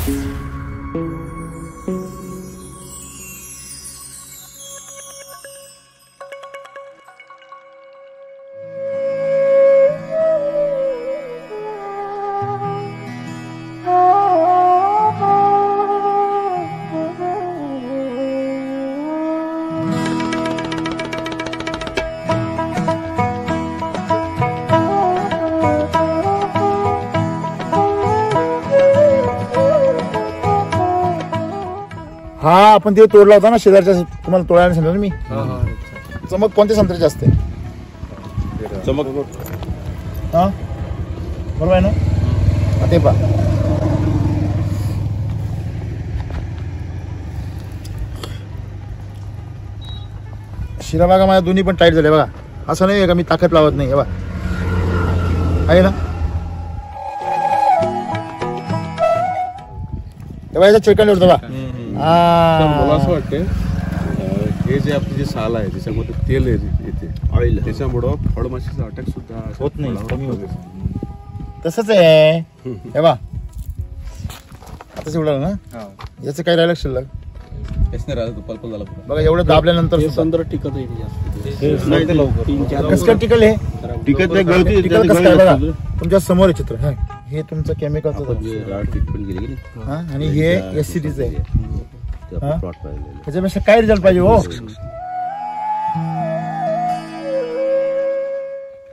हा आपण ते तोडला होता ना शेजारच्या, तुम्हाला तोडायला सांगितलं मी. चमक कोणत्या संत्र्याची असते? चमक. हा बरोबर आहे ना. ते पहा शिरा बघा, माझ्या दोन्ही पण टाईट झाले बघा. असं नाही का मी ताकद लावत नाही, बघा आहे ना. तेव्हा याचा चिकन होतं बघा. मला असं वाटतं हे जे आपली जे साल आहे त्याच्यामध्ये तेल येते, ऑइल, त्याच्यामुळं फळमाशीचा अटॅक सुद्धा होत नाही, कमी होते. तसंच आहे हे बा. आता शिवला ना याचं काय राहिलं शिल्लक? पलपल झाला बघा. एवढं दाबल्यानंतर संत्र टिकत कसं काय टिकल? हे टिकत नाही, टिकल कसं काय बघा. तुमच्या समोर आहे चित्र. हे तुमचं केमिकलचं ट्रीटमेंट केली की आणि हे एसिडीचं आहे. प्लॉट पाहिजे त्याच्यापेक्षा काय रिझल्ट पाहिजे हो.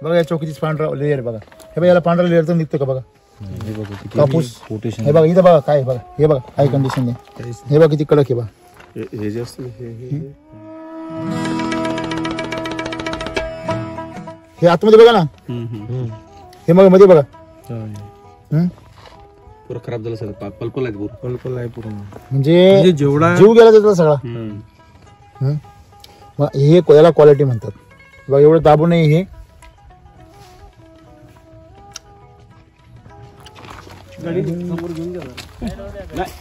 बघा या चौकीची पांढरा लेअर बघा. हे बघा याला पांढरा लेअर तर निघतं का बघा. कापूस हे बघा इथं बघा काय बघा. हे बघा काय कंडिशन आहे. हे बघा किती कडक आहे बघा. हे जे असतं हे आतमध्ये बघा ना. हे मग मध्ये बघा. पुरं खराब झालं सगळं. पलपल आहे पूर्ण. पलपल आहे पूर्ण. म्हणजे जेवढा जीव गेला त्याचा सगळा. मग हे याला क्वालिटी म्हणतात बघा. एवढं दाबू नये. हे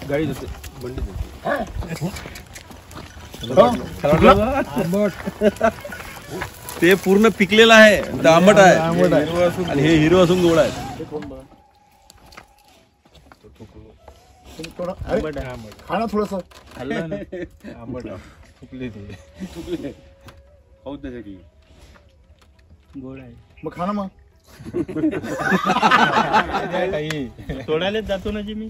गाडी देते बंडी ते पूर्ण पिकलेलं आहे. आंबट आहे आणि हे हिरो असून गोड आहे. खाणं थोडस गोड आहे मग खाणं मग तोडायलाच जातो ना जी मी.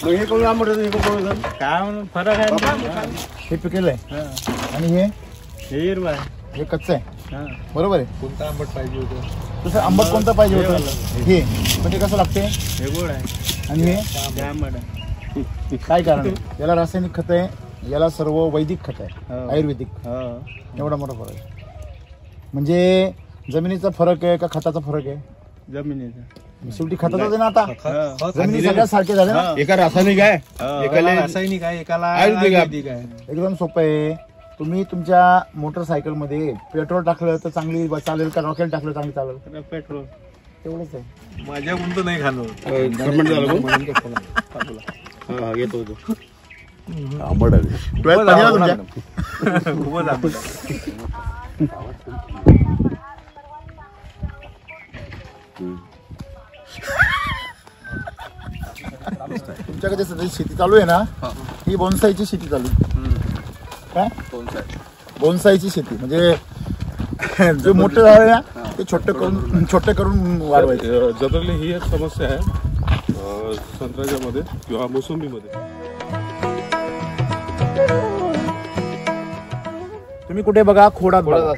हे कोण आंबट काय म्हणून फरक आहे. हे पिकेल आहे आणि हे हिरवा आहे. हे कच्चं आहे. बरोबर आहे. कोणता आंबट पाहिजे होतं? तसं आंबट कोणतं पाहिजे होतं? हे म्हणजे कसं लागते. हे गोड आहे आणि हे आंबट आहे. काय कारण आहे? याला रासायनिक खत आहे, याला सर्व वैदिक खत आहे, आयुर्वेदिक. एवढा मोठा फरक आहे. म्हणजे जमिनीचा फरक आहे का खताचा फरक आहे? जमिनीचा. शेवटी खताचाच आहे ना. आता जमिनी सगळ्या सारखे झाले ना. एका रासायनिक आहे, एकाला रासायनिक आहे, एकाला आयुर्वेदिक आहे. एकदम सोपं आहे. तुम्ही तुमच्या मोटरसायकल मध्ये पेट्रोल टाकलं तर चांगली चालेल का रॉकेल टाकलं चांगली चालेल? पेट्रोल. तेवढंच आहे. माझ्या गुंत नाही खाणं. येतो आंबट आहे. खूपच आंबट. तुमच्याकडे सध्या शेती चालू आहे ना, ही बोनसाईची शेती चालू आहे. काय बोनसाईची शेती म्हणजे जो मोठं झालं ना ते छोटे करून वाढवायचं. जनरली ही एक समस्या आहे संत्र्याच्या मध्ये किंवा मोसंबीमध्ये. तुम्ही कुठे बघा खोडात बघा.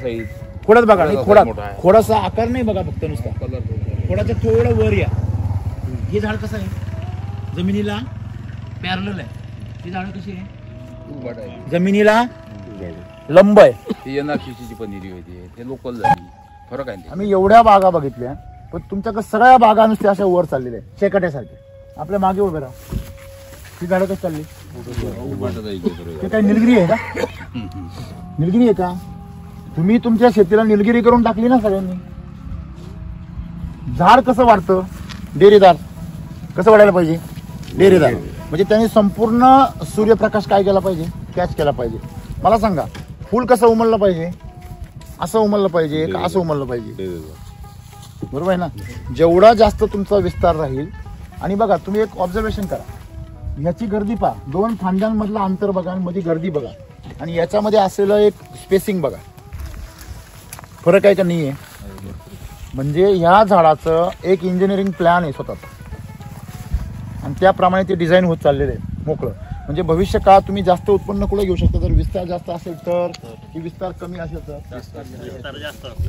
खोडात बघा नाही खोडाचा आकार नाही बघा फक्त नुसता खोडाचं थोडं वर या. हे झाड कसं आहे जमिनीला पॅरलल आहे. ही झाड कशी आहे जमिनीला लंब आहे. एनआरसीची पण हिरी होती ते लोकल झाली. फरक आहे. आम्ही एवढ्या बागा बघितल्या पण तुमच्याकडे सगळ्या बागा नुसत्या अशा वर चाललेल्या आहेत शेकाट्यासारखे. आपल्या मागे उभे राहा. ही झाडं कशी चालली? ते काय निलगिरी आहे का? निलगिरी आहे का? तुम्ही तुमच्या शेतीला निलगिरी करून टाकली ना सगळ्यांनी. झाड कसं वाढतं? डेरेदार. कसं वाढायला पाहिजे? डेरेदार. म्हणजे त्यांनी संपूर्ण सूर्यप्रकाश काय केला पाहिजे? कॅच केला पाहिजे. मला सांगा फुल कसं उमललं पाहिजे? असं उमललं पाहिजे का असं उमललं पाहिजे? बरोबर आहे ना. जेवढा जास्त तुमचा विस्तार राहील आणि बघा तुम्ही एक ऑब्झर्वेशन करा, ह्याची गर्दी पहा, 2 फांद्यांमधलं अंतर बघा आणि मध्ये गर्दी बघा, आणि याच्यामध्ये असलेलं एक स्पेसिंग बघा, फरक आहे का नाही आहे? म्हणजे ह्या झाडाचं एक इंजिनिअरिंग प्लॅन आहे स्वतःचा, आणि त्याप्रमाणे ते डिझाईन होत चाललेलं आहे मोकळं. म्हणजे भविष्य काळात तुम्ही जास्त उत्पन्न कुठे घेऊ शकता, जर विस्तार जास्त असेल तर, की विस्तार कमी असेल तर,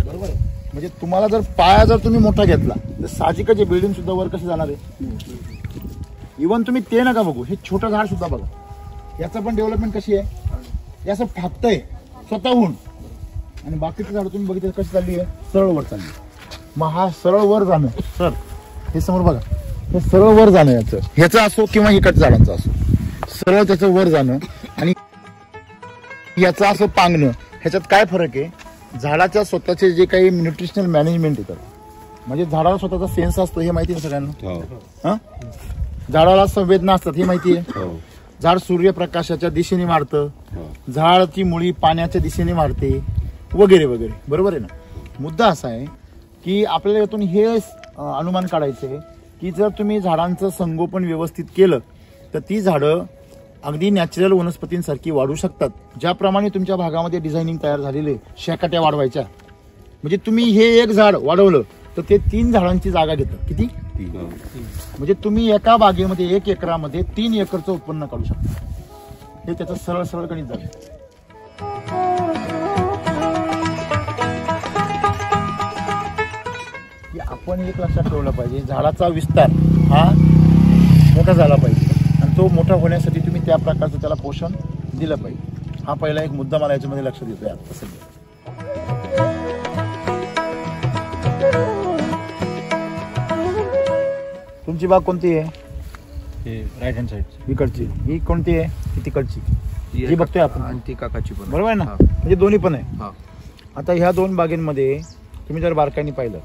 बरोबर आहे. म्हणजे तुम्हाला जर पाया जर तुम्ही मोठा घेतला तर साहजिकच आहे बिल्डिंग सुद्धा वर कशी जाणार आहे. इव्हन तुम्ही ते नका बघू, हे छोटं झाड सुद्धा बघा, याचं पण डेव्हलपमेंट कशी आहे, हे असं फाकतंय स्वतःहून, आणि बाकीचं झाड तुम्ही बघितलं कशी चालली आहे, सरळ वर चालली. मग हा सरळ वर जाणं, सर हे समोर बघा, हे सरळ वर जाणं ह्याचं असो किंवा इकडच्या झाडांचं असो, सरळ त्याचं वर जाणं आणि याचं असं पांगणं, ह्याच्यात काय फरक आहे? झाडाच्या स्वतःचे जे काही न्यूट्रिशनल मॅनेजमेंट येतात, म्हणजे झाडाला स्वतःचा सेन्स असतो हे माहिती आहे सगळ्यांना. हा, झाडाला संवेदना असतात हे माहिती आहे. झाड सूर्यप्रकाशाच्या दिशेने वाढतं, झाडाची मुळी पाण्याच्या दिशेने वाढते, वगैरे वगैरे, बरोबर आहे ना. मुद्दा असा आहे की आपल्याला यातून हे अनुमान काढायचं आहे की जर तुम्ही झाडांचं संगोपन व्यवस्थित केलं तर ती झाडं अगदी नॅचरल वनस्पतींसारखी वाढू शकतात. ज्याप्रमाणे तुमच्या भागामध्ये डिझायनिंग तयार झालेले शेकाट्या वाढवायच्या, म्हणजे तुम्ही हे एक झाड वाढवलं तर ते 3 झाडांची जागा घेतं. किती? म्हणजे तुम्ही एका बागेमध्ये 1 एकरामध्ये 3 एकरचं उत्पन्न काढू शकता. हे त्याचं सरळ सरळ गणित झालं. की आपण एक लक्षात ठेवलं पाहिजे, झाडाचा विस्तार हा मोठा झाला पाहिजे, आणि तो मोठा होण्यासाठी तुम्ही त्या प्रकारचं त्याला पोषण दिलं पाहिजे. हा पहिला एक मुद्दा मला याच्यामध्ये लक्षात येतोय आता सध्या. तुमची बाग कोणती आहे? राईट हँड साईड इकडची. ही कोणती आहे? ही तिकडची जी बघतोय आपण, आणि ती काकाची पण बरोबर आहे ना. म्हणजे दोन्ही पण आहे. आता ह्या 2 बागेंमध्ये तुम्ही जर बारकाईने पाहिलं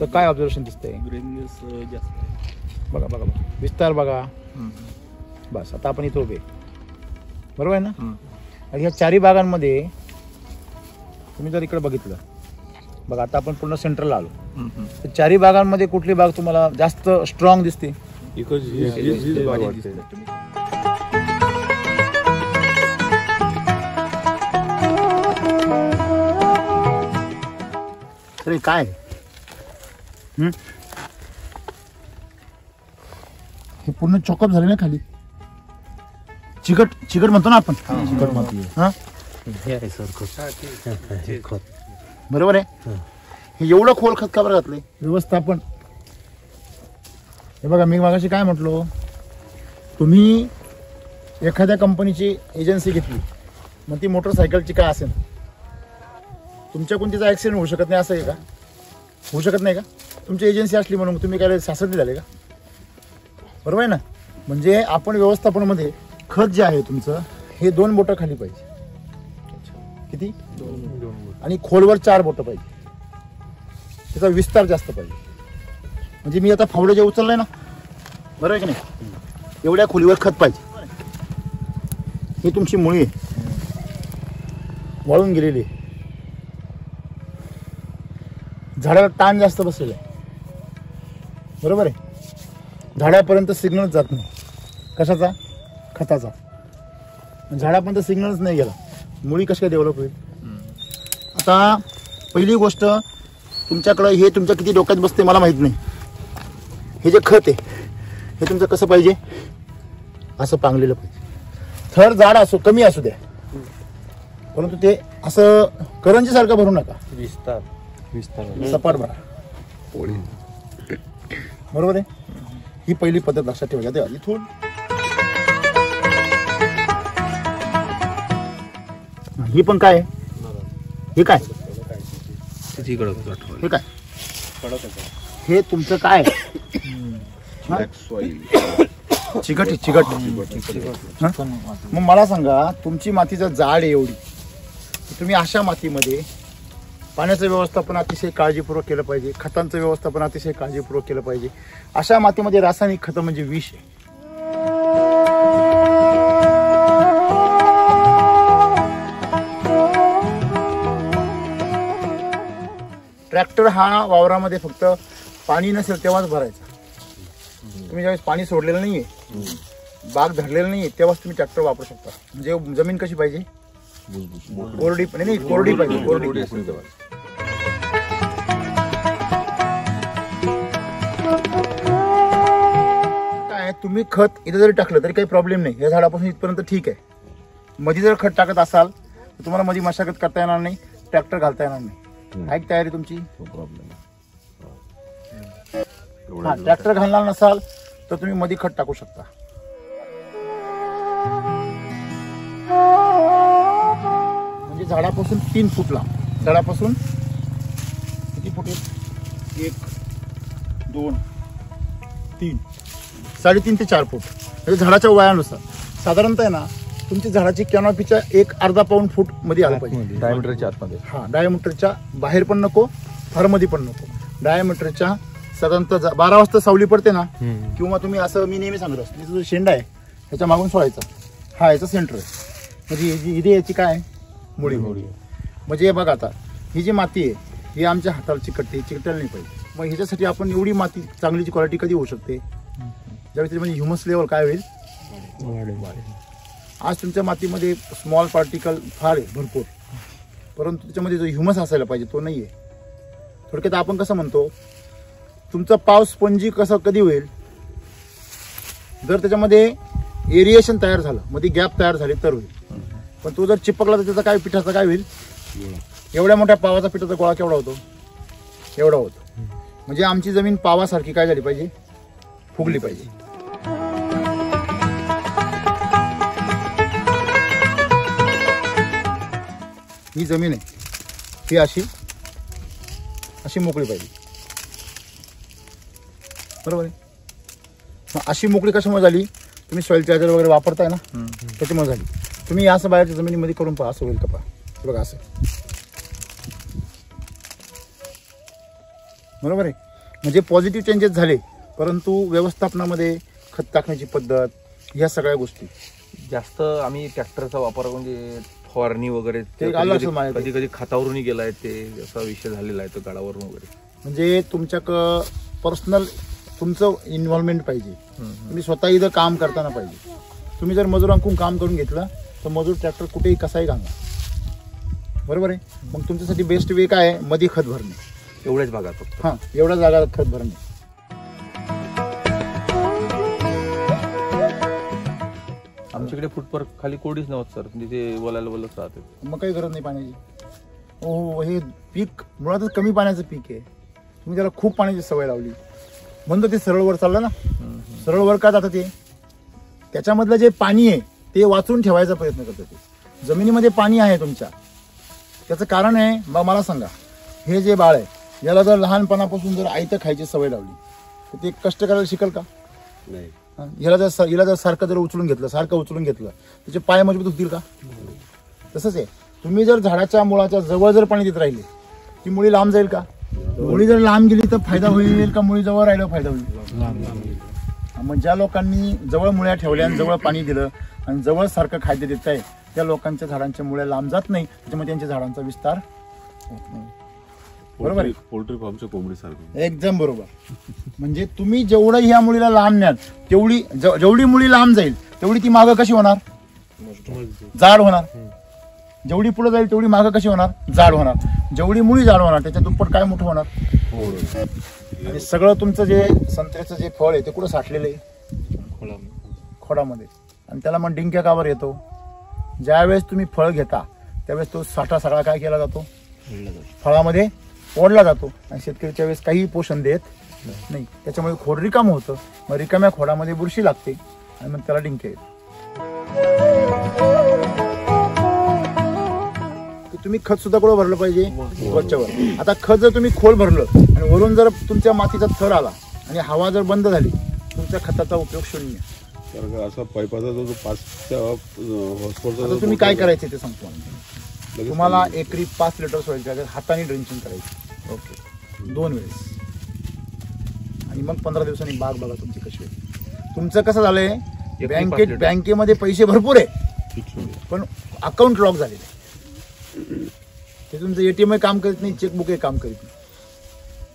तर काय ऑब्झर्वेशन दिसतंय? ग्रीननेस जास्त बघा बघा बघा, विस्तार बघा. बस आता आपण इथं उभे, बरोबर आहे ना. आणि ह्या 4ही बागांमध्ये तुम्ही जर इकडे बघितलं, बघा आता आपण पूर्ण सेंटरला आलो, तर 4ही बागांमध्ये कुठली बाग तुम्हाला जास्त स्ट्रॉंग दिसते? अरे काय हे पूर्ण चॉकअप झाले ना खाली, चिकट चिकट म्हणतो ना आपण, चिकट माती हा, बरोबर आहे. हे एवढं खोल खत का बरं घातलंय? व्यवस्थापन. हे बघा, मी मागाशी काय म्हटलो, तुम्ही एखाद्या कंपनीची एजन्सी घेतली, मग ती मोटरसायकलची काय असेल, तुमच्या कोणतीचा ऍक्सिडेंट होऊ शकत नाही असं आहे का? होऊ शकत नाही का? तुमची एजन्सी असली म्हणून तुम्ही काय सासरली झाले का? बरोबर आहे ना. म्हणजे आपण व्यवस्थापनामध्ये खत जे आहे तुमचं, हे 2 बोटं खाली पाहिजे. किती? 2. आणि खोलवर 4 बोटं पाहिजे. त्याचा विस्तार जास्त पाहिजे. म्हणजे मी आता फावडे जे उचललंय ना, बरोबर आहे की नाही, एवढ्या खोलीवर खत पाहिजे. ही तुमची मुळी आहे, वाळून गेलेली आहे, झाडाला ताण जास्त बसलेला आहे, बरोबर आहे. झाडापर्यंत सिग्नलच जात नाही. कशाचा? खताचा. झाडापर्यंत सिग्नलच नाही गेला, मुळी कशी काय डेव्हलप होईल? आता पहिली गोष्ट, तुमच्याकडं हे तुमच्या किती डोक्यात बसते मला माहित नाही. हे जे खत आहे हे तुमचं कसं पाहिजे? असं पांगलेलं पाहिजे. थर झाड असो कमी असू द्या, परंतु ते असं करंजी सारखं भरू नका. विस्तार सपाट भरा, बरोबर आहे. ही पहिली पद्धत लक्षात ठेवायची. इथून ही पण काय आहे? हे काय? हे काय? हे तुमचं काय? चिकट आहे, चिकट. मग मला सांगा, तुमची माती जर जाड आहे एवढी, तुम्ही अशा मातीमध्ये पाण्याचं व्यवस्थापन अतिशय काळजीपूर्वक केलं पाहिजे, खतांचं व्यवस्थापन अतिशय काळजीपूर्वक केलं पाहिजे. अशा मातीमध्ये रासायनिक खतं म्हणजे विष आहे. ट्रॅक्टर हा वावरामध्ये फक्त पाणी नसेल तेव्हाच भरायचा. तुम्ही ज्यावेळेस पाणी सोडलेलं नाहीये, बाग धरलेलं नाहीये, तेव्हाच तुम्ही ट्रॅक्टर वापरू शकता. म्हणजे जमीन कशी पाहिजे, कोरडी. नाही, कोरडी पाहिजे, कोरडी. काय तुम्ही खत इथं जरी टाकलं तरी काही प्रॉब्लेम नाही. या झाडापासून इथपर्यंत ठीक आहे. मध्ये जर खत टाकत असाल तर तुम्हाला मध्ये मशागत करता येणार नाही, ट्रॅक्टर घालता येणार नाही. ऐक तयारी तुमची. ट्रॅक्टर घालणार नसाल तर तुम्ही मध्ये खत टाकू शकता. म्हणजे झाडापासून 3 फूट लांब. झाडापासून किती फूट आहे? 1 2 3 3.5 ते 4 फूट. म्हणजे झाडाच्या वयानुसार साधारणतः आहे ना, तुमची झाडाची कॅनॉपीच्या 1-अर्धा पाऊण फूट मध्ये आलं पाहिजे. डायमीटरच्या आतमध्ये. हा, डायमीटरच्या बाहेर पण नको, फार मध्ये पण नको. डायमीटरच्या साधारणतः 12 वाजता सावली पडते ना, किंवा तुम्ही असं मी नेहमी सांगत असतो, जो शेंडा आहे ह्याच्या मागून सोडायचा. हा याचा सेंटर आहे. म्हणजे इथे याची काय मुळी. म्हणजे बघा आता ही जी माती आहे ही आमच्या हाताला चिकटते, चिकटायला नाही पाहिजे. मग ह्याच्यासाठी आपण एवढी माती चांगलीची क्वालिटी कधी होऊ शकते, ज्यावेळी म्हणजे ह्युमस लेवल काय होईल, वाढेल. आज तुमच्या मातीमध्ये स्मॉल पार्टिकल फार आहे, भरपूर, परंतु त्याच्यामध्ये जो ह्युमस असायला पाहिजे तो नाही आहे. थोडक्यात आपण कसं म्हणतो, तुमचा पाव स्पंजी कसं कधी होईल, जर त्याच्यामध्ये एरिएशन तयार झालं, मध्ये गॅप तयार झाले तर होईल. पण तो जर चिपकला तर त्याचा काय, पिठाचा काय होईल, एवढ्या मोठ्या पावाचा पिठाचा गोळा केवढा होतो, एवढा होतो. म्हणजे आमची जमीन पावासारखी काय झाली पाहिजे, फुगली पाहिजे. ही जमीन आहे ही अशी मोकळी पाहिजे, बरोबर आहे. मग अशी मोकळी कशामुळे झाली, तुम्ही सॉइल चार्जर वगैरे वापरताय ना, त्याच्यामुळे झाली. तुम्ही असं बाहेरच्या जमिनीमध्ये करून पहा, असं होईल का, पहा बघा असं, बरोबर आहे. म्हणजे पॉझिटिव्ह चेंजेस झाले, परंतु व्यवस्थापनामध्ये खत टाकण्याची पद्धत, ह्या सगळ्या गोष्टी जास्त आम्ही ट्रॅक्टरचा वापर म्हणजे फवारणी वगैरे कधी कधी खतावरूनही गेलाय, ते असा विषय झालेला आहे तो गाडावरून वगैरे. म्हणजे तुमच्या पर्सनल तुमचं इन्व्हॉल्वमेंट पाहिजे. तुम्ही स्वतः इथं काम करताना पाहिजे. तुम्ही जर मजुरांकडून काम करून घेतलं तर मजूर ट्रॅक्टर कुठेही कसाही घालणार, बरोबर आहे. मग तुमच्यासाठी बेस्ट वे काय आहे, मध्ये खत भरणे, एवढ्याच भागात फक्त. हां, एवढ्या जागा खत भरणे. आमच्याकडे फुटपर खाली कोरडीच नव्हत सर, तिथे वलच राहते. मग काही गरज नाही पाण्याची. हो, हे पीक मुळातच कमी पाण्याचं पीक आहे. तुम्ही त्याला खूप पाण्याची सवय लावली म्हणतो ते सरळ वर चाललं ना. सरळ वर का जातं, ते त्याच्यामधलं जे पाणी आहे ते वाचून ठेवायचा प्रयत्न करतं. ते जमिनीमध्ये पाणी आहे तुमच्या, त्याचं कारण आहे. मला सांगा, हे जे बाळ आहे याला जर लहानपणापासून जर आयतं खायची सवय लावली तर ते कष्ट करायला शिकल का, नाही. हिला जर सारखं जर उचलून घेतलं त्याचे पाय मजबूत होतील का. तसंच आहे, तुम्ही जर झाडाच्या मुळाच्या जवळ जर पाणी देत राहिले ती मुळी लांब जाईल का. मुळी जर लांब गेली तर फायदा होईल का, मुळी जवळ राहिलं फायदा होईल. मग ज्या लोकांनी जवळ मुळ्या ठेवल्या आणि जवळ पाणी दिलं आणि जवळ सारखं खाद्य देत आहे त्या लोकांच्या झाडांच्या मुळ्या लांब जात नाही, त्याच्यामुळे त्यांच्या झाडांचा विस्तार होत नाही. बरोबर, पोल्ट्री फार्मच्या कोंबडीसारखं एकदम बरोबर. म्हणजे तुम्ही जेवढं ह्या मुळीला लांब न्याल तेवढी जेवढी मुळी लांब जाईल तेवढी ती मागं कशी होणार, जाड होणार. जेवढी पुढे जाईल तेवढी मागं कशी होणार, जाड होणार. जेवढी मुळी जाड होणार त्याच्या दुप्पट काय मोठं होणार. आणि सगळं तुमचं जे संत्र्याचं जे फळ आहे ते कुठं साठलेलं आहे, खोडामध्ये. आणि त्याला मग डिंक्या कावर येतो. ज्यावेळेस तुम्ही फळ घेता त्यावेळेस तो साठा सगळा काय केला जातो, फळामध्ये ओढला जातो. आणि शेतकरीच्या वेळेस काही पोषण देत नाही, त्याच्यामुळे खोड रिकामं होतं. मग रिकाम्या खोडामध्ये बुरशी लागते आणि मग त्याला डिंक्या येतो. तुम्ही खत सुद्धा कुठं भरलं पाहिजे, वरच्यावर. आता खत जर तुम्ही खोल भरलं आणि वरून जर तुमच्या मातीचा थर आला आणि हवा जर बंद झाली तुमच्या खताचा उपयोग शून्य. असा पाईपाचा जो 5 हॉर्सपॉवरचा तुम्ही काय करायचं ते सांगतो. तुम्हाला एकरी 5 लिटर सॉइल चार्जर हाताने ड्रिंचिंग करायची, ओके, 2 वेळेस. आणि मग 15 दिवसांनी बाग बघा तुमची कशी होईल. तुमचं कसं झालंय, बँकेमध्ये पैसे भरपूर आहे पण अकाउंट लॉक झालेलं आहे. ते तुमचं एटीएम काम करीत नाही, चेकबुक काम करीत नाही.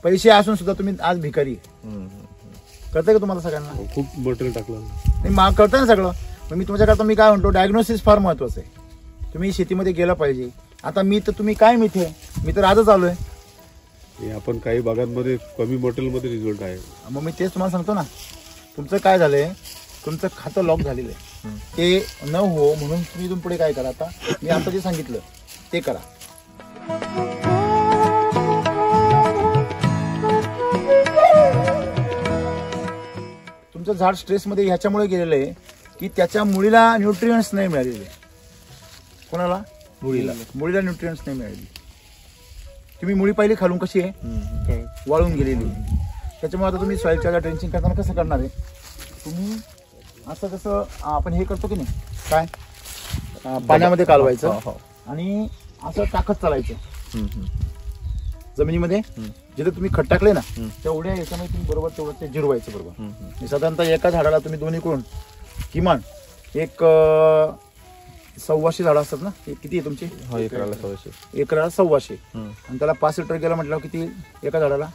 पैसे असून सुद्धा तुम्ही आज भिकारी आहे. कळतंय का तुम्हाला सगळ्यांना? खूप मटेरियल टाकलं. नाही मला कळतं ना सगळं. मग मी तुमच्याकरता मी काय म्हणतो, डायग्नोसिस फार महत्वाचं आहे. तुम्ही शेतीमध्ये गेलं पाहिजे. आता मी तर तुम्ही काय मिथे, मी तर आजच आलोय. हे आपण काही भागांमध्ये कमी मटेरियल मध्ये रिझल्ट आहे. मग मी तेच तुम्हाला सांगतो ना, तुमचं काय झालंय, तुमचं खातं लॉक झालेलं आहे. ते न हो म्हणून तुम्ही इथून पुढे काय करा, आता मी आता जे सांगितलं ते करा. तुमचं झाड स्ट्रेसमध्ये ह्याच्यामुळे गेलेलं आहे की त्याच्या मुळीला न्यूट्रियंट्स नाही मिळालेले. कोणाला? मुळीला न्यूट्रियंट्स नाही मिळालेली. तुम्ही मुळी पाहिली खालून कशी आहे, वाळून गेलेली. त्याच्यामुळे आता तुम्ही सॉइल चार्जर ड्रेंचिंग करताना कसं करणार आहे, तुम्ही असं कसं आपण हे करतो की नाही, काय पाण्यामध्ये कालवायचं आणि असं टाकत चालायचं जमिनीमध्ये. जिथे तुम्ही खत टाकले ना तेवढ्या याच्यामध्ये तुम्ही बरोबर तेवढं ते जिरवायचं बरोबर. साधारणतः एका झाडाला तुम्ही दोन्ही करून किमान एक 1,200 झाडं असतात ना, किती आहे तुमचे? एकराला 1,200. एकराला 1,200 आणि त्याला 5 लिटर गेला म्हटल्यावर किती एका झाडाला?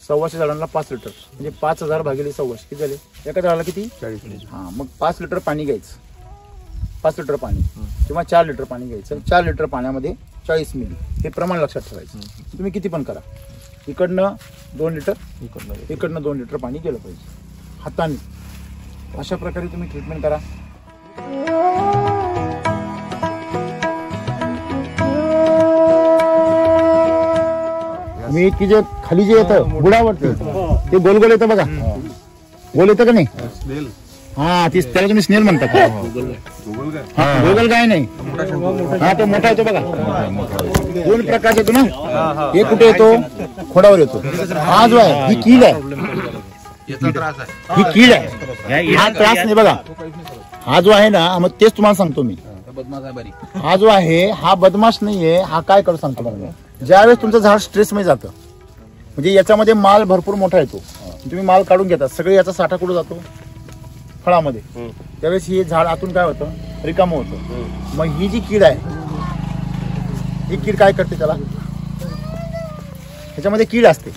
1,200 झाडांना 5 लिटर म्हणजे 5,000 भागिले 1,200 किती झाले? एका झाडाला किती? 40. हा, मग 5 लिटर पाणी घ्यायचं. 5 लिटर पाणी किंवा 4 लिटर पाणी घ्यायचं. 4 लिटर पाण्यामध्ये 40 मिली हे प्रमाण लक्षात ठेवायचं. तुम्ही किती पण करा. इकडनं 2 लिटर, इकडनं 2 लिटर पाणी गेलं पाहिजे हाताने. अशा प्रकारे तुम्ही ट्रीटमेंट करा. मी की जे खाली जे येतं बुडावरती ते गोल गोल येतं बघा, गोल येतं का नाही? स्नेल. हा, त्याला तुम्ही स्नेल म्हणता का? गोगल काय नाही. हा, तो मोठा येतो बघा. 2 प्रकारचे येतो ना. एक कुठे येतो? खोडावर येतो. हा जो आहे ही कीड आहे, ही कीड आहे. हा त्रास नाही बघा. हा जो आहे ना, मग तेच तुम्हाला सांगतो मी. हा जो आहे हा बदमाश नाहीये. हा काय करू सांगतो मला. ज्यावेळेस तुमचं झाड स्ट्रेस मध्ये जातं म्हणजे याच्यामध्ये माल भरपूर मोठा येतो, तुम्ही माल काढून घेता, सगळे याचा साठा कुठं जातो? फळामध्ये. त्यावेळेस हे झाड आतून काय होतं? रिकामं होतं. मग ही जी कीड आहे, ही कीड काय करते त्याला? ह्याच्यामध्ये कीड असते.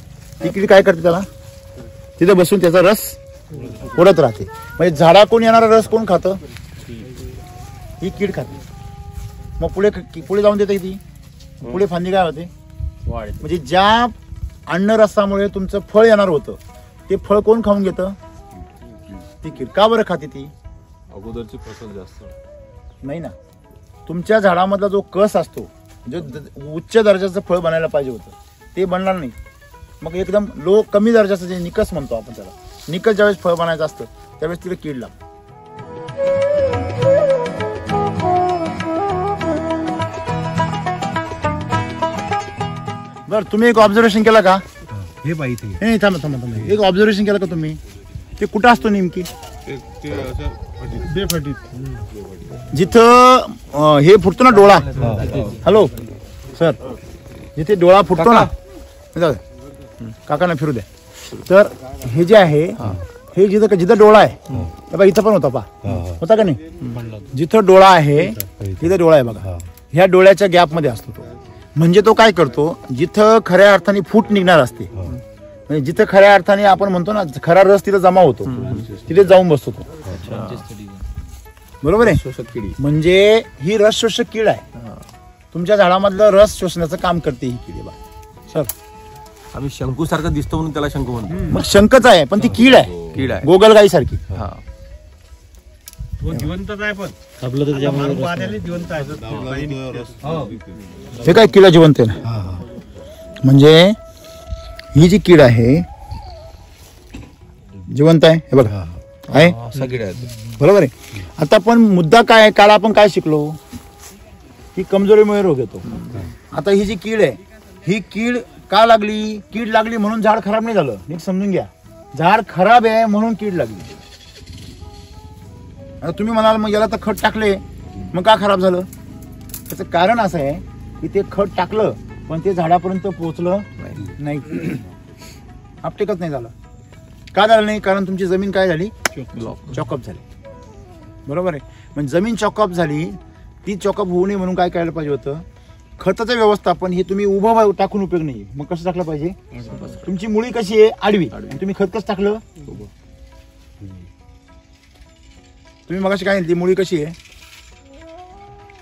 ही कीड काय करते त्याला? तिथे बसून त्याचा रस ओढत राहते. म्हणजे झाडाकडून येणारा रस कोण खातं? ही कीड खाते. मग पुढे जाऊन देते ती. पुढे फांदी काय होते? म्हणजे ज्या अन्न रसामुळे तुमचं फळ येणार होतं ते फळ कोण खाऊन घेतं? ती कीड. का बरं खाते ती? अगोदरची फसल जास्त नाही ना. तुमच्या झाडामधला जो कस असतो, जो उच्च दर्जाचं फळ बनायला पाहिजे होतं ते बनणार नाही. मग एकदम कमी दर्जाचं जे निकस म्हणतो आपण त्याला, निकस ज्यावेळेस फळ बनायचं असतं त्यावेळेस तिला कीड लागते. बर, तुम्ही एक ऑब्झर्वेशन केला का? हे बाई नाही, थांबा. एक ऑब्झर्वेशन केलं का तुम्ही? ते कुठं असतो नेमकी? जिथं हे फुटतो ना डोळा. हॅलो सर, जिथे डोळा फुटतो ना, काकांना फिरू द्या. तर हे जे आहे हे जिथं डोळा आहे बघा, इथं पण होता होता का नाही? जिथं डोळा आहे तिथे डोळा आहे बघा. ह्या डोळ्याच्या गॅप मध्ये असतो तो. म्हणजे तो काय करतो, जिथं खऱ्या अर्थाने फूट निघणार असते, म्हणजे जिथं खऱ्या अर्थाने आपण म्हणतो ना खरा रस तिथं जमा होतो, तिथे जाऊन बसतो तो. बरोबर आहे. म्हणजे ही रस शोषक कीड आहे. तुमच्या झाडामधलं रस शोषण्याचं काम करते ही कीड. बा सर, आम्ही शंकू सारखं दिसतो म्हणून त्याला शंकू म्हणतो. मग शंकच आहे पण ती कीड आहे. कीड आहे, गोगलगाई सारखी. जिवंतच आहे पण जिवंत आहे. हे काय किडा जिवंत आहे ना. म्हणजे ही जी कीड आहे जिवंत आहे. हे बघा आहे, बरोबर आहे. आता पण मुद्दा काय आहे, काल आपण काय शिकलो की कमजोरीमुळे रोग येतो. आता ही जी कीड आहे, ही कीड का लागली? कीड लागली म्हणून झाड खराब नाही झालं. नीट समजून घ्या. झाड खराब आहे म्हणून कीड लागली. आता तुम्ही म्हणाल मग याला तर खत टाकले मग का खराब झालं? त्याचं कारण असं आहे की ते खत टाकलं पण ते झाडापर्यंत पोहोचलं नाही, आपटेकच नाही झालं. का झालं नाही? कारण तुमची जमीन काय झाली? चॉकअप झाली. बरोबर आहे. म्हणजे जमीन चॉकअप झाली. ती चॉकअप होऊ नये म्हणून काय करायला पाहिजे होतं? खताचं व्यवस्थापन हे तुम्ही उभं टाकून उपयोग नाही. मग कसं टाकलं पाहिजे? तुमची मुळी कशी आहे? आडवी. तुम्ही खत कसं टाकलं? तुम्ही मगाशी काय म्हणली, मुळी कशी आहे?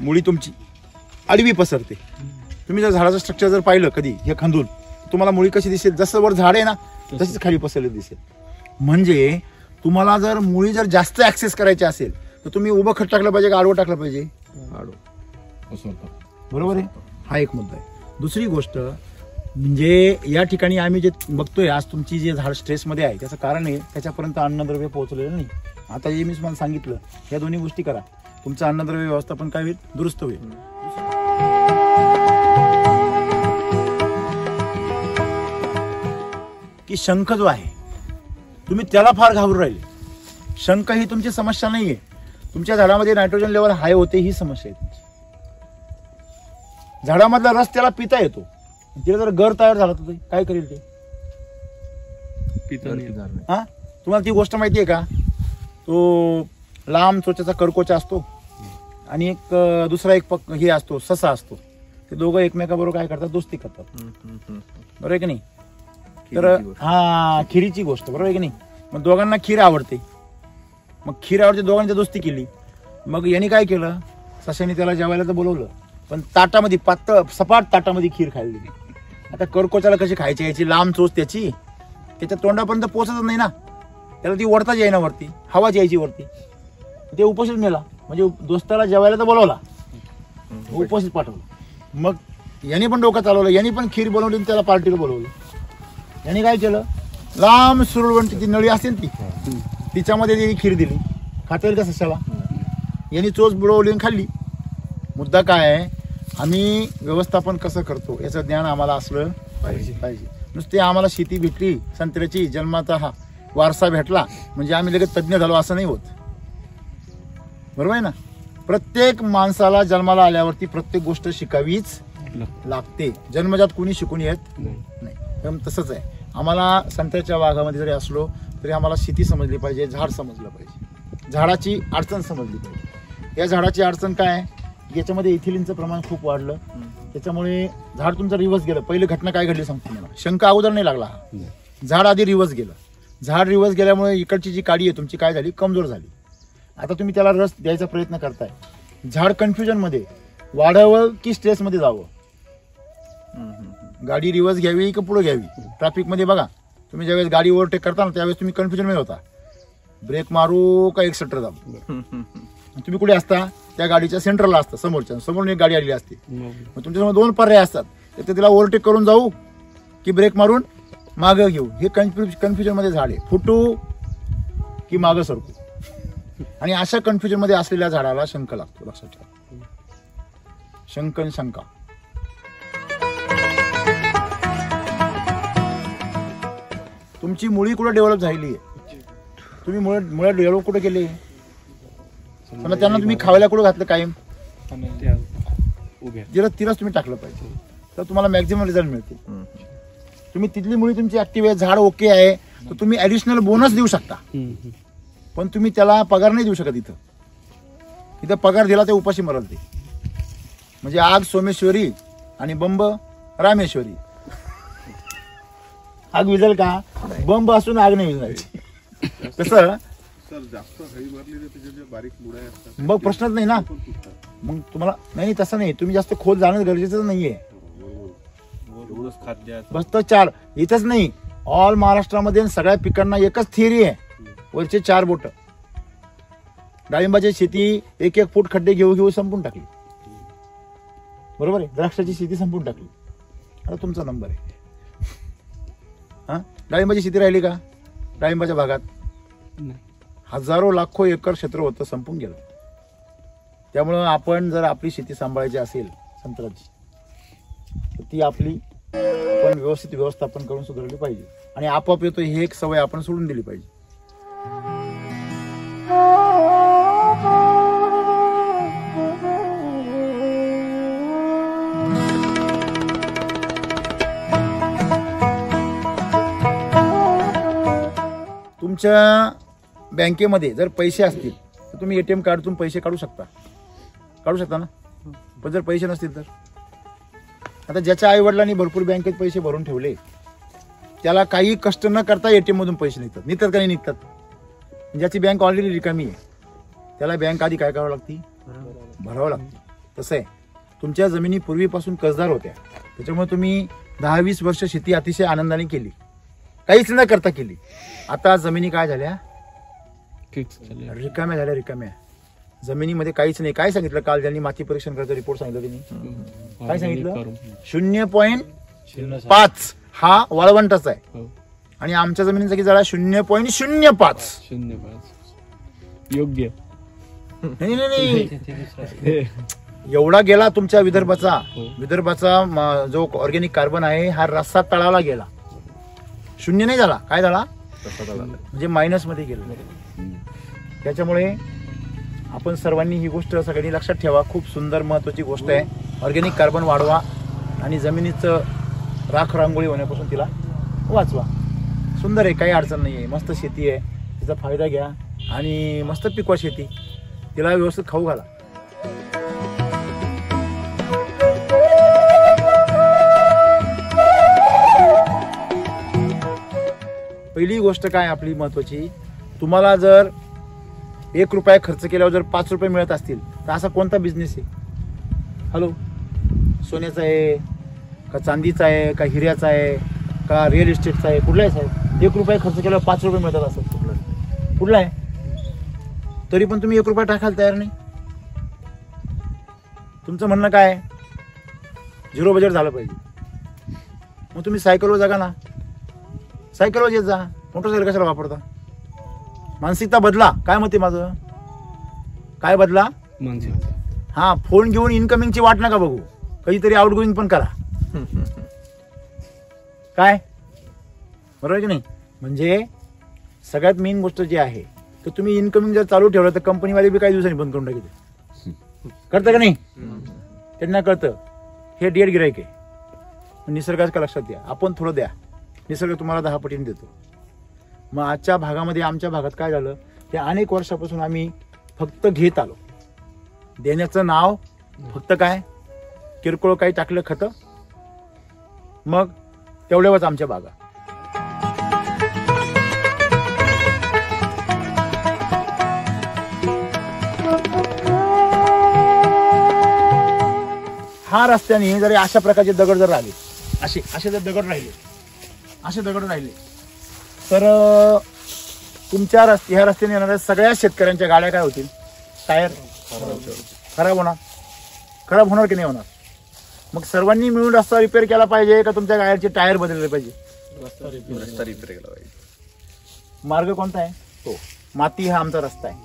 मुळी तुमची आडवी पसरते. तुम्ही जर झाडाचं स्ट्रक्चर जर पाहिलं कधी हे खंदून, तुम्हाला मुळी कशी दिसेल? जसं वर झाड आहे ना तशीच खाली पसरली दिसेल. म्हणजे तुम्हाला जर मुळी जर जास्त ऍक्सेस करायची असेल तर तुम्ही उभं खत टाकलं पाहिजे का आडवं टाकलं पाहिजे? बरोबर आहे. हा एक मुद्दा आहे. दुसरी गोष्ट म्हणजे या ठिकाणी आम्ही जे बघतोय आज तुमची जे झाड स्ट्रेसमध्ये आहे त्याचं कारण आहे त्याच्यापर्यंत अन्नद्रव्य पोहोचलेलं नाही. आता जे मी तुम्हाला सांगितलं या दोन्ही गोष्टी करा, तुमचं अन्नद्रव्य व्यवस्थापन काय होईल? दुरुस्त होईल. की शंख जो आहे तुम्ही त्याला फार घाबरून राहिले. शंख ही तुमची समस्या नाहीये. तुमच्या झाडामध्ये नायट्रोजन लेवल हाय होते ही समस्या आहे तुमची. झाडामधला रस त्याला पिता येतो. तिला जर गर तयार झाला तर काय करेल ते? हा, तुम्हाला ती गोष्ट माहिती आहे का? तो लांब चोचेचा करकोचा असतो आणि एक दुसरा एक हे असतो ससा असतो. ते दोघं एकमेकाबरोबर काय करतात? दोस्ती करतात. बरोबर आहे की नाही? तर हा खिरीची गोष्ट, बरोबर आहे की नाही? मग दोघांना खीर आवडते. मग खीर आवडते, दोघांनी दोस्ती केली. मग यांनी काय केलं? सशाने त्याला जेवायला तर बोलवलं, पण ताटामध्ये पातळ सपाट ताटामध्ये खीर खायला दिली. आता करकोचाला कशी खायची? याची लांब चोच त्याची त्याच्या तोंडापर्यंत पोहोचतच नाही ना. त्याला ती वरताच येईना वरती, हवाच यायची वरती. ते उपस्थित मेला. म्हणजे दोस्ताला जेवायला तर बोलवला, उपस्थित पाठवलं. मग यांनी पण डोकं चालवलं, यांनी पण खीर बनवली आणि त्याला पार्टीला बोलवलं. यांनी काय केलं? लांब सुरळवंटी ती नळी असते ना ती, तिच्यामध्ये ती खीर दिली. खाता येईल का सशाला? यांनी चोच बुडवली आणि खाल्ली. मुद्दा काय आहे? आम्ही व्यवस्थापन कसं करतो याचं ज्ञान आम्हाला असलं पाहिजे. नुसते आम्हाला शेती भेटली संत्र्याची, जन्माचा हा वारसा भेटला म्हणजे आम्ही लगेच तज्ज्ञ झालो असं नाही होत. बरोबर आहे ना? प्रत्येक माणसाला जन्माला आल्यावरती प्रत्येक गोष्ट शिकावीच लागते. जन्मजात कुणी शिकून येत नाही. तसंच आहे. आम्हाला संत्र्याच्या बागामध्ये जरी असलो तरी आम्हाला शेती समजली पाहिजे, झाड समजलं पाहिजे, झाडाची अडचण समजली पाहिजे. या झाडाची अडचण काय आहे? याच्यामध्ये इथिलिनचं प्रमाण खूप वाढलं, त्याच्यामुळे झाड तुमचं रिव्हर्स गेलं. पहिली घटना काय घडली सांगतो मला. शंख अगोदर नाही लागला, झाड आधी रिव्हर्स गेलं. झाड रिव्हर्स गेल्यामुळे इकडची जी काडी आहे तुमची काय झाली? कमजोर झाली. आता तुम्ही त्याला रस द्यायचा प्रयत्न करताय. झाड कन्फ्युजन मध्ये वाढावं की स्ट्रेस मध्ये जावं? गाडी रिव्हर्स घ्यावी की पुढे घ्यावी? ट्रॅफिक मध्ये बघा तुम्ही ज्यावेळेस गाडी ओव्हरटेक करता ना त्यावेळेस तुम्ही कन्फ्युजन मध्ये होता. ब्रेक मारू का एक्सेटर दाबू? तुम्ही कुठे असता? त्या गाडीच्या सेंटरला असता, समोरून एक गाडी आलेली असते. मग तुमच्यासमोर दोन पर्याय असतात. तर तिला ओव्हरटेक करून जाऊ की ब्रेक मारून मागं घेऊ? हे कन्फ्युजन मध्ये झाड आहे. फुटू की मागं सरकू? आणि अशा कन्फ्युजन मध्ये असलेल्या झाडाला शंख लागतो. लक्षात ठेवा. शंख आणि शंका. तुमची मुळी कुठे डेव्हलप झालेली आहे? तुम्ही मुळे डेव्हलप कुठे केले? त्यांना तुम्ही खायला कुठे घातलं? कायम तिलाच तुम्ही टाकलं पाहिजे, तर तुम्हाला मॅक्झिमम रिझल्ट मिळतील. तुम्ही तिथली मुळी तुमची ऍक्टिव्ह आहे, झाड ओके आहे, तर तुम्ही ऍडिशनल बोनस देऊ शकता. पण तुम्ही त्याला पगार नाही देऊ शकत. इथं पगार दिला ते उपाशी मरल ते. म्हणजे आग सोमेश्वरी आणि बंब रामेश्वरी. आग विझेल का? बंब असून आग नाही विझायची. कसं जास्त हळी मारली तर त्याचे जे बारीक मुळ्या असतात मग प्रश्नच नाही ना. मग तुम्हाला नाही तसं नाही. तुम्ही जास्त खोल जाणं गरजेचं नाहीये. बस तर 4 इथंच नाही, ऑल महाराष्ट्रामध्ये सगळ्या पिकांना एकच थिअरी आहे. वरचे 4 बोट. डाळिंबाची शेती 1-1 फूट खड्डे घेऊ संपून टाकली. बरोबर आहे. द्राक्षाची शेती संपून टाकली. आता तुमचा नंबर आहे. हा, डाळिंबाची शेती राहिली का? डाळिंबाच्या भागात हजारो लाखो एकर क्षेत्र होतं, संपून गेलं. त्यामुळं आपण जर आपली शेती सांभाळायची असेल संत्र्याची, तर ती आपली आपण व्यवस्थित व्यवस्थापन करून सुधारली पाहिजे. आणि आपोआप येतो ही एक सवय आपण सोडून दिली पाहिजे. तुमच्या बँकेमध्ये जर पैसे असतील तर तुम्ही ATM कार्डतून पैसे काढू शकता ना. पण जर पैसे नसतील तर आता ज्याच्या आई वडिलांनी भरपूर बँकेत पैसे भरून ठेवले, त्याला काही कष्ट न करता एटीएम मधून पैसे निघतात का नाही निघतात? ज्याची बँक ऑलरेडी रिकामी आहे त्याला बँक आधी काय करावं लागते? भरावं लागते. तसं आहे, तुमच्या जमिनी पूर्वीपासून कर्जदार होत्या, त्याच्यामुळे तुम्ही 10-20 वर्ष शेती अतिशय आनंदाने केली, काहीच न करता केली. आता जमिनी काय झाल्या? रिकाम्या झाल्या. रिकाम्या जमिनीमध्ये काहीच नाही. काय सांगितलं काल ज्यांनी माती परीक्षण करायचं रिपोर्ट सांगितलं त्यांनी? काय सांगितलं? 0.5 हा वाळवंटाचा आहे आणि आमच्या जमिनीचा किती झाला? 0.05. योग्य. नाही एवढा गेला तुमच्या विदर्भाचा जो ऑर्गेनिक कार्बन आहे हा रस्सा तळाला गेला. 0 नाही झाला. काय झाला? म्हणजे मायनस मध्ये गेला. त्याच्यामुळे आपण सर्वांनी ही गोष्ट सगळ्यांनी लक्षात ठेवा. खूप सुंदर महत्वाची गोष्ट आहे. ऑर्गेनिक कार्बन वाढवा आणि जमिनीचं राख रांगोळी होण्यापासून तिला वाचवा. सुंदर आहे, काही अडचण नाही आहे. मस्त शेती आहे, तिचा फायदा घ्या आणि मस्त पिकवा शेती, तिला व्यवस्थित खाऊ घाला. पहिली गोष्ट काय आपली महत्वाची, तुम्हाला जर 1 रुपया खर्च केल्यावर जर 5 रुपये मिळत असतील तर असा कोणता बिझनेस आहे? हॅलो, सोन्याचा आहे का चांदीचा आहे का हिऱ्याचा आहे का रिअल इस्टेटचा आहे? कुठला आहे साहेब? 1 रुपया खर्च केल्यावर 5 रुपये मिळतात असं कुठला आहे? तरी पण तुम्ही 1 रुपया टाकायला तयार नाही. तुमचं म्हणणं काय? 0 बजेट झालं पाहिजे. मग तुम्ही सायकलवर जागा ना, सायकलवर येत जा. मोटरसायकल कशाला वापरता? मानसिकता बदला. काय मत आहे माझं? काय बदला? हा, फोन घेऊन इनकमिंगची वाट नका बघू, कधीतरी आउटगोईंग पण करा. काय बरोबर की नाही? म्हणजे सगळ्यात मेन गोष्ट जी आहे तर तुम्ही इनकमिंग जर चालू ठेवलं तर कंपनीवाले बी काही दिवसांनी बंद करून टाकते. कळतं का नाही? त्यांना कळतं हे डेड गिरायक आहे. निसर्गाचं लक्षात द्या. आपण थोडं द्या, निसर्ग तुम्हाला 10 पटीने देतो. मग आजच्या भागामध्ये, आमच्या भागात काय झालं, ते अनेक वर्षापासून आम्ही फक्त घेत आलो. देण्याचं नाव फक्त काय, किरकोळ काही टाकलं खतं, मग तेवढ्यावरच आमच्या बागा. हा रस्त्याने जर अशा प्रकारचे दगड जर राहिले, असे जर दगड राहिले तर तुमच्या ह्या रस्त्याने येणाऱ्या सगळ्या शेतकऱ्यांच्या गाड्या काय होतील? टायर खराब होणार की नाही होणार? मग सर्वांनी मिळून रस्ता रिपेअर केला पाहिजे का तुमच्या गाड्याचे टायर बदलले पाहिजे? रस्ता रिपेअर केला पाहिजे. मार्ग कोणता आहे? तो माती हा आमचा रस्ता आहे.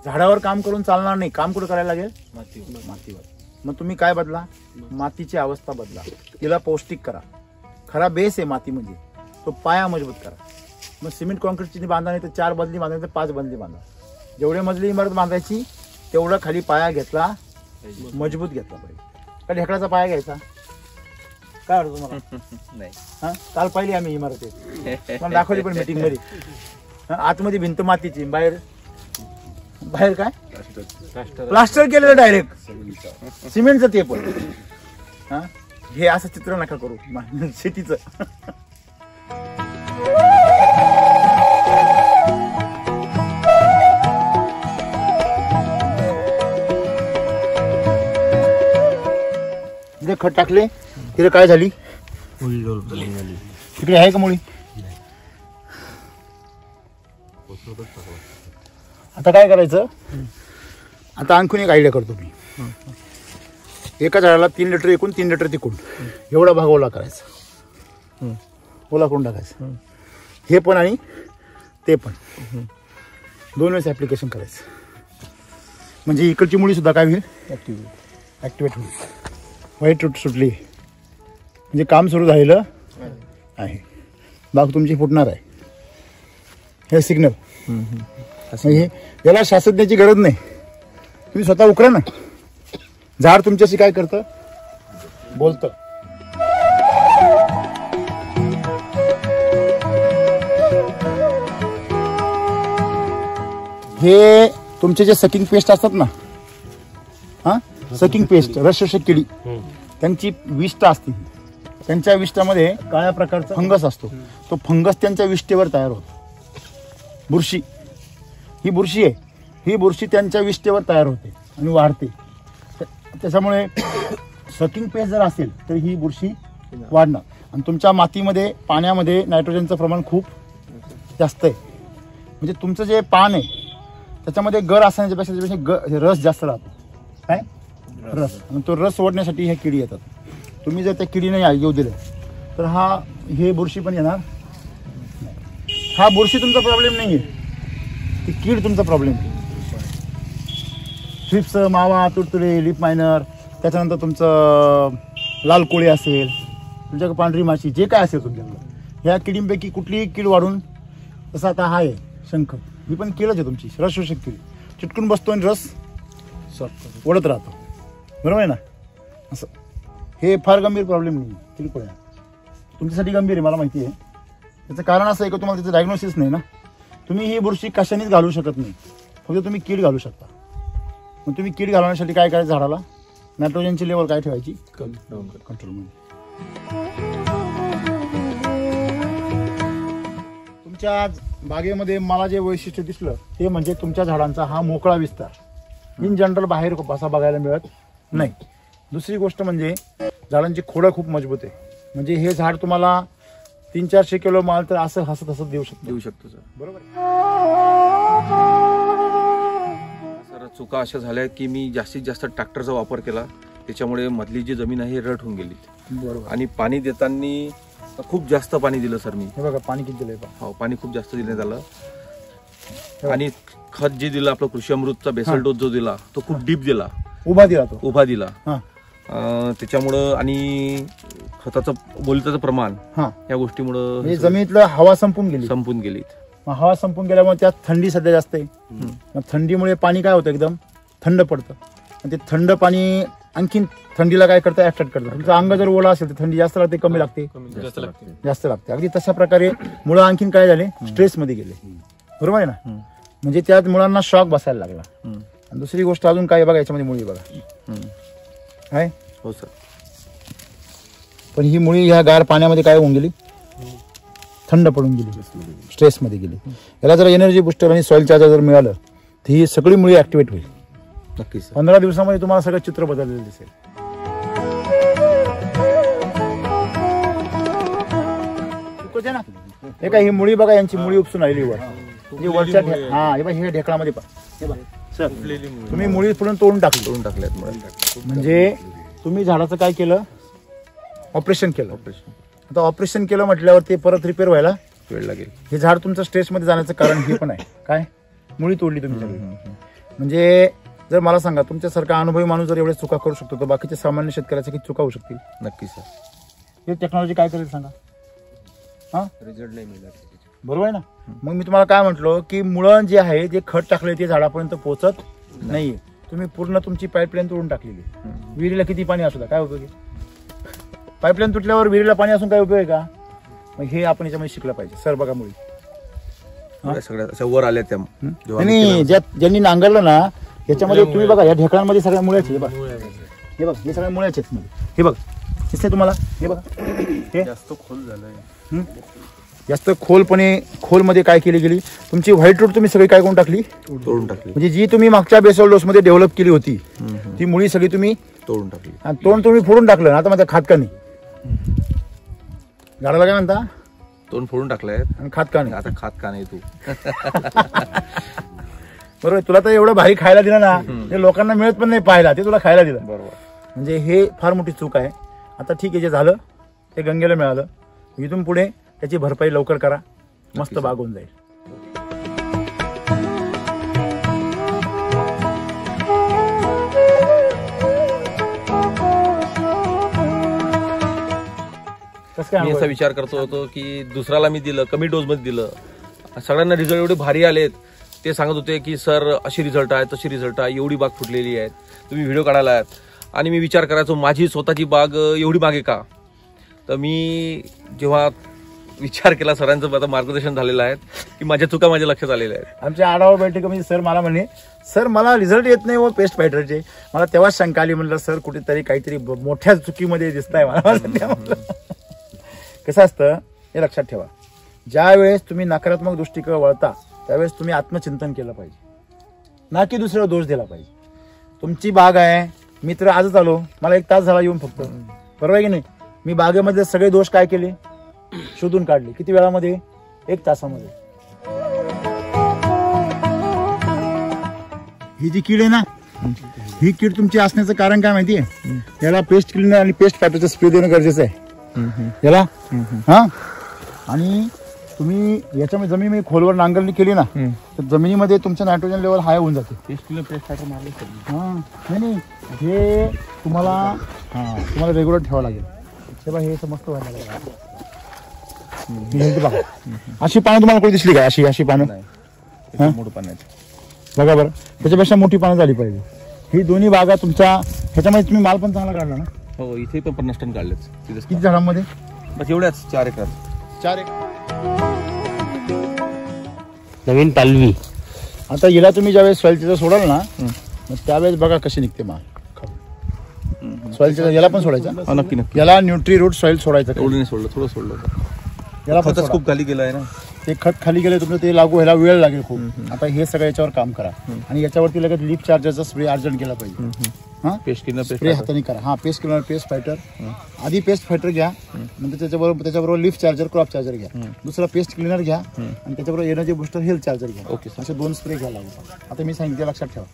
झाडावर काम करून चालणार नाही. काम कुठं करायला लागेल? मातीवर. मग तुम्ही काय बदला? मातीची अवस्था बदला, तिला पौष्टिक करा. खरा बेस आहे माती म्हणजे, तो पाया मजबूत करा. मग सिमेंट कॉन्क्रीटची बांधा नाही तर 4 मजली बांधा, तर 5 मजली बांधा. जेवढे मजली इमारत बांधायची तेवढा खाली पाया घेतला, मजबूत घेतला पाहिजे. का ढेकळाचा पाया घ्यायचा? काय वाटतं तुम्हाला? नाही. हा, काल पाहिली आम्ही इमारत पण दाखवली पण मीटिंग मध्ये. आतमध्ये भिंत मातीची, बाहेर काय प्लास्टर केलेलं डायरेक्ट सिमेंटचं. ते पण हा, हे असं चित्र नका करू शेतीचं. तिथे खत टाकले, तिथे काय झाली? तिकडे आहे का मुळी? आता काय करायचं? आता आणखीन एक आयडिया करतो मी. एका झाडाला 3 लिटर एकूण 3 लिटर तिकून एवढा भाग ओला करायचा, ओला करून टाकायचं. हे पण आणि ते पण 2 वेळेस ऍप्लिकेशन करायचं. म्हणजे इकडची मुळी सुद्धा काय होईल? ऍक्टिवेट होईल. व्हाईट रूट सुटली म्हणजे काम सुरू झालेलं आहे. बाग तुमची फुटणार आहे. हे सिग्नल. म्हणजे याला शास्त्रज्ञाची गरज नाही, तुम्ही स्वतः उकरा ना. झाड तुमच्याशी काय करतं? बोलतं. हे तुमचे जे सकिंग पेस्ट असतात ना, हा सकिंग पेस्ट, रसशोषक किडी, त्यांची विष्ठा असते, त्यांच्या विष्ठामध्ये काळ्या प्रकारचा फंगस असतो, तो फंगस त्यांच्या विष्ठेवर तयार होतो. बुरशी, ही बुरशी आहे, ही बुरशी त्यांच्या विष्ठेवर तयार होते आणि वाढते. त्याच्यामुळे सकिंग पेस्ट जर असेल तर ही बुरशी वाढणार. आणि तुमच्या मातीमध्ये पाण्यामध्ये नायट्रोजनचं प्रमाण खूप जास्त आहे. म्हणजे तुमचं जे पान आहे त्याच्यामध्ये गर असण्याच्या पेक्षा रस जास्त राहतो. काय रस, आणि तो रस ओढण्यासाठी ह्या किडी येतात. तुम्ही जर त्या किडी नाही येऊ दिलं तर हे बुरशी पण येणार. हा बुरशी तुमचा प्रॉब्लेम नाही आहे, ती कीड तुमचा प्रॉब्लेम आहे. थ्रिप्स, मावा, तुडतुडे, लिप मायनर, त्याच्यानंतर तुमचं लाल कोळी असेल, तुमच्याकडे पांढरी माशी, जे काय असेल तुमच्याकडं, ह्या किडींपैकी कुठलीही कीड वाढून, तसं आता हा आहे शंख, ही पण कीडच आहे तुमची, रस शोषक कीड. चिटकून बसतो आणि रस ओढत राहतो. बरोबर आहे ना? असं हे फार गंभीर प्रॉब्लेम नाही, किरकोळ आहे. तुमच्यासाठी गंभीर आहे मला माहिती आहे. त्याचं कारण असं आहे की तुम्हाला त्याचं डायग्नोसिस नाही ना. तुम्ही ही बुरशी कशानेच घालू शकत नाही, फक्त तुम्ही कीड घालू शकता. मग तुम्ही कीड घालवण्यासाठी काय करायचं, झाडाला नायट्रोजनची लेवल काय ठेवायची, कंट्रोलमध्ये. तुमच्या बागेमध्ये मला जे वैशिष्ट्य दिसलं ते म्हणजे तुमच्या झाडांचा हा मोकळा विस्तार. इन जनरल बाहेर असा बघायला मिळत नाही. दुसरी गोष्ट म्हणजे झाडांची खोडं खूप मजबूत आहे. म्हणजे हे झाड तुम्हाला 300-400 किलो माल तर असं हसत हसत देऊ शकतो सर. बरोबर. सर चुका अशा झाल्या की मी जास्तीत जास्त ट्रॅक्टरचा वापर केला, त्याच्यामुळे मधली जी जमीन आहे रट होऊन गेली. बरोबर. आणि पाणी देताना खूप जास्त पाणी दिलं सर मी. हे बघा पाणी किती दिलंय. हो, पाणी खूप जास्त देण्यात आलं. आणि खत जे दिलं आपलं कृषी अमृतचा बेसल डोस जो दिला तो खूप डीप दिला, उभा दिला तो. उभा दिला. हा. त्याच्यामुळं आणि खताचं बोलिताचं प्रमाण, हा, या गोष्टीमुळं म्हणजे जमिनीतलं हवा संपून गेली. मग हवा संपून गेल्यामुळे त्यात थंडी सध्या जास्त आहे. मग थंडीमुळे पाणी काय होतं, एकदम थंड पडतं. आणि ते थंड पाणी आणखीन थंडीला काय करतं, अट्रॅक्ट करतं. तुमचं अंग जर ओला असेल तर थंडी जास्त लागते, कमी लागते, जास्त लागते. अगदी तशा प्रकारे मुळं आणखीन काय झाले, स्ट्रेसमध्ये गेले. बरोबर आहे ना? म्हणजे त्यात मुलांना शॉक बसायला लागला. आणि दुसरी गोष्ट अजून काय बघा, याच्यामध्ये मुळी बघा आहे. हो सर. पण ही मुळी ह्या गार पाण्यामध्ये काय होऊन गेली, थंड पडून गेली, स्ट्रेसमध्ये गेली. याला जर एनर्जी बुस्टर आणि सॉइल चार्जर जर मिळालं तर ही सगळी मुळी ऍक्टिव्हेट होईल. नक्कीच. 15 दिवसामध्ये तुम्हाला सगळं चित्र बदललेलं दिसेल. ना हे काय, ही मुळी बघा, यांची मुळी उपसून आलेली वर. म्हणजे वरच्या हा हे बघा, हे ढेकळामध्ये हे बघा सर, तुम्ही मुळी पुढून तोडून टाकल्यात. म्हणजे तुम्ही झाडाचं काय केलं, ऑपरेशन केलं. आता ऑपरेशन केलं म्हटल्यावर ते परत रिपेअर व्हायला वेळ लागेल. हे झाड तुमचं स्ट्रेसमध्ये जाण्याचं कारण हे पण आहे. काय, मुळी तोडली तुम्ही सगळी. म्हणजे जर मला सांगा, तुमच्यासारखा अनुभवी माणूस जर एवढ्या चुका करू शकतो तर बाकीच्या सामान्य शेतकऱ्याच्या किती चुका होऊ शकतील. नक्की सर. हे टेक्नॉलॉजी काय करेल सांगा. हा, रिझल्ट नाही मिळाला. बरोबर आहे ना? मग मी तुम्हाला काय म्हटलो की मुळं जे आहे जे खत टाकले ते झाडापर्यंत पोहोचत नाहीये. तुम्ही पूर्ण तुमची पाईपलाईन तोडून टाकलेली. विहिरीला किती पाणी असू द्या, काय उपयोग आहे. पाईपलाईन तुटल्यावर विहिरीला पाणी असून काय उपयोग आहे का. मग हे आपण याच्यामध्ये शिकलं पाहिजे. सर बघा मुळी सगळ्या अशा वर आल्या त्या. आणि ज्यांनी नांगरलं ना याच्यामध्ये तुम्ही बघा, या ढेकळांमध्ये सगळ्या मुळ्याचे. हे बघा, हे बघा, हे सगळ्या मुळ्याचे. हे बघा, दिसते तुम्हाला. हे बघा, हे जास्त खोल झालंय. जास्त खोलमध्ये काय केली गेली, तुमची व्हाईट रूट तुम्ही सगळी काय करून टाकली, तोडून टाकली. म्हणजे जी तुम्ही मागच्या बेसल डोस मध्ये डेव्हलप केली होती ती मुळी सगळी तुम्ही तोडून टाकली. आणि तोंड तुम्ही फोडून टाकलं. आता माझ्या खात का नाही, झाडाला काय म्हणता, तोंड फोडून टाकलंय. आणि खात का नाही. आता खात का नाही तू. बरोबर. तुला तर एवढं भारी खायला दिलं ना, ते लोकांना मिळत पण नाही पाहायला, ते तुला खायला दिलं. बरोबर. म्हणजे हे फार मोठी चूक आहे. आता ठीक आहे, जे झालं ते गंगेला मिळालं. इथून पुढे त्याची भरपाई लवकर करा, मस्त बाग होऊन जाईल. मी असा विचार करतो होतो की दुसऱ्याला मी दिलं, कमी डोस मध्ये दिलं, सगळ्यांना रिझल्ट एवढे भारी आलेत. ते सांगत होते की सर अशी रिझल्ट आहे, तशी रिझल्ट आहे, एवढी बाग फुटलेली आहे, तुम्ही व्हिडिओ काढायला आहेत. आणि मी विचार करायचो माझी स्वतःची बाग एवढी मागे का. तर मी जेव्हा विचार केला, सरांचं आता मार्गदर्शन झालेलं आहे की माझ्या चुका माझ्या लक्षात आलेल्या आहेत. आमच्या आढावा बैठकीमध्ये सर मला म्हणे, सर मला रिझल्ट येत नाही पेस्ट फायटरचे. मला तेव्हाच शंका आली, म्हणलं सर कुठेतरी काहीतरी मोठ्या चुकीमध्ये दिसताय मला. कसं असतं हे लक्षात ठेवा, ज्या वेळेस तुम्ही नकारात्मक दृष्टीकडे वळता त्यावेळेस तुम्ही आत्मचिंतन केलं पाहिजे, ना की दुसऱ्याला दोष दिला पाहिजे. तुमची बाग आहे, मी तर आजच आलो, मला 1 तास झाला येऊन फक्त, बरोबर आहे की नाही. मी बागेमध्ये सगळे दोष काय केले, शोधून काढले. किती वेळामध्ये? 1 तासामध्ये. ही जी कीड आहे ना, ही कीड तुमची असण्याचं कारण काय माहितीये, याला पेस्ट क्लीनर आणि पेस्ट फायटरचा स्प्रे देणं गरजेचं आहे याला. हा, आणि तुम्ही याच्यामध्ये जमिनीमध्ये खोलवर नांगरणी केली ना तर जमिनीमध्ये तुमचं नायट्रोजन लेवल हाय होऊन जाते. पेस्ट फायटर मारले. हा, नाही हे तुम्हाला रेग्युलर ठेवावं लागेल. तेव्हा हे समजतं व्हायला लागेल. बघा अशी पानं तुम्हाला कोणी दिसली का? अशी पानं मोठं पाण्याची बघा बरं, त्याच्यापेक्षा मोठी पानं झाली पाहिजे. ही दोन्ही बागा तुमच्या ह्याच्यामध्ये तुम्ही माल पण चांगला काढला ना. हो, इथे पण 50 टन काढलेच. किती झाडांमध्ये? बस एवढ्याच 4 एकर. 4 एकर. नवीन पालवी. आता हिला तुम्ही ज्यावेळेस सॉइल तिथं सोडाल ना मग त्यावेळेस बघा कशी निघते माल. सॉइल याला पण सोडायचं. नक्की नक्की. याला न्यूट्री रूट सॉइल सोडायचं. एवढं नाही सोडलं, थोडं सोडलं. याला पण खतच खूप खाली गेलं आहे ना. ते खत खाली गेले तुमचं, ते लागू ह्याला वेळ लागेल खूप. आता हे सगळं याच्यावर काम करा आणि याच्यावरती लगेच लीफ चार्जरचा स्प्रे अर्जंट केला पाहिजे. हा, पेस्ट क्लीनर स्प्रे हाताने करा. हा, पेस्ट क्लीनर, पेस्ट फायटर. आधी पेस्ट फायटर घ्या, नंतर त्याच्याबरोबर लीफ चार्जर, क्रॉप चार्जर घ्या. दुसरा पेस्ट क्लीनर घ्या आणि त्याच्याबरोबर एनर्जी बुस्टर, हेल्थ चार्जर घ्या. ओके, असे 2 स्प्रे घ्या लागू. आता मी सांगितलं लक्षात ठेवा.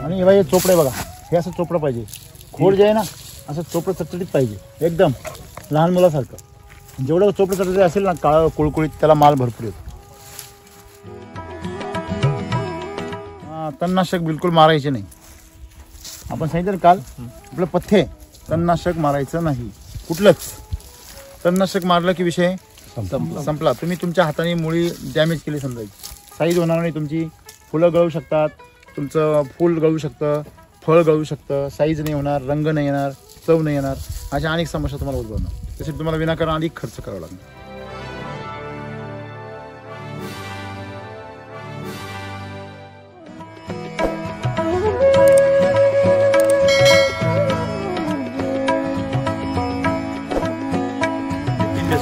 आणि हे हे चोपडे बघा, हे असं चोपडं पाहिजे. खोड जे आहे ना असं चोपडं चटचटीत पाहिजे, एकदम लहान मुलासारखं. जेवढं चोपडं चटचटीत असेल ना, काळं कुळकुळीत, त्याला माल भरपूर येतो. तणनाशक बिलकुल मारायचे नाही. आपण सांगितलं काल आपलं पथ्य, तणनाशक मारायचं नाही कुठलंच. तणनाशक मारलं की विषय संपला. तुम्ही तुमच्या हाताने मुळी डॅमेज केली समजायची, साईज होणार नाही तुमची. फुलं गळू शकतात, तुमचं फूल गळू शकतं, फळ गळू शकतं, साईज नाही होणार, रंग नाही येणार, चव नाही येणार, अशा अनेक समस्या तुम्हाला उद्भवणार. तसे तुम्हाला विनाकारण अधिक खर्च करावा लागणार.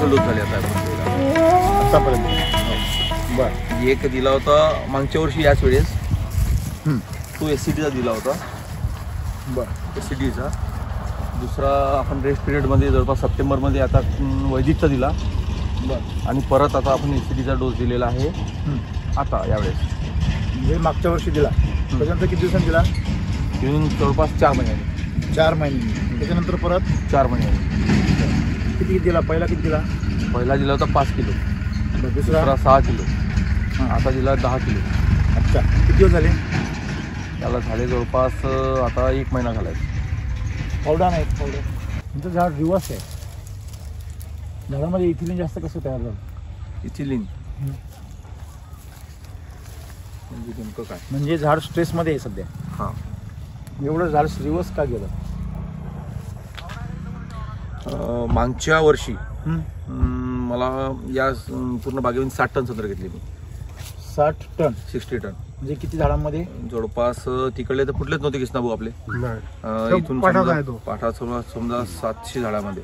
डोस झाले आतापर्यंत. बरं, एक दिला होता मागच्या वर्षी याच वेळेस, तो SCTचा दिला होता. बरं, SCTचा. दुसरा आपण रेस्ट पिरियडमध्ये जवळपास सप्टेंबरमध्ये आता वैदिकचा दिला. बरं, आणि परत आता आपण SCTचा डोस दिलेला आहे आता यावेळेस. म्हणजे मागच्या वर्षी दिला, त्याच्यानंतर किती दिवसांनी दिला? येऊन जवळपास 4 महिन्यांनी. 4 महिने. त्याच्यानंतर परत 4 महिन्यांनी. किती दिला? पहिला किती दिला? पहिला दिला होता 5 किलो, दुसरा 6 किलो, आता दिला 10 किलो. अच्छा, किती दिवस झाले त्याला? झाले जवळपास आता 1 महिना झाला. पावडर नाही, पावडर. तुमचं झाड रिवर्स आहे. झाडामध्ये इथिलीन जास्त कसं तयार झालं? इथिलीन म्हणजे नेमकं काय? म्हणजे झाड स्ट्रेसमध्ये आहे सध्या. हां, एवढं झाड रिवर्स का गेलं? मागच्या वर्षी मला या पूर्ण बागेमध्ये 60 टन संत्र घेतले मी. 60 टन? 60 टन. म्हणजे किती झाडांमध्ये? जवळपास तिकडले तर कुठलेच नव्हते किसनाबू आपले. इथून पाठा समजा 700 झाडामध्ये,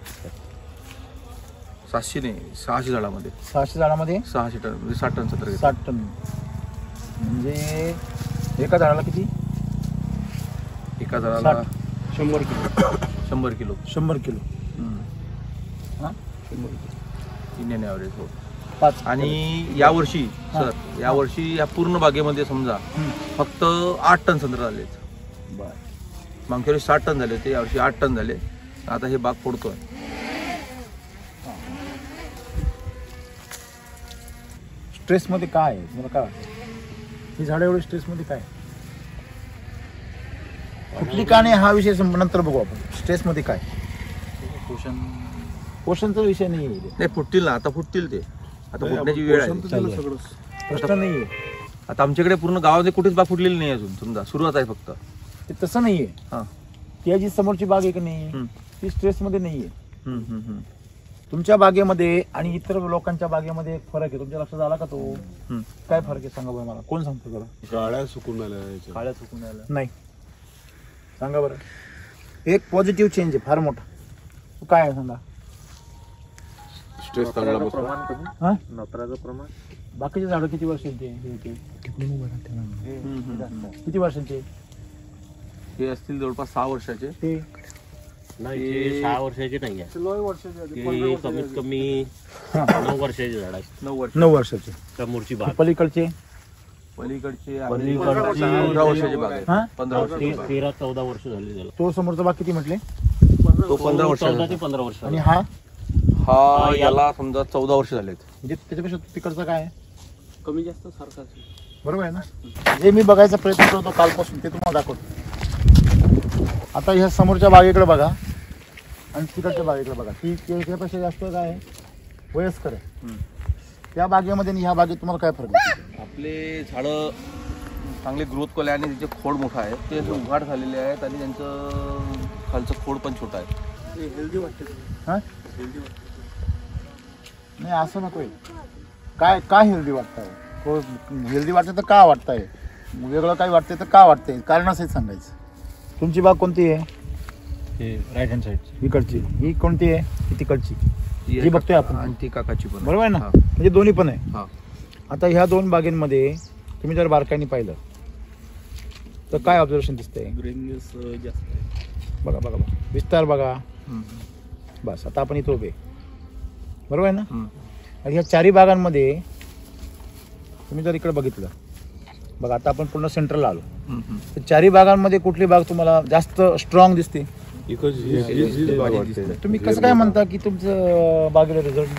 700 नाही 600 झाडामध्ये, 600 झाडामध्ये 600 टन म्हणजे 60 टन संत्र घेतले. 60 टन म्हणजे एका झाडाला किती? एका झाडाला 100 किलो. 100 किलो. 100 किलो. हां, इंडियन ॲव्हरेज. हो. 5. आणि यावर्षी सर, यावर्षी या पूर्ण बागेमध्ये समजा फक्त 8 टन संत्र झाले. मागच्या वर्षी 60 टन झाले होते, यावर्षी 8 टन झाले. आता हे बाग फोडतोय. स्ट्रेसमध्ये काय आहे तुम्हाला काय वाटतं? ही झाडं एवढी स्ट्रेसमध्ये काय? कुठली का नाही हा विषय नंतर बघू आपण. स्ट्रेसमध्ये काय? पोषणचा विषय नाही आहे. नाही, फुटतील ना, आता फुटतील ते. आता फुटण्याची वेळ आहे. प्रश्न नाही आहे. आता आमच्याकडे पूर्ण गावामध्ये कुठेच बाग फुटलेली नाही अजून. समजा सुरुवात आहे फक्त. ते तसं नाहीये. हां, ती जी समोरची बाग आहे की नाही ती स्ट्रेसमध्ये नाहीये. तुमच्या बागेमध्ये आणि इतर लोकांच्या बागेमध्ये एक फरक आहे, तुमच्या लक्षात आला का तो? काय फरक आहे सांगा बरं मला, कोण सांगतो जरा? काळ्या सुकून आल्या याच्या. काळ्या चुकून आला नाही, सांगा बरं. एक पॉझिटिव्ह चेंज आहे फार मोठा, तो काय आहे सांगा? स्ट्रेस चांगला बसतो. हा? नत्राचं प्रमाण बाकीचे झाडं किती वर्षांचे? किती वर्षांचे हे असतील जवळपास 6 वर्षाचे. ते? नाही ते 6 वर्षाचे नाही आहे, ते कमीत कमी 9 वर्षाचे झाड आहे. 9 वर्ष. 9 वर्षाचे. समोरची बाग पलीकडचे? पलीकडचे पलीकडचे 15 वर्षाचे बाग आहेत. हा? 15 वर्षाचे बाग. 13-14 वर्ष झाली त्याला. तो समोरचा बाग किती म्हटले? तो 15 वर्षाचा. 14 ते 15 वर्ष. आणि हा हा याला समजा 14 वर्ष झालेत. म्हणजे त्याच्यापेक्षा तिकडचा काय आहे? कमी जास्त सारखाच. बरोबर आहे ना? जे मी बघायचा प्रयत्न करतो कालपासून ते तुम्हाला दाखवतो. आता ह्या समोरच्या बागेकडे बघा आणि तिकडच्या बागेकडे बघा, ती त्याच्यापेक्षा जास्त काय आहे? वयस्कर आहे. त्या बागेमध्ये आणि ह्या बागेत तुम्हाला काय फरक आहे? आपले झाडं चांगले ग्रोथ केले आणि त्याचे खोड मोठा आहे, ते असे उघाड झालेले आहेत आणि त्यांचं खालचं खोड पण छोटा आहे. हेल्दी वाटते. हा? नाही असं नकोय. काय काय हेल्दी वाटतंय? हो, हेल्दी वाटतं तर का वाटतंय? वेगळं काही वाटतंय तर का वाटतंय? कारणासहित सांगायचं. तुमची बाग कोणती आहे? Right hand side. इकडची. ही कोणती आहे? ही तिकडची. जी बघतोय आपण. आणि ती काकाची पण. बरोबर आहे ना? हा. म्हणजे दोन्ही पण आहे. हा. आता ह्या दोन बागेंमध्ये तुम्ही जर बारकाईने पाहिलं तर काय ऑब्झर्वेशन दिसतंय? ग्रीननेस जास्त आहे. बघा बघा बघा, विस्तार बघा. बस आता आपण इथं उभे, बरोबर आहे ना? आणि ह्या चारी बागांमध्ये तुम्ही जर इकडे बघितलं, बघा आता आपण पूर्ण सेंटरला आलो, तर चारी बागांमध्ये कुठली बाग तुम्हाला जास्त स्ट्रॉंग दिसते? हीच बाग वाटते. तुम्ही कसं काय म्हणता की तुमचं बागेला रिझल्ट?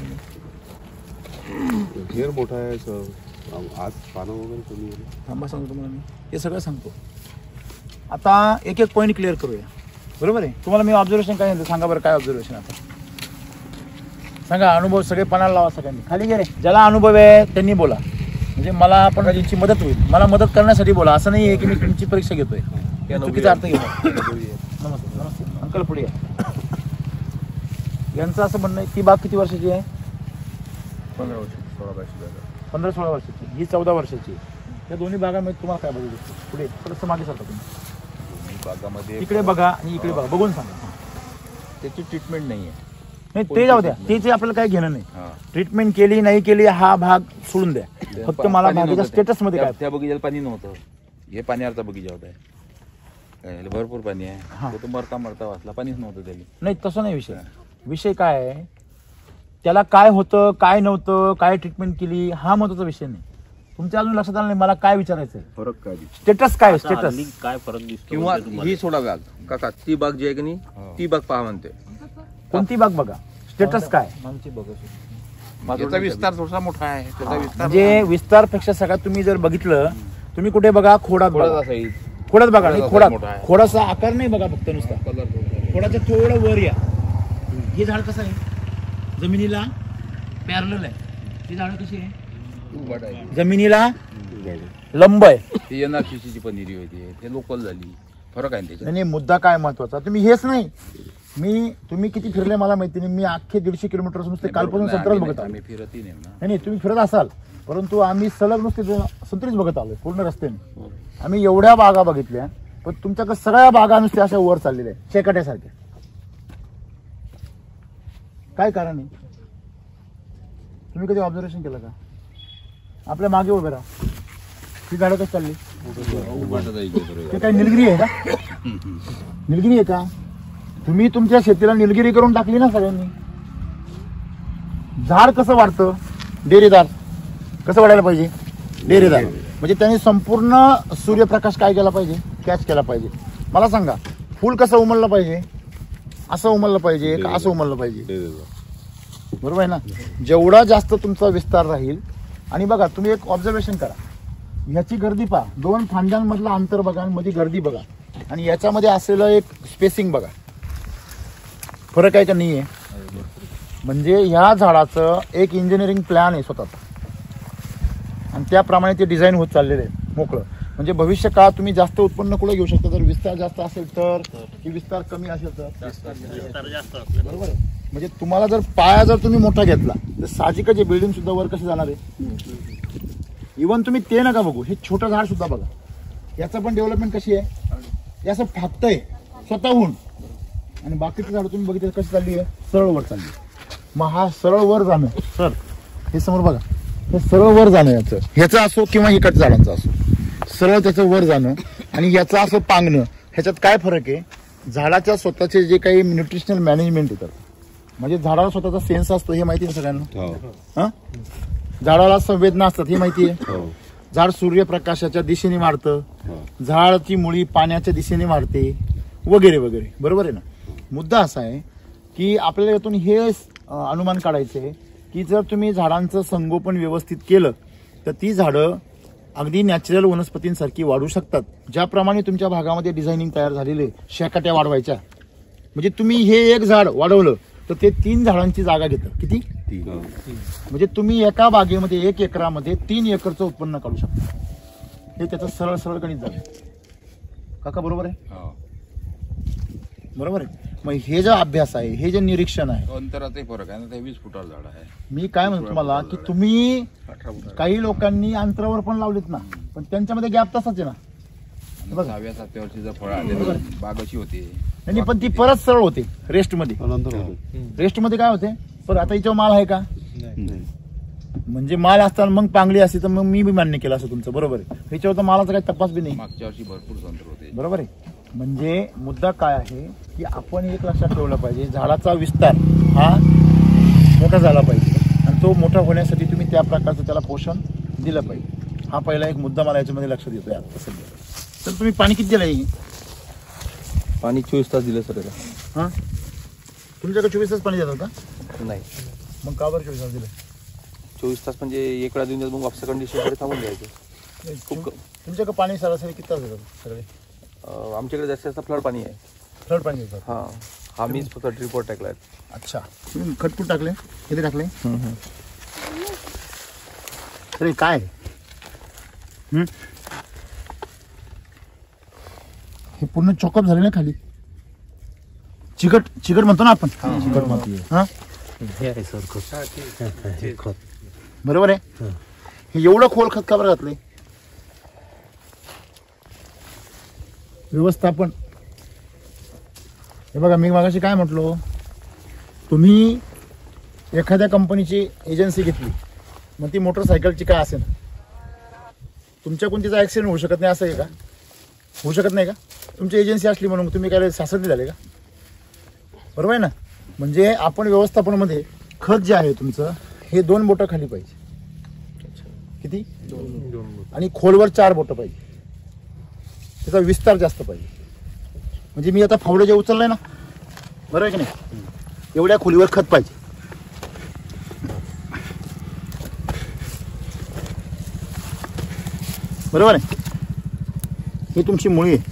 घेर मोठा आहे आज पानं वगैरे कमी आहे. थांबा सांगतो तुम्हाला मी, हे सगळं सांगतो. आता एक एक पॉईंट क्लिअर करूया, बरोबर आहे? तुम्हाला मी ऑब्झर्वेशन काय सांगतो सांगा बरं, काय ऑब्झर्वेशन? आता सांगा, अनुभव सगळे पणाला लावा सगळ्यांनी. खाली गेले, ज्याला अनुभव आहे त्यांनी बोला, म्हणजे मला पण त्यांची मदत होईल. मला मदत करण्यासाठी बोला, असं नाही आहे की मी तुमची परीक्षा घेतोय, चुकीचा अर्थ घेतो. नमस्ते नमस्ते अंकल, पुढे या. यांचं असं म्हणणं आहे, ती बाग किती वर्षाची आहे? 15 वर्ष 16 वर्षाची. 15-16 वर्षाची. ही 14 वर्षाची. या दोन्ही बागांमध्ये तुम्हाला काय बघू दिसतो? पुढे थोडंसं मागे सरका तुम्ही. बागामध्ये इकडे बघा आणि इकडे बघा, बघून सांगा. त्याची ट्रीटमेंट नाही आहे. नाही ते जाऊ द्या, तेच आपल्याला काही घेणं नाही. हा. ट्रीटमेंट केली नाही केली हा भाग सोडून द्या. फक्त मला पाणी बागेच्या नव्हतं स्टेटस मध्ये काय? त्या बगीच्याला पाणी नव्हतं. हे पाण्यावरचा बगीचा होता. भरपूर पाणी हा. आहे. तो मरता मरता वाचला, पाणीच नव्हतं त्याला. नाही तसं नाही विषय. विषय काय आहे, त्याला काय होतं काय नव्हतं, काय ट्रीटमेंट केली, हा महत्वाचा विषय नाही. तुमच्या अजून लक्षात आलं नाही मला काय विचारायचंय? फरक काय? स्टेटस काय? आता स्टेटस हल्ली काय फरक दिसतो किंवा म्हणजे तुम्हाला? ही सोडा बाग काका, ती बाग जी आहे की नाही, ती बाग पहा म्हणते. कोणती बाग बघा, स्टेटस काय? त्याचा विस्तार थोडासा मोठा आहे. त्याचा विस्तार म्हणजे विस्तारपेक्षा सगळ्यात तुम्ही जर बघितलं, तुम्ही कुठे बघा, खोडात बघा. थोडासा साईज खोडात बघा, नाही खोडाचा मोठा खोडात. आहे. खोडाचा आकार नाही बघा फक्त नुसता, कलर थोडासा. खोडाचं थोडं वर या. हे झाड कसं आहे? जमिनीला पॅरलल आहे. ही झाड कशी आहे? उघड आहे. जमिनीला लंब आहे. ती NRCC पनीरी होती, ते लोकल झाली. फरक आहे ना त्याच्यात. नाही मुद्दा काय महत्वाचा, तुम्ही हेच नाही, तुम्ही किती फिरले मला माहिती नाही. मी अख्खे 150 किलोमीटर नुसते कालपासून संत्र्याच बघत आलो. आम्ही फिरतही नाही ना. नाही तुम्ही फिरत असाल, परंतु आम्ही सलग नुसते संत्रीच बघत आलोय पूर्ण रस्त्याने. आम्ही एवढ्या बागा बघितल्या, पण तुमच्याकडे सगळ्या बागा नुसत्या अशा वर चाललेल्या आहेत शेकाट्यासारख्या. काय कारण आहे? तुम्ही कधी ऑब्झर्वेशन केलं का? आपल्या मागे उभे राहा, ही झाडं कशी चालली? ते काय निलगिरी आहे का? निलगिरी आहे का? तुम्ही तुमच्या शेतीला निलगिरी करून टाकली ना सगळ्यांनी. झाड कसं वाढतं? डेरेदार. कसं वाढायला पाहिजे? डेरेदार. म्हणजे त्यांनी संपूर्ण सूर्यप्रकाश काय केला पाहिजे? कॅच केला पाहिजे. मला सांगा, फुल कसं उमललं पाहिजे? असं उमललं पाहिजे का असं उमललं पाहिजे? बरोबर आहे ना? जेवढा जास्त तुमचा विस्तार राहील. आणि बघा, तुम्ही एक ऑब्झर्वेशन करा, ह्याची गर्दी पहा, 2 फांद्यांमधलं अंतर बघा, मध्ये गर्दी बघा, आणि याच्यामध्ये असलेलं एक स्पेसिंग बघा. फरक आहे का नाही आहे? म्हणजे ह्या झाडाचं एक इंजिनिअरिंग प्लॅन आहे स्वतःचा, आणि त्याप्रमाणे ते डिझाईन होत चाललेलं आहे मोकळं. म्हणजे भविष्य काळात तुम्ही जास्त उत्पन्न कुठे घेऊ शकता? जर विस्तार जास्त असेल तर, की विस्तार कमी असेल तर? विस्तार जास्त असला बरोबर आहे. म्हणजे तुम्हाला जर पाया जर तुम्ही मोठा घेतला तर साहजिकच बिल्डिंग सुद्धा वर कशी जाणार आहे. इव्हन तुम्ही ते नका बघू, हे छोटं झाड सुद्धा बघा, याचं पण डेव्हलपमेंट कशी आहे, हे असं फाकतंय स्वतःहून. आणि बाकीचं झाड तुम्ही बघितलं कशी चालली आहे, सरळ वर चालली. मग हा सरळ वर जाणं, सर हे समोर बघा, हे सरळ वर जाणं ह्याचं असो किंवा इकडच्या झाडांचं असो, सरळ त्याचं वर जाणं आणि याचं असं पांगणं, ह्याच्यात काय फरक आहे. झाडाच्या स्वतःचे जे काही न्यूट्रिशनल मॅनेजमेंट येतात, म्हणजे झाडाला स्वतःचा सेन्स असतो हे माहिती आहे सगळ्यांना. हा, झाडाला संवेदना असतात हे माहिती आहे. झाड सूर्यप्रकाशाच्या दिशेने वाढतं, झाडाची मुळी पाण्याच्या दिशेने वाढते वगैरे वगैरे, बरोबर आहे ना. मुद्दा असा आहे की आपल्याला यातून हे अनुमान काढायचं आहे की जर तुम्ही झाडांचं संगोपन व्यवस्थित केलं तर ती झाडं अगदी नॅचरल वनस्पतींसारखी वाढू शकतात. ज्याप्रमाणे तुमच्या भागामध्ये डिझायनिंग तयार झालेले शेकाट्या वाढवायच्या, म्हणजे तुम्ही हे एक झाड वाढवलं तर ते 3 झाडांची जागा घेतं. किती? 3. म्हणजे तुम्ही एका बागेमध्ये 1 एकरामध्ये 3 एकरचं उत्पन्न काढू शकता. हे त्याचं सरळ सरळ गणित झालं काका, बरोबर आहे? बरोबर आहे. मग हे जो अभ्यास आहे, हे जे निरीक्षण आहे, अंतरातही फरक आहे ना. ते 20 फुटाला झाड आहे. मी काय म्हणतो तुम्हाला की तुम्ही काही लोकांनी अंतरावर पण लावलेत ना, पण त्यांच्यामध्ये गॅप तसाच आहे ना. 6व्या-7व्या वर्षीचं फळ आले, बाग अशी होती. नाही पण ती परत सरळ होते रेस्टमध्ये. रेस्टमध्ये काय होते, पण आता याच्यावर माल आहे का? म्हणजे माल असताना मग पांगली असती तर मग मी बी मान्य केलं असं तुमचं, बरोबर आहे. ह्याच्यावर तर मालाचा काही तपास बी नाही. मागच्या वर्षी भरपूर अंतर होते, बरोबर आहे. म्हणजे मुद्दा काय आहे की आपण एक लक्षात ठेवलं पाहिजे, झाडाचा विस्तार हा मोठा झाला पाहिजे आणि तो मोठा होण्यासाठी तुम्ही त्या प्रकारचं त्याला पोषण दिलं पाहिजे. हा पहिला एक मुद्दा मला याच्यामध्ये लक्षात येतोय आता सध्या. तर तुम्ही पाणी किती दिलंय? पाणी 24 तास दिलं सर. हां, तुमच्याकडे 24 तास पाणी देतात का? नाही. मग का बरं 24 तास दिलं? 24 तास म्हणजे एक वेळा देऊन मग वापसा कंडिशन थांबून द्यायचं. तुमच्याकडे पाणी सरासरी किती तास देतात सगळे? आमच्याकडे जास्तीत जास्त फ्लड पाणी आहे. फ्लड पाणी देतात? हां, हा मीच फक्त रिपोर्ट टाकलाय. अच्छा, तुम्ही खटपूट टाकले, किती टाकले? अरे काय हे पूर्ण चॉकअप झाले ना खाली. चिकट चिकट म्हणतो ना आपण, चिकट माती आहे. हा, हे आहे सर खत. बरोबर आहे. हे एवढं खोल खत का बरं घातलंय? व्यवस्थापन. हे बघा, मी मागाशी काय म्हटलो, तुम्ही एखाद्या कंपनीची एजन्सी घेतली, मग ती मोटरसायकलची काय असेल, तुमच्या कोणतीचा ऍक्सिडेंट होऊ शकत नाही असं आहे का? होऊ शकत नाही का? तुमची एजन्सी असली म्हणून तुम्ही काय सासरली झाले का? बरोबर आहे ना. म्हणजे आपण व्यवस्थापनामध्ये खत जे आहे तुमचं, हे 2 बोटं खाली पाहिजे. किती? 2. आणि खोलवर 4 बोटं पाहिजे. त्याचा विस्तार जास्त पाहिजे. म्हणजे मी आता फावडे जे उचललंय ना, बरोबर आहे की नाही, एवढ्या खोलीवर खत पाहिजे. बरोबर आहे. ही तुमची मुळी आहे,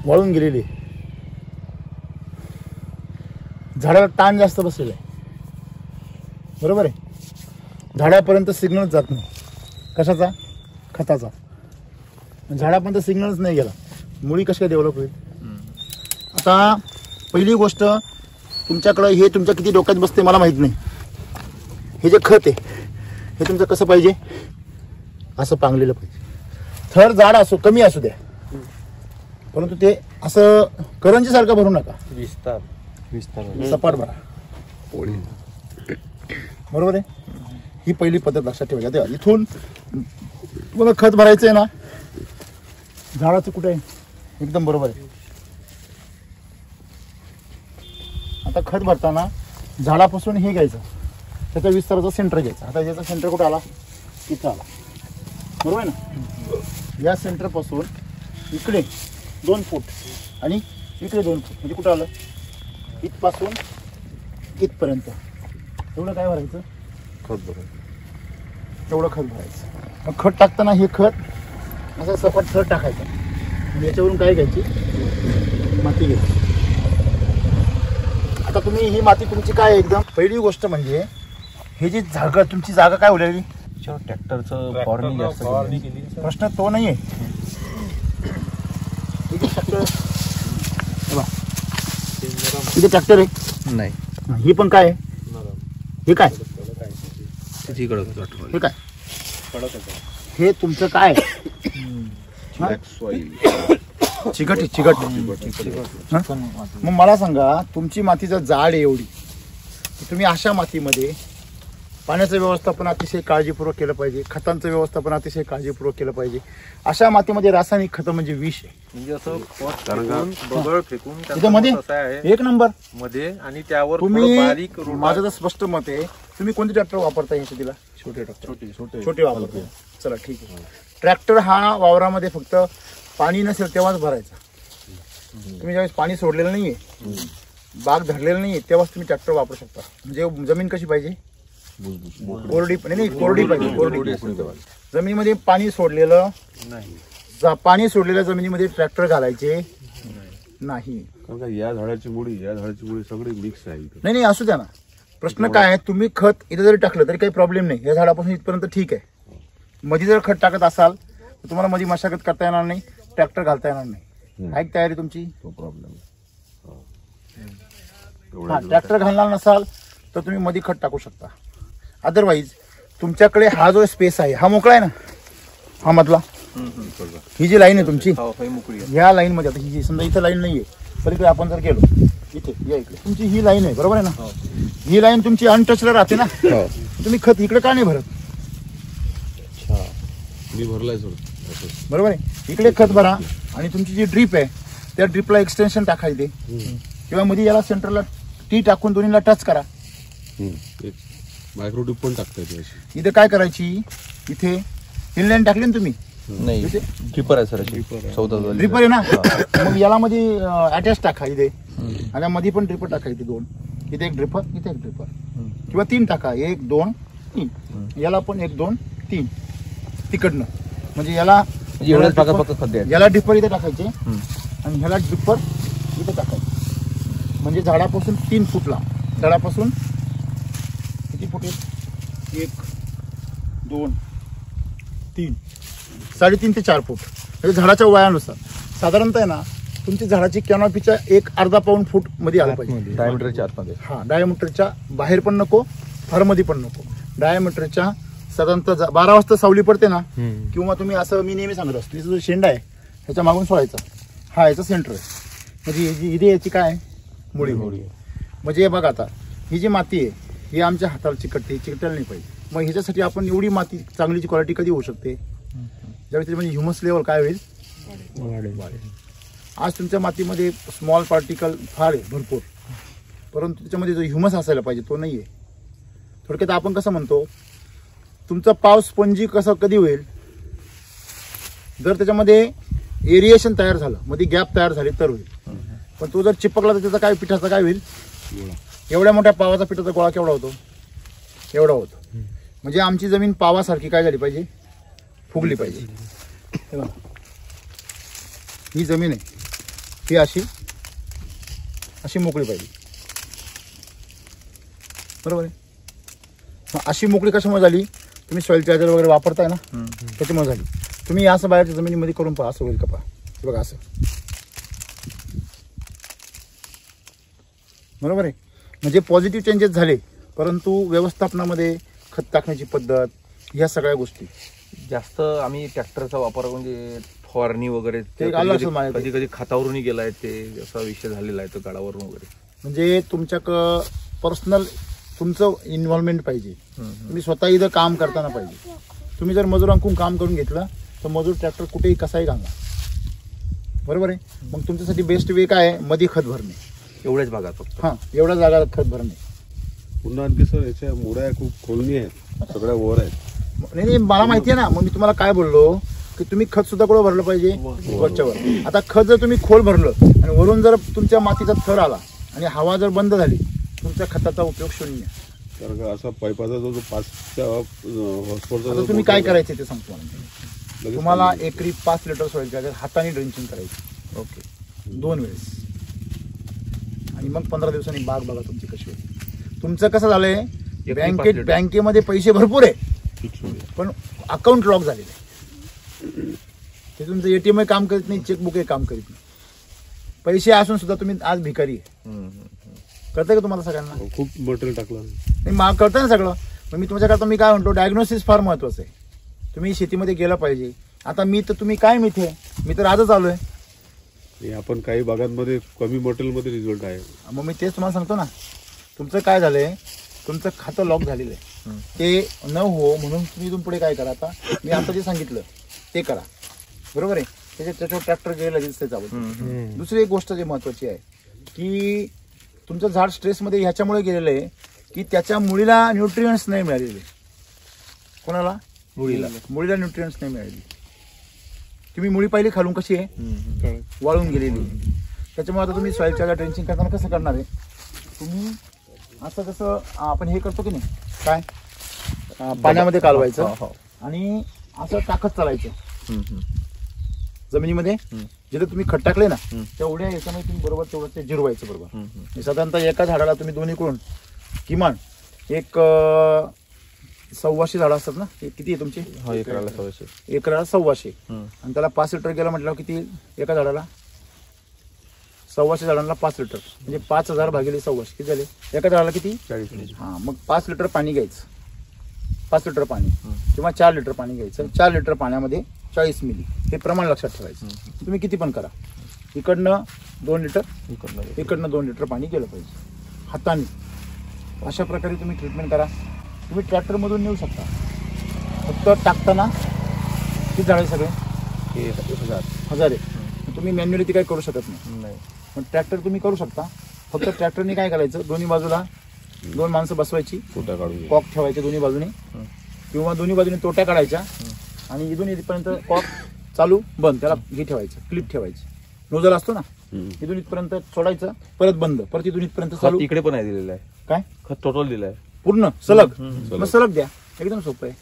वाळून गेलेली आहे. झाडाला ताण जास्त बसलेला आहे, बरोबर आहे. झाडापर्यंत सिग्नल जात नाही. कशाचा? खताचा. झाडापर्यंत सिग्नलच नाही गेला, मुळी कशी काय डेव्हलप होईल? आता पहिली गोष्ट, तुमच्याकडं हे तुमच्या किती डोक्यात बसते मला माहित नाही. हे जे खत आहे हे तुमचं कसं पाहिजे, असं पांगलेलं पाहिजे. थर जाड असो कमी असू द्या, परंतु ते असं करंजी सारखं भरू नका. विस्तार सपाट भरा. बरोबर आहे. ही पहिली पद्धत लक्षात ठेवायची. तेव्हा इथून तुम्हाला खत भरायचं आहे ना, झाडाचं कुठे आहे एकदम बरोबर आहे. आता खत भरताना झाडापासून हे घ्यायचं, त्याच्या विस्ताराचा सेंटर घ्यायचा. आता याचा सेंटर कुठे आला? इथं आला, बरोबर आहे ना. या सेंटर पासून इकडे 2 फूट आणि इकडे 2 फूट, म्हणजे कुठं आलं? इथपासून इथपर्यंत एवढं काय भरायचं? खत भरायचं. एवढं खत भरायचं. मग खत टाकताना हे खत असं सपाट थर टाकायचं. म्हणजे याच्यावरून काय घ्यायची? माती घ्यायची. आता तुम्ही ही माती तुमची काय एकदम पहिली गोष्ट म्हणजे हे जी जागा, तुमची जागा काय उरलेली? ट्रॅक्टरचं फवारणी जास्त केली. प्रश्न तो नाही आहे. इथे ट्रॅक्टर आहे, नाही ही पण काय आहे? हे काय किती कडक वाटतं. हे काय हे तुमचं काय हा? चिकट आहे, चिकट. हा? मग मला सांगा तुमची माती जर जाड आहे एवढी तर तुम्ही अशा मातीमध्ये पाण्याचं व्यवस्थापन अतिशय काळजीपूर्वक केलं पाहिजे, खतांचं व्यवस्थापन अतिशय काळजीपूर्वक केलं पाहिजे. अशा मातीमध्ये रासायनिक खतं म्हणजे विष आहे. म्हणजे असं बगळ फेकून तिथे मध्ये कसं आहे एक नंबर. मध्ये आणि त्यावर तुम्ही बारीक माझं तर स्पष्ट मत आहे तुम्ही कोणते ट्रॅक्टर वापरता या शेतीला? छोटे ट्रॅक्टर, छोटे वापरतो. चला ठीक आहे. ट्रॅक्टर हा वावरामध्ये फक्त पाणी नसेल तेव्हाच भरायचा. तुम्ही ज्यावेळेस पाणी सोडलेलं नाहीये, बाग धरलेलं नाहीये, तेव्हाच तुम्ही ट्रॅक्टर वापरू शकता. म्हणजे जमीन कशी पाहिजे? कोरडी. नाही कोरडी पाहिजे, कोरडी. जमिनीमध्ये पाणी सोडलेलं नाही, पाणी सोडलेल्या जमिनीमध्ये ट्रॅक्टर घालायचे नाही. कारण का या झाडाची मुळी सगळी मिक्स आहे इथं. नाही असू द्या ना. प्रश्न काय आहे, तुम्ही खत इथे जरी टाकलं तरी काही प्रॉब्लेम नाही. या झाडापासून इथपर्यंत ठीक आहे. मध्ये जर खत टाकत असाल तर तुम्हाला मध्ये मशागत करता येणार नाही, ट्रॅक्टर घालता येणार नाही. आहे तयारी तुमची? तो प्रॉब्लेम. हा, ट्रॅक्टर घालणार नसाल तर तुम्ही मध्ये खत टाकू शकता. अदरवाईज तुमच्याकडे हा जो स्पेस आहे हा मोकळा आहे ना, हा मधला, ही जी लाईन आहे तुमची, ह्या लाईन मध्ये आता ही जी समजा इथं लाईन नाहीये, पलीकडे आपण जर गेलो इथे या इकडे तुमची ही लाईन आहे, बरोबर आहे ना? ही लाईन तुमची अनटचला राहते ना. तुम्ही खत इकडे का नाही भरत? मी भरलाय सर, बरोबर आहे. इकडे खत भरा आणि तुमची जी ड्रीप आहे त्या ड्रीपला एक्सटेन्शन टाकायचे किंवा मध्ये याला सेंटरला टी टाकून दोन्हीला टच करा. मायक्रोट्यूब पण टाकता येते अशी. इथे काय करायची, इथे इनलाईन टाकली ना तुम्ही, नाही ड्रिपर आहे सर, 14 ड्रिपर आहे ना, मग याला मध्ये अटॅच टाका इथे आणि मध्ये पण ड्रिपर टाकायची 2. इथे एक ड्रिपर, इथे एक ड्रिपर किंवा 3 टाका, 1 2 3. याला पण 1 2 3 तिकडनं. म्हणजे याला एवढ्याच भागात फक्त खत द्यायचं. याला ड्रिपर इथे टाकायचे आणि ह्याला ड्रिपर इथे टाकायचे. म्हणजे झाडापासून 3 फूट लांब, झाडापासून किती फूट आहे? 1 2 3 3.5 ते 4 फूट. म्हणजे झाडाच्या वयानुसार साधारणतः आहे ना तुमची झाडाची कॅनॉपीच्या 1-अर्धा पाऊण फूट मध्ये आलं पाहिजे. डायमीटरच्या आतमध्ये. हा, डायमीटरच्या बाहेर पण नको, फार मध्ये पण नको. डायमीटरच्या साधारणतः 12 वाजता सावली पडते ना, किंवा तुम्ही असं मी नेहमी सांगत असतो, जो शेंडा आहे ह्याच्या मागून सोडायचा, हा याचा सेंटर आहे. म्हणजे इथे याची काय आहे? मुळी. म्हणजे हे बघा आता ही जी माती आहे ही आमच्या हाताला चिकटते, चिकटायला नाही पाहिजे. मग ह्याच्यासाठी आपण एवढी माती चांगलीची क्वालिटी कधी होऊ शकते? ज्यावेळेस म्हणजे ह्युमस लेवल काय होईल? वाढेल. आज तुमच्या मातीमध्ये स्मॉल पार्टिकल फार आहे, भरपूर, परंतु त्याच्यामध्ये जो ह्युमस असायला पाहिजे तो नाही आहे. थोडक्यात आपण कसं म्हणतो, तुमचा पाव स्पंजी कसं कधी होईल? जर त्याच्यामध्ये एरिएशन तयार झालं, मध्ये गॅप तयार झाले तर होईल. पण तो जर चिपकला तर त्याचा काय, पिठाचा काय होईल? एवढ्या मोठ्या पावाचा पिठाचा गोळा केवढा होतो? एवढा होतो. म्हणजे आमची जमीन पावासारखी काय झाली पाहिजे? फुगली पाहिजे. ही जमीन आहे ही अशी मोकळी पाहिजे, बरोबर आहे? अशी मोकळी कशामुळे झाली? तुम्ही सॉइल चार्जर वगैरे वापरताय ना, त्याच्यामुळे झाली. तुम्ही असं बाहेरच्या जमिनीमध्ये करून पहा, असं होईल का? पहा बघा, असं, बरोबर आहे? म्हणजे पॉझिटिव्ह चेंजेस झाले, परंतु व्यवस्थापनामध्ये खत टाकण्याची पद्धत, ह्या सगळ्या गोष्टी जास्त आम्ही ट्रॅक्टरचा वापर म्हणजे फवारणी वगैरे कधी कधी खतावरूनही गेलाय, ते असा विषय झालेला आहे तो गाडावरून वगैरे. म्हणजे तुमच्या पर्सनल तुमचं इन्व्हॉल्वमेंट पाहिजे. तुम्ही स्वतः इथं काम करताना पाहिजे. तुम्ही जर मजुरांकडून काम करून घेतलं तर मजूर ट्रॅक्टर कुठेही कसाही घालणार, बरोबर आहे? मग तुमच्यासाठी बेस्ट वे काय आहे? मध्ये खत भरणे, एवढ्याच भागात फक्त. हां, एवढ्या जागा खत भरणे. पुन्हा आणखी सर याच्या मुळ्या खूप खोलणी आहेत, सगळ्या वर आहेत. नाही मला माहिती आहे ना, मग मी तुम्हाला काय बोललो की तुम्ही खत सुद्धा कुठं भरलं पाहिजे? वरच्यावर. आता खत जर तुम्ही खोल भरलं आणि वरून जर तुमच्या मातीचा थर आला आणि हवा जर बंद झाली, तुमच्या खताचा उपयोग शून्य. कारण का असा पाईपाचा जो 5च्या हॉस्पिटलचा तुम्ही काय करायचं ते सांगतो. तुम्हाला एकरी 5 लिटर सॉइल चार्जर हाताने ड्रिंचिंग करायची. ओके, 2 वेळेस. आणि मग 15 दिवसांनी बाग बघा तुमची कशी होती. तुमचं कसं झालंय, बँकेमध्ये पैसे भरपूर आहे पण अकाउंट लॉक झालेलं आहे. ते तुमचं एटीएम काम करीत नाही, चेकबुक काम करीत नाही. पैसे असून सुद्धा तुम्ही आज भिकारी आहे. कळतंय का तुम्हाला सगळ्यांना? खूप मटेरियल टाकलं. नाही मला कळतं ना सगळं. मग मी तुमच्याकरता मी काय म्हणतो, डायग्नोसिस फार महत्वाचं आहे. तुम्ही शेतीमध्ये गेलं पाहिजे. आता मी तर तुम्ही काय मिथे, मी तर आजच आलोय. आपण काही भागांमध्ये कमी मटेरियल मध्ये रिझल्ट आहे. मग मी तेच तुम्हाला सांगतो ना, तुमचं काय झालंय, तुमचं खातं लॉक झालेलं आहे. ते न हो म्हणून तुम्ही इथून पुढे काय करा, आता मी आता जे सांगितलं ते करा, बरोबर आहे. त्याच्यावर ट्रॅक्टर गेला दिसतंय. दुसरी एक गोष्ट जी महत्वाची आहे की तुमचं झाड स्ट्रेसमध्ये ह्याच्यामुळे गेलेलं आहे की त्याच्या मुळीला न्यूट्रियंट्स नाही मिळालेले. कोणाला? मुळीला न्यूट्रियंट्स नाही मिळालेली. तुम्ही मुळी पाहिली खालून कशी आहे, वाळून गेलेली. त्याच्यामुळे आता तुम्ही सॉइल चार्जर ड्रेंचिंग करताना कसं करणार आहे, तुम्ही असं कसं आपण हे करतो की नाही, काय पाण्यामध्ये कालवायचं आणि असं टाकत चालायचं जमिनीमध्ये. जिथे तुम्ही खत टाकले ना तेवढ्या याच्यामध्ये तुम्ही बरोबर तेवढं ते जिरवायचं बरोबर. साधारणतः एका झाडाला तुम्ही दोन्हीकडून किमान एक 1,200 झाडं असतात ना, किती आहे तुमची? एकराला 1,200. एकराला 1,200 आणि त्याला 5 लिटर गेला म्हटल्यावर किती एका झाडाला? 1,200 झाडांना 5 लिटर म्हणजे 5,000 भागिले 1,200 किती झाले? एका झाडाला किती? 40. हा, मग 5 लिटर पाणी घ्यायचं. 5 लिटर पाणी किंवा 4 लिटर पाणी घ्यायचं. 4 लिटर पाण्यामध्ये 40 मिली हे प्रमाण लक्षात ठेवायचं. तुम्ही किती पण करा. इकडनं 2 लिटर, इकडनं 2 लिटर पाणी गेलं पाहिजे हाताने. अशा प्रकारे तुम्ही ट्रीटमेंट करा. तुम्ही ट्रॅक्टर मधून नेऊ शकता. फक्त टाकताना किती झाडे सगळे? 1,000 आहे. तुम्ही मॅन्युअली ती काही करू शकत नाही. पण ट्रॅक्टर तुम्ही करू शकता. फक्त ट्रॅक्टरने काय करायचं, दोन्ही बाजूला 2 माणसं बसवायची, कॉक ठेवायचे दोन्ही बाजूने किंवा दोन्ही बाजूने तोट्या काढायच्या आणि इथून इथपर्यंत कॉक चालू बंद, त्याला हे ठेवायचं, क्लिप ठेवायची. नोजल असतो ना, इथून इथपर्यंत सोडायचं, परत बंद, परत इथून इथपर्यंत चालू. इकडे पण आहे दिलेलं आहे. काय खत टोटल दिलं आहे पूर्ण सलग. मग सलग द्या, एकदम सोपं आहे.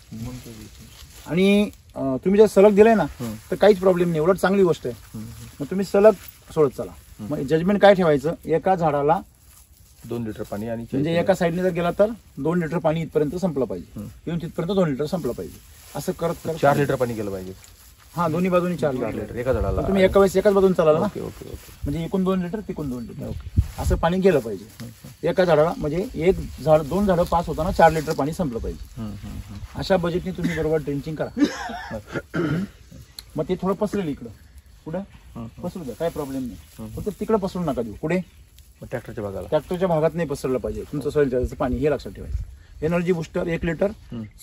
आणि तुम्ही जर सलग दिलाय ना तर काहीच प्रॉब्लेम नाही, उलट चांगली गोष्ट आहे. मग तुम्ही सलग सोडत चला. मग जजमेंट काय ठेवायचं, एका झाडाला 2 लिटर पाणी आणि म्हणजे एका साईडने जर गेला तर 2 लिटर पाणी इथपर्यंत संपलं पाहिजे, येऊन तिथपर्यंत 2 लिटर संपलं पाहिजे. असं करत करत 4 लिटर पाणी गेलं पाहिजे. हा, दोन्ही बाजूनी 4 लिटर एका झाडाला. तुम्ही एका वेळेस एकाच बाजून चालाल ना, ओके ओके ओके. म्हणजे एकूण 2 लिटर तिकून 2 लिटर असं पाणी गेलं पाहिजे एका झाडाला. म्हणजे एक झाड 2 झाडं पास होताना 4 लिटर पाणी संपलं पाहिजे. अशा बजेटने तुम्ही बरोबर ड्रेंचिंग करा. मग ते थोडं पसरेल इकडं, पुढे पसरू द्या, काय प्रॉब्लेम नाही. फक्त तिकडे पसरू नका देऊ. पुढे ट्रॅक्टरच्या भागाला, ट्रॅक्टरच्या भागात नाही पसरलं पाहिजे तुमचं सॉइल चार्जरचं पाणी, हे लक्षात ठेवायचं. Energy booster 1 litre,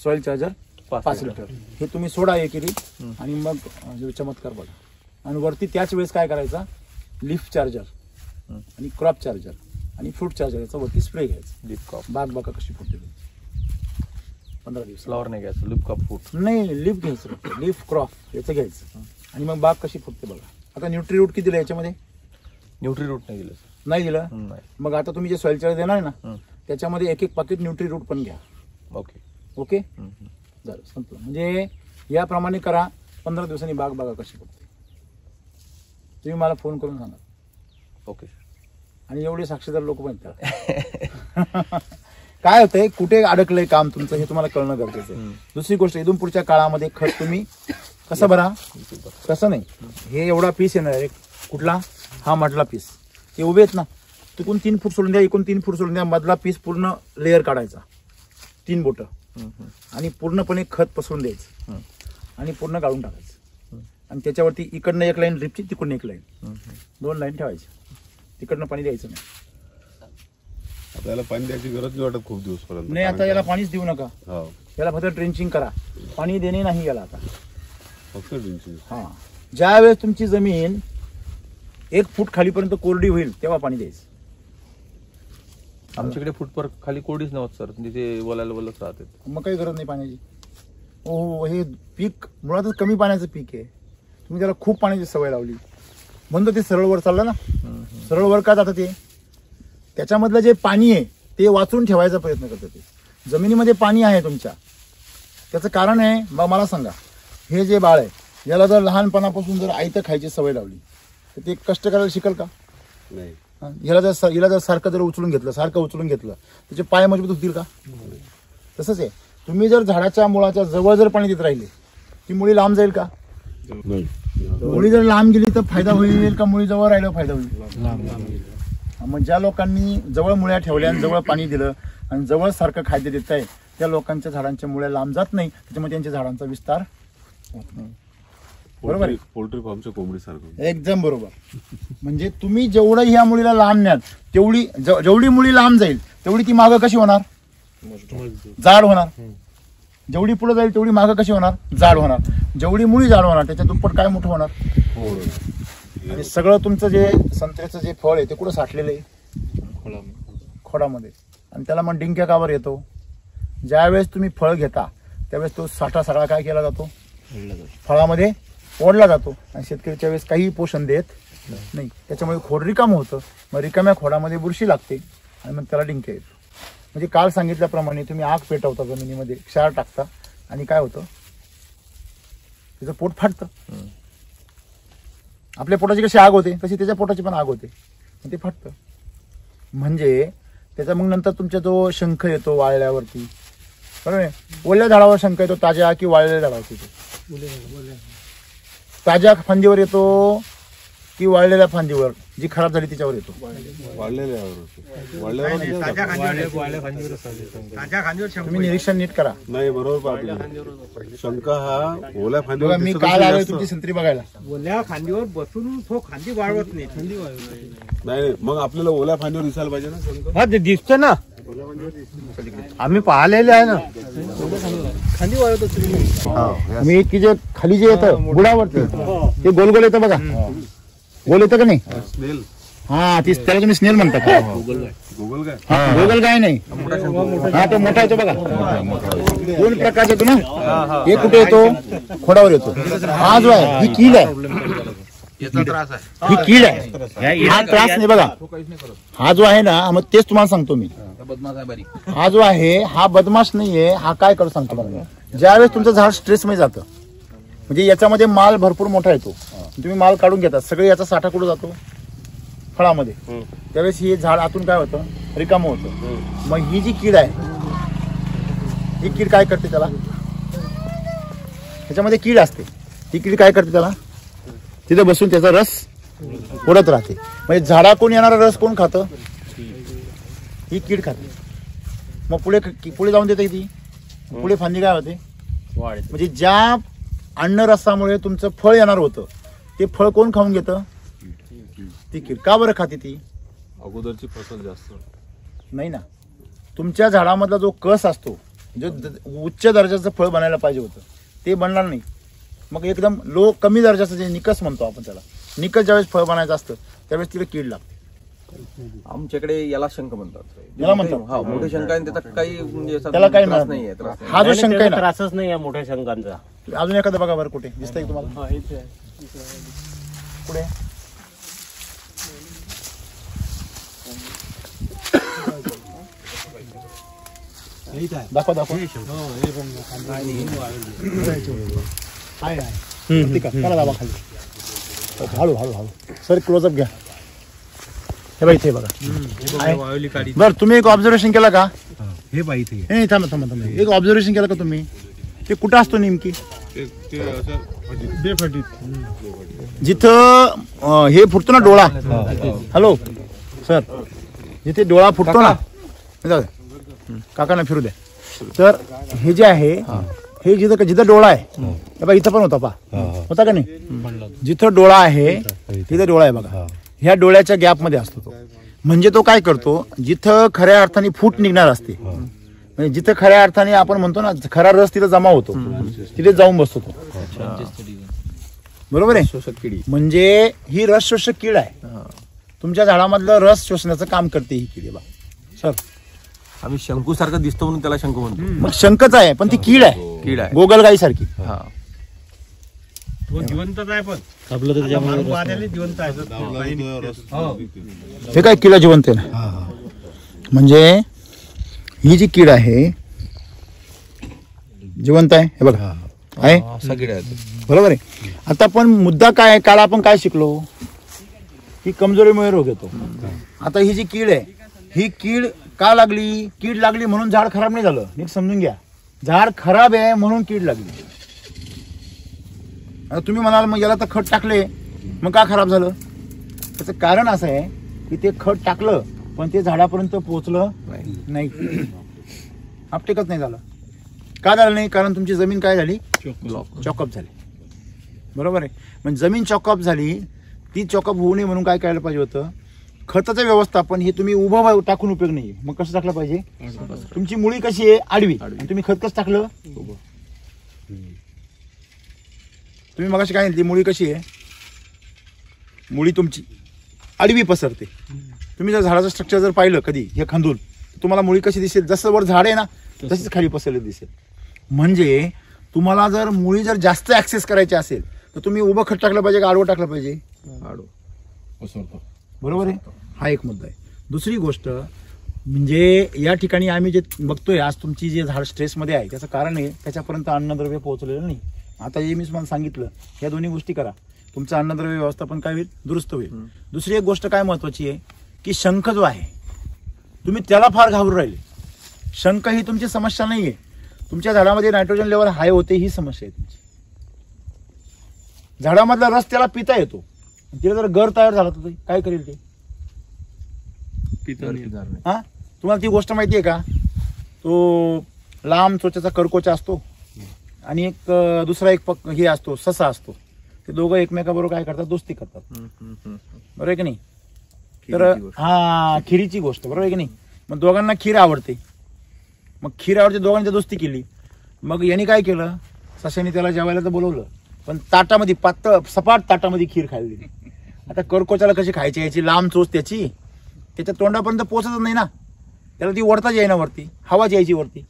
soil charger 5 litre हे तुम्ही सोडा एकेरी आणि मग चमत्कार बघा. आणि वरती त्याच वेळेस काय करायचा, लीफ चार्जर आणि क्रॉप चार्जर आणि फ्रूट चार्जर याचा वरती स्प्रे घ्यायचा. Lip crop. बाग बघा कशी फुटते 15 दिवस. फ्लॉवर नाही घ्यायचं, लिप क्रॉप फूट नाही, लीफ घ्यायचं, लीफ क्रॉप याचं घ्यायचं आणि मग बाग कशी फुटते बघा. आता न्यूट्री रूट किती दिलं याच्यामध्ये? न्यूट्री रूट नाही दिलं. नाही दिलं. नाही. मग आता तुम्ही जे सॉइल चार्जर देणार ना त्याच्यामध्ये 1-1 पाकिट न्यूट्री रूट पण घ्या. ओके ओके, झालं, संपलं. म्हणजे याप्रमाणे करा. 15 दिवसांनी बाग बघा कशी फुटते. तुम्ही मला फोन करून सांगा. ओके. आणि एवढे साक्षीदार लोक पण त्याला काय होतंय, कुठे अडकलंय काम तुमचं हे तुम्हाला कळणं गरजेचं आहे. दुसरी गोष्ट, इथून पुढच्या काळामध्ये खत तुम्ही कसं भरा, कसं नाही. हे एवढा पीस येणार आहे कुठला, हा मधला पीस, हे उभे आहेत ना, तिकून 3 फूट सोडून द्या, इकून 3 फूट सोडून द्या. मधला पीस पूर्ण लेअर काढायचा, 3 बोटं, आणि पूर्णपणे खत पसरून द्यायचं आणि पूर्ण काढून टाकायचं. आणि त्याच्यावरती इकडनं 1 लाईन ड्रिपची, तिकडून 1 लाईन, 2 लाईन ठेवायची. तिकडनं पाणी द्यायचं नाही. आता याला पाणी द्यायची गरज नाही वाटत खूप दिवसपर्यंत. नाही, आता याला पाणीच देऊ नका. याला फक्त ड्रेंचिंग करा, पाणी देणे नाही याला आता, फक्त ड्रेंचिंग. हा, ज्या वेळेस तुमची जमीन 1 फूट खालीपर्यंत कोरडी होईल तेव्हा पाणी द्यायचं. आमच्याकडे फुटपर खाली कोरडीच नव्हत सर, तिथे वलायला वलच राहते. मग काही गरज नाही पाण्याची. हो, हे पीक मुळातच कमी पाण्याचं पीक आहे. तुम्ही त्याला खूप पाण्याची सवय लावली म्हणून ते सरळ वर चाललं ना. सरळ वर का जातं, ते त्याच्यामधलं जे पाणी आहे ते वाचून ठेवायचा प्रयत्न करतं. ते जमिनीमध्ये पाणी आहे तुमच्या, त्याचं कारण आहे. मग मला सांगा, हे जे बाळ आहे याला जर लहानपणापासून जर आयतं खायची सवय लावली तर ते कष्ट करायला शिकल का? नाही. हिला जर सारखं जर उचलून घेतलं त्याचे पाय मजबूत होतील का? तसंच आहे, तुम्ही जर झाडाच्या मुळाच्या जवळ जर पाणी देत राहिले ती मुळी लांब जाईल का? नाही. मुळी जर लांब गेली तर फायदा होईल का मुळी जवळ राहिल्यावर फायदा होईल? मग ज्या लोकांनी जवळ मुळ्या ठेवल्या आणि जवळ पाणी दिलं आणि जवळ सारखं खाद्य देत आहे त्या लोकांच्या झाडांच्या मुळ्या लांब जात नाही, त्याच्यामुळे त्यांच्या झाडांचा विस्तार होत नाही. बरोबर आहे? पोल्ट्री फार्मच्या कोंबडीसारखं. एकदम बरोबर. म्हणजे तुम्ही जेवढं ह्या मुलीला लांब न्याल तेवढी जेवढी मुली लांब जाईल तेवढी ती मागं कशी होणार? जाड होणार. जेवढी पुढे जाईल तेवढी मागं कशी होणार? जाड होणार. जेवढी मुळी जाड होणार त्याच्या दुप्पट काय मोठं होणार? आणि सगळं तुमचं जे संत्र्याचं जे फळ आहे ते कुठं साठलेलं आहे? खोडामध्ये. आणि त्याला मग डिंक्या कावर येतो? ज्यावेळेस तुम्ही फळ घेता त्यावेळेस तो साठा सगळा काय केला जातो? फळामध्ये ओढला जातो. आणि शेतकऱ्याच्या वेळेस काही पोषण देत नाही, त्याच्यामुळे खोड रिकामं होतं. मग रिकाम्या खोडामध्ये बुरशी लागते आणि मग त्याला डिंक्या येतो. म्हणजे काल सांगितल्याप्रमाणे तुम्ही आग पेटवता जमिनीमध्ये, क्षार टाकता आणि काय होतं? त्याचं पोट फाटतं. आपल्या पोटाची कशी आग होते तशी त्याच्या पोटाची पण आग होते, ते फाटतं. म्हणजे त्याचा मग नंतर तुमचा जो शंख येतो वाळल्यावरती, बरोबर आहे? ओल्या झाडावर शंख येतो ताज्या की वाळलेल्या झाडावरती येतो? ताज्या फांदीवर येतो की वाळलेल्या फांदीवर जी खराब झाली त्याच्यावर येतो? तुम्ही निरीक्षण नीट करा. नाही बरोबर. शंका हा ओल्या फांदीवर. मी काल आलोय तुमची संत्री बघायला. ओल्या खांदीवर बसून तो खांदी वाळवत नाही. नाही, मग आपल्याला ओल्या फांदीवर दिसायला पाहिजे ना शंका. हा ते दिसते ना, आम्ही पाहिलेले आहे ना. खांदी वाळवत मी की जे खाली जे येतं बुडावरती ते गोल गोल येतं बघा, गोल येतं का नाही? स्नेल. हा ती त्याला तुम्ही स्नेल म्हणता का? गुगल काय? हा गोगल काय नाही, हा तो मोठा येतो बघा. दोन प्रकारचे येतो ना, एक कुठे येतो? खोडावर येतो. हा जो आहे ही कीड आहे, ही कीड आहे. हा त्रास नाही बघा. हा जो आहे ना, मग तेच तुम्हाला सांगतो मी. हा जो आहे हा बदमाश नाहीये. हा काय करतो सांगतो मला. ज्यावेळेस तुमचं झाड स्ट्रेस मध्ये जातं, म्हणजे याच्यामध्ये माल भरपूर मोठा येतो, तुम्ही माल काढून घेता, सगळे याचा साठा कुठं जातो? फळामध्ये. त्यावेळेस हे झाड आतून काय होतं? रिकामं होतं. मग ही जी कीड आहे, ही कीड काय करते त्याला? त्याच्यामध्ये कीड असते. ही कीड काय करते त्याला? तिथं बसून त्याचा रस ओढत राहते. म्हणजे झाडाकडून येणारा रस कोण खातं? ही कीड खाते. मग पुढे जाऊन देते ती. पुढे फांदी काय होते? म्हणजे ज्या अन्न रसामुळे तुमचं फळ येणार होतं ते फळ कोण खाऊन घेतं? ती कीड. का बरं खाते ती? अगोदरची फसल जास्त नाही ना. तुमच्या झाडामधला जो कस असतो, जो उच्च दर्जाचं फळ बनायला पाहिजे होतं ते बनणार नाही. मग एकदम कमी दर्जाचं जे निकस म्हणतो आपण त्याला, निकस ज्यावेळेस फळ बनायचं असतं त्यावेळेस तिला कीड लागते. आमच्याकडे याला शंख म्हणतात. याला म्हणतात. हा, मोठे शंख आहे त्याचा काही म्हणजे असा त्याला काही त्रास मिळत नाहीये. नाही. हा जो शंख आहे ना, त्रासच नाही या मोठ्या शंकांचा. अजून एखादा बघा बरं, कुठे दिसतंय तुम्हाला? पुढे दाखवा दाखवा. करा दाबा खाली. हळू हळू हळू सर, क्लोजअप घ्या. हे बाई इथे बघा. बर, तुम्ही एक ऑब्झर्वेशन केला का? हे पाहिजे. नाही थांबा थांबा थांबा. एक ऑब्झर्वेशन केलं का तुम्ही? ते कुठं असतो नेमकी? जिथं हे फुटतो ना डोळा. हॅलो सर, जिथे डोळा फुटतो ना, काकांना फिरू द्या. तर हे जे आहे, हे जिथं डोळा आहे बघा, इथं पण होता पा होता का नाही? जिथं डोळा आहे तिथे डोळा आहे बघा. ह्या डोळ्याच्या गॅप मध्ये असतो तो. म्हणजे तो काय करतो, जिथं खऱ्या अर्थाने फूट निघणार असते, म्हणजे जिथं खऱ्या अर्थाने आपण म्हणतो ना खरा रस तिथं जमा होतो, तिथे जाऊन बसतो तो. बरोबर आहे? म्हणजे ही रस शोषक कीड आहे. तुमच्या झाडामधलं रस शोषण्याचं काम करते ही कीड. बा सर, आम्ही शंकू सारखं दिसतो म्हणून त्याला शंकू म्हणतो. मग शंकच आहे पण ती कीड आहे. कीड आहे, गोगलगाई सारखी. तो जिवंतच आहे, पण आपलं तर त्याच्यामुळे जिवंत आहे. हे काय कीड जिवंत आहे ना. म्हणजे ही जी कीड आहे जिवंत आहे. हे बघा आहे, बरोबर आहे. आता पण मुद्दा काय आहे, काल आपण काय शिकलो की कमजोरीमुळे रोग येतो. आता ही जी कीड आहे, ही कीड का लागली? कीड लागली म्हणून झाड खराब नाही झालं. नीट समजून घ्या. झाड खराब आहे म्हणून कीड लागली. आता तुम्ही म्हणाल मग याला तर खत टाकले मग का खराब झालं? त्याचं कारण असं आहे, की ते खत टाकलं पण ते झाडापर्यंत पोहोचलं नाही, आपटेकच नाही झालं. का झालं नाही? कारण तुमची जमीन काय झाली? चॉकअप झाली. बरोबर आहे. म्हणजे जमीन चॉकअप झाली, ती चॉकअप होऊ नये म्हणून काय करायला पाहिजे होतं? खताचं व्यवस्थापन हे तुम्ही उभं टाकून उपयोग नाही. मग कसं टाकलं पाहिजे? तुमची मुळी कशी आहे? आडवी. आणि तुम्ही खत कसं टाकलं? तुम्ही मगाशी काय म्हणली? मुळी कशी आहे? मुळी तुमची आडवी पसरते. तुम्ही जर झाडाचं स्ट्रक्चर जर पाहिलं कधी हे खंदून, तुम्हाला मुळी कशी दिसेल? जसं वर झाड आहे ना तशीच खाली पसरलेली दिसेल. म्हणजे तुम्हाला जर मुळी जर जास्त ऍक्सेस करायची असेल तर तुम्ही उभं खत टाकलं पाहिजे का आडवं टाकलं पाहिजे? बरोबर आहे. हा एक मुद्दा आहे. दुसरी गोष्ट म्हणजे या ठिकाणी आम्ही जे बघतोय आज तुमची जे झाड स्ट्रेसमध्ये आहे त्याचं कारण आहे त्याच्यापर्यंत अन्नद्रव्य पोहोचलेलं नाही. आता जे मी तुम्हाला सांगितलं या दोन्ही गोष्टी करा, तुमचं अन्नद्रव्य व्यवस्थापन काय होईल? दुरुस्त होईल. दुसरी एक गोष्ट काय महत्वाची आहे की शंख जो आहे तुम्ही त्याला फार घाबरून राहिले. शंख ही तुमची समस्या नाहीये. तुमच्या झाडामध्ये नायट्रोजन लेवल हाय होते ही समस्या आहे तुमची. झाडामधला रस त्याला पिता येतो, तिला जर गर तयार झाला तर काय करेल ते? हा, तुम्हाला ती गोष्ट माहिती आहे का? तो लांब चोचेचा करकोचा असतो आणि एक दुसरा एक हे असतो ससा असतो. ते दोघं एकमेकाबरोबर काय करतात? दोस्ती करतात. बरोबर आहे की नाही? तर हा खिरीची गोष्ट, बरोबर आहे की नाही? मग दोघांना खीर आवडते, मग खीर आवडते, दोघांची दोस्ती केली. मग यांनी काय केलं? सशाने त्याला जेवायला तर बोलवलं पण ताटामध्ये पातळ सपाट ताटामध्ये खीर खायला दिली. आता करकोचाला कशी खायची? याची लांब चोच त्याची त्याच्या तोंडापर्यंत पोहोचतच नाही ना, त्याला ती वरताच यायना वरती, हवाच यायची वरती,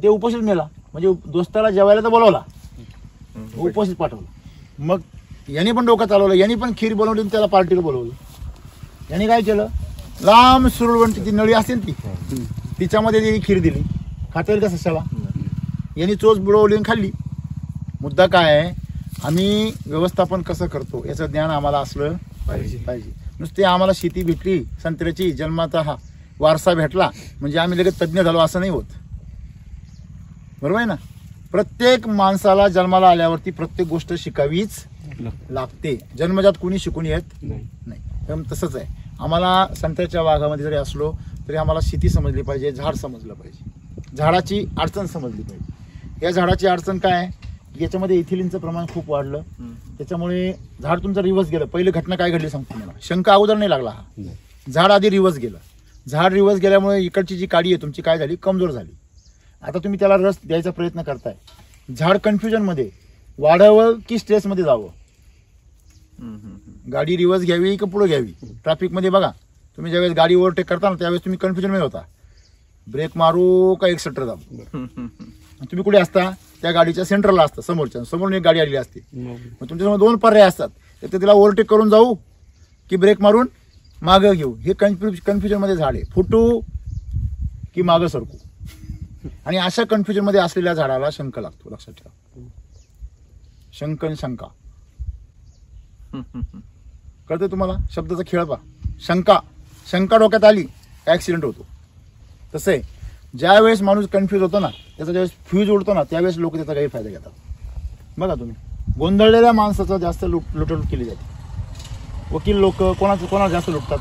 ते उपस्थित मेला. म्हणजे दोस्ताला जेवायला तर बोलवला, उपस्थित पाठवलं. मग यांनी पण डोकं चालवलं, यांनी पण खीर बनवली आणि त्याला पार्टीला बोलवलं. यांनी काय केलं? लांब सुरळवंटी ती नळी असते ती तिच्यामध्ये त्यांनी खीर दिली. खाता येईल का सशाला? यांनी चोच बुडवली आणि खाल्ली. मुद्दा काय आहे? आम्ही व्यवस्थापन कसं करतो याचं ज्ञान आम्हाला असलं पाहिजे. नुसते आम्हाला शेती भेटली संत्र्याची जन्माचा हा वारसा भेटला म्हणजे आम्ही लगेच तज्ज्ञ झालो असं नाही होत. बरोबर आहे ना? प्रत्येक माणसाला जन्माला आल्यावरती प्रत्येक गोष्ट शिकावीच लागते. जन्मजात कुणी शिकून येत नाही. तसंच आहे. आम्हाला संत्र्याच्या बागामध्ये जरी असलो तरी आम्हाला शेती समजली पाहिजे, झाड समजलं पाहिजे, झाडाची अडचण समजली पाहिजे. या झाडाची अडचण काय आहे? याच्यामध्ये इथिलिनचं प्रमाण खूप वाढलं, त्याच्यामुळे झाड तुमचं रिवर्स गेलं. पहिली घटना काय घडली सांगतो मला. शंका अगोदर नाही लागला, हा झाड आधी रिवर्स गेलं. झाड रिवर्स गेल्यामुळे इकडची जी काडी आहे तुमची काय झाली? कमजोर झाली. आता तुम्ही त्याला रस द्यायचा प्रयत्न करताय, झाड कन्फ्युजन मध्ये वाढावं की स्ट्रेसमध्ये जावं? गाडी रिवर्स घ्यावी की पुढे घ्यावी? ट्रॅफिक मध्ये बघा तुम्ही ज्यावेळेस गाडी ओव्हरटेक करता ना त्यावेळेस तुम्ही कन्फ्युजन मध्ये होता, ब्रेक मारू का एक्सेलेटर दाबू? तुम्ही कुठे असता? त्या गाडीच्या सेंटरला असता, समोरून एक गाडी आलेली असते. मग तुमच्यासमोर दोन पर्याय असतात, एक तर तिला ओव्हरटेक करून जाऊ की ब्रेक मारून मागं घेऊ. हे कन्फ्युजन मध्ये झाड आहे. फुटू की मागं सरकू? आणि अशा कन्फ्युजन मध्ये असलेल्या झाडाला शंख लागतो. लक्षात ठेवा. शंख आणि शंका कळतं तुम्हाला? शब्दाचा खेळ पा. शंका डोक्यात आली ऍक्सिडेंट होतो. तसं आहे, ज्या वेळेस माणूस कन्फ्युज होतो ना त्याचा ज्यावेळेस फ्यूज उडतो ना त्यावेळेस लोक त्याचा काही फायदा घेतात. बघा तुम्ही, गोंधळलेल्या माणसाचा जास्त लुटलूट केली जाते. वकील लोक कोणाला जास्त लुटतात?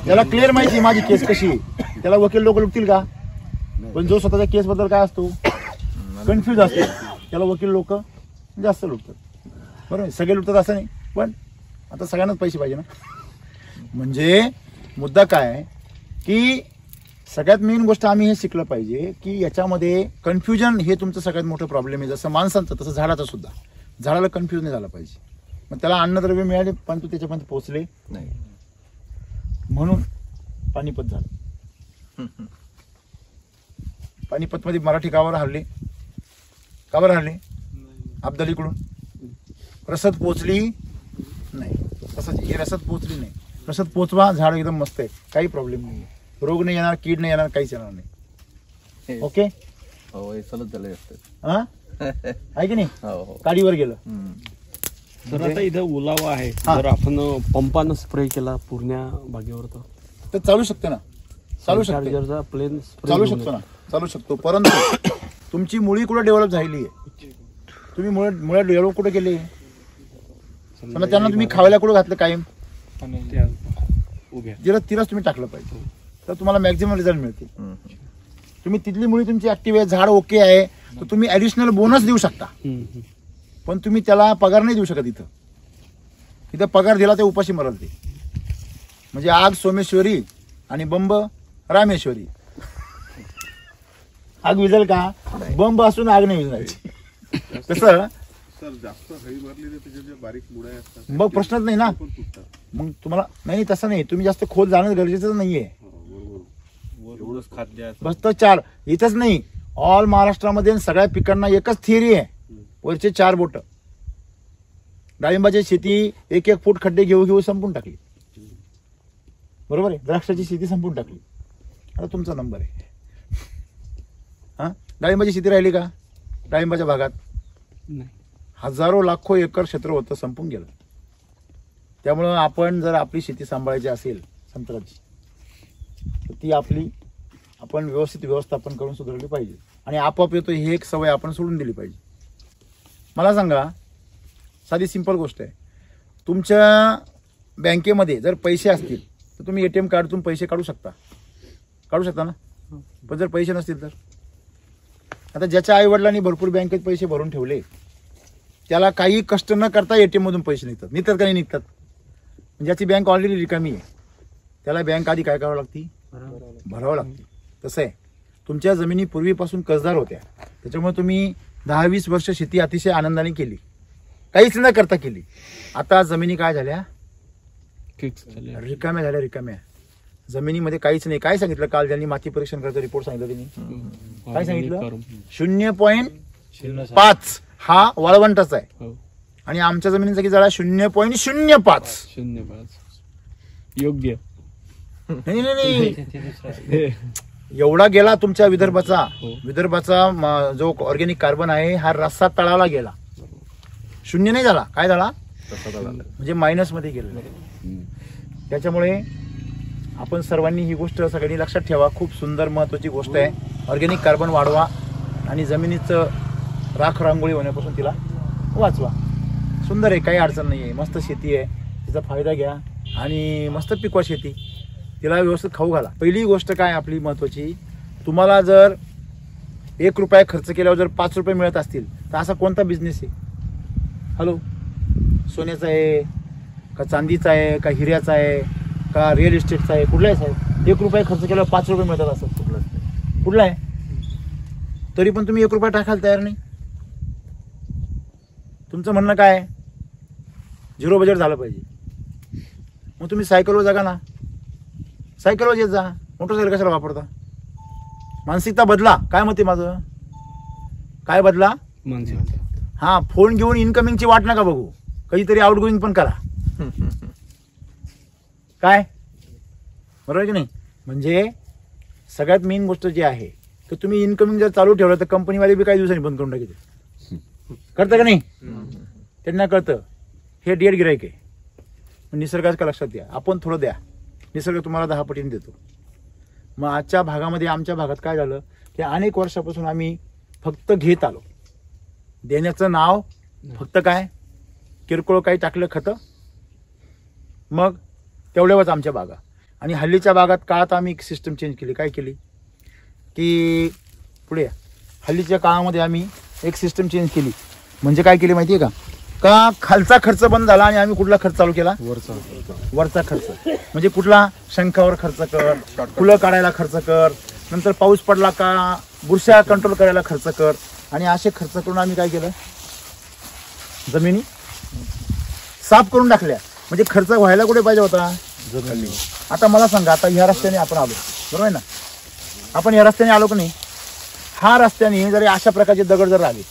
त्याला क्लिअर माहिती माझी केस कशी आहे, त्याला वकील लोक लुटतील का? पण जो स्वतःच्या केस बद्दल काय असतो कन्फ्युज असतो त्याला वकील लोक जास्त लुटतात. बरोबर? सगळे लुटतात असं नाही, पण आता सगळ्यांनाच पैसे पाहिजे ना. म्हणजे मुद्दा काय आहे की सगळ्यात मेन गोष्ट आम्ही हे शिकलं पाहिजे की याच्यामध्ये कन्फ्युजन हे तुमचं सगळ्यात मोठं प्रॉब्लेम आहे. जसं माणसांचं तसं झाडाचं सुद्धा. झाडाला कन्फ्युज नाही झालं पाहिजे. मग त्याला अन्नद्रव्य मिळाले पण तू त्याच्यापर्यंत पोहोचले नाही, म्हणून पानिपत झालं. पानिपतमध्ये मराठी कावर हरले? कावर हरले? अब्दालीकडून रसद पोचली नाही. तसंच हे रसद पोचली नाही. रसद पोचवा, झाड एकदम मस्त आहे, काही प्रॉब्लेम नाही. रोग नाही येणार, कीड नाही येणार, काहीच येणार नाही. ओके? हो, हे सलग झालं हा आहे की नाही? काडीवर गेलं. तर आता इथं ओलावा आहे, जर आपण पंपानं स्प्रे केला पूर्ण बागेवर तर चालू शकते ना? चालू शकते, प्लेन चालू शकतो ना, चालू शकतो. परंतु तुमची मुळी कुठे डेव्हलप झालेली आहे? तुम्ही मुळे डेव्हलप कुठे केली? त्यांना तुम्ही खायला कुठे घातलं कायम? तिलाच तुम्ही टाकलं पाहिजे, तर तुम्हाला मॅक्झिमम रिझल्ट मिळतील. तुम्ही तिथली मुळी तुमची ऍक्टिव्ह आहे, झाड ओके आहे, तर तुम्ही ऍडिशनल बोनस देऊ शकता. पण तुम्ही त्याला पगार नाही देऊ शकत. इथं पगार दिला ते उपाशी मरल ते. म्हणजे आग सोमेश्वरी आणि बंब रामेश्वरी. आग विझेल का? बंब असून आग नाही विझायची. तसं सर जास्त हळी भरली त्याचे जे बारीक मुळे असतात मग प्रश्नच नाही ना. पण तुटतात. मग तुम्हाला नाही तसं नाही, तुम्ही जास्त खोल जाणं गरजेचं नाहीये. एवढंच खाद्य बस तर 4 इथंच नाही, ऑल महाराष्ट्रामध्ये सगळ्या पिकांना एकच थिअरी आहे, वरचे 4 बोट. डाळिंबाची शेती 1-1 फूट खड्डे घेऊ संपून टाकली, बरोबर आहे. द्राक्षाची शेती संपून टाकली. आता तुमचा नंबर आहे. हा, डाळिंबाची शेती राहिली का डाळिंबाच्या भागात? हजारो लाखो एकर क्षेत्र होतं, संपून गेलं. त्यामुळं आपण जर आपली शेती सांभाळायची असेल संत्र्याची, तर ती आपण व्यवस्थित व्यवस्थापन करून सुधारली पाहिजे. आणि आपोआप येतो ही एक सवय आपण सोडून दिली पाहिजे. मला सांगा, साधी सिंपल गोष्ट आहे. तुमच्या बँकेमध्ये जर पैसे असतील तर तुम्ही ATM कार्डतून पैसे काढू शकता ना. पण जर पैसे नसतील तर? आता ज्याच्या आईवडिलांनी भरपूर बँकेत पैसे भरून ठेवले, त्याला काही कष्ट न करता ATM मधून पैसे निघतात का नाही निघतात? ज्याची बँक ऑलरेडी रिकामी आहे त्याला बँक आधी काय करावं लागते? भरावं लागते. तसं आहे, तुमच्या जमिनी पूर्वीपासून कर्जदार होत्या, त्याच्यामुळे तुम्ही 10-20 वर्ष शेती अतिशय आनंदाने केली, काहीच न करता केली. आता जमिनी काय झाल्या? रिकाम्या झाल्या. जमिनीमध्ये काहीच नाही. काय सांगितलं काल ज्यांनी माती परीक्षण करायचं रिपोर्ट सांगितलं त्यांनी? काय सांगितलं? 0.5 हा वाळवंटाचा आहे. आणि आमच्या जमिनीचा किती झाला? 0.05. योग्य. नाही एवढा गेला तुमच्या विदर्भाचा जो ऑर्गॅनिक कार्बन आहे हा रस्सा तळाला गेला. 0 नाही झाला. काय झाला? म्हणजे मायनस मध्ये गेला. त्याच्यामुळे आपण सर्वांनी ही गोष्ट सगळ्यांनी लक्षात ठेवा. खूप सुंदर महत्वाची गोष्ट आहे. ऑर्गॅनिक कार्बन वाढवा आणि जमिनीचं राख रांगोळी होण्यापासून तिला वाचवा. सुंदर आहे, काही अडचण नाही आहे. मस्त शेती आहे, तिचा फायदा घ्या आणि मस्त पिकवा शेती. तिला व्यवस्थित खाऊ घाला. पहिली गोष्ट काय आपली महत्वाची, तुम्हाला जर 1 रुपया खर्च केल्यावर जर 5 रुपये मिळत असतील तर असा कोणता बिझनेस आहे? हॅलो, सोन्याचा आहे का, चांदीचा आहे का, हिऱ्याचा आहे का, रिअल इस्टेटचा आहे? कुठला आहे साहेब? 1 रुपया खर्च केल्यावर 5 रुपये मिळतात असं कुठला आहे? तरी पण तुम्ही 1 रुपया टाकायला तयार नाही. तुमचं म्हणणं काय? 0 बजेट झालं पाहिजे. मग तुम्ही सायकलवर जागा ना, सायकलवर येत जा. मोटरसायकल कशाला वापरता? मानसिकता बदला. काय मत आहे माझं? काय बदला? हा, फोन घेऊन इनकमिंगची वाट नका बघू, कधीतरी आउटगोईंग पण करा. काय बरोबर की नाही? म्हणजे सगळ्यात मेन गोष्ट जी आहे की तुम्ही इनकमिंग जर चालू ठेवलं तर कंपनीवाले बी काही दिवसांनी बंद करून टाकते. कळतं का नाही? त्यांना कळतं हे डेड गिराईक आहे. निसर्गाचं का लक्षात द्या. आपण थोडं द्या, निसर्ग तुम्हाला 10 पटीने देतो. मग आजच्या भागामध्ये, आमच्या भागात काय झालं की अनेक वर्षापासून आम्ही फक्त घेत आलो. देण्याचं नाव फक्त काय, किरकोळ काही टाकलं खतं, मग तेवढ्यावरच आमच्या बागा. आणि हल्लीच्या भागात काळात आम्ही एक सिस्टम चेंज केली. काय केली की पुढे हल्लीच्या काळामध्ये आम्ही एक सिस्टम चेंज केली. म्हणजे काय केली माहिती आहे का खालचा खर्च बंद झाला आणि आम्ही कुठला खर्च चालू केला? वरचा खर्च. म्हणजे कुठला? शंखावर खर्च कर, फुलं काढायला खर्च कर, नंतर पाऊस पडला का बुरशा कंट्रोल करायला खर्च कर. आणि असे खर्च करून आम्ही काय केलं? जमिनी साफ करून टाकल्या. म्हणजे खर्च व्हायला कुठे पाहिजे होता? जमिनी. आता मला सांगा, आता ह्या रस्त्याने आपण आलो, बरोबर आहे ना? आपण या रस्त्याने आलो की नाही? हा रस्त्याने जरी अशा प्रकारचे दगड जर राहिले,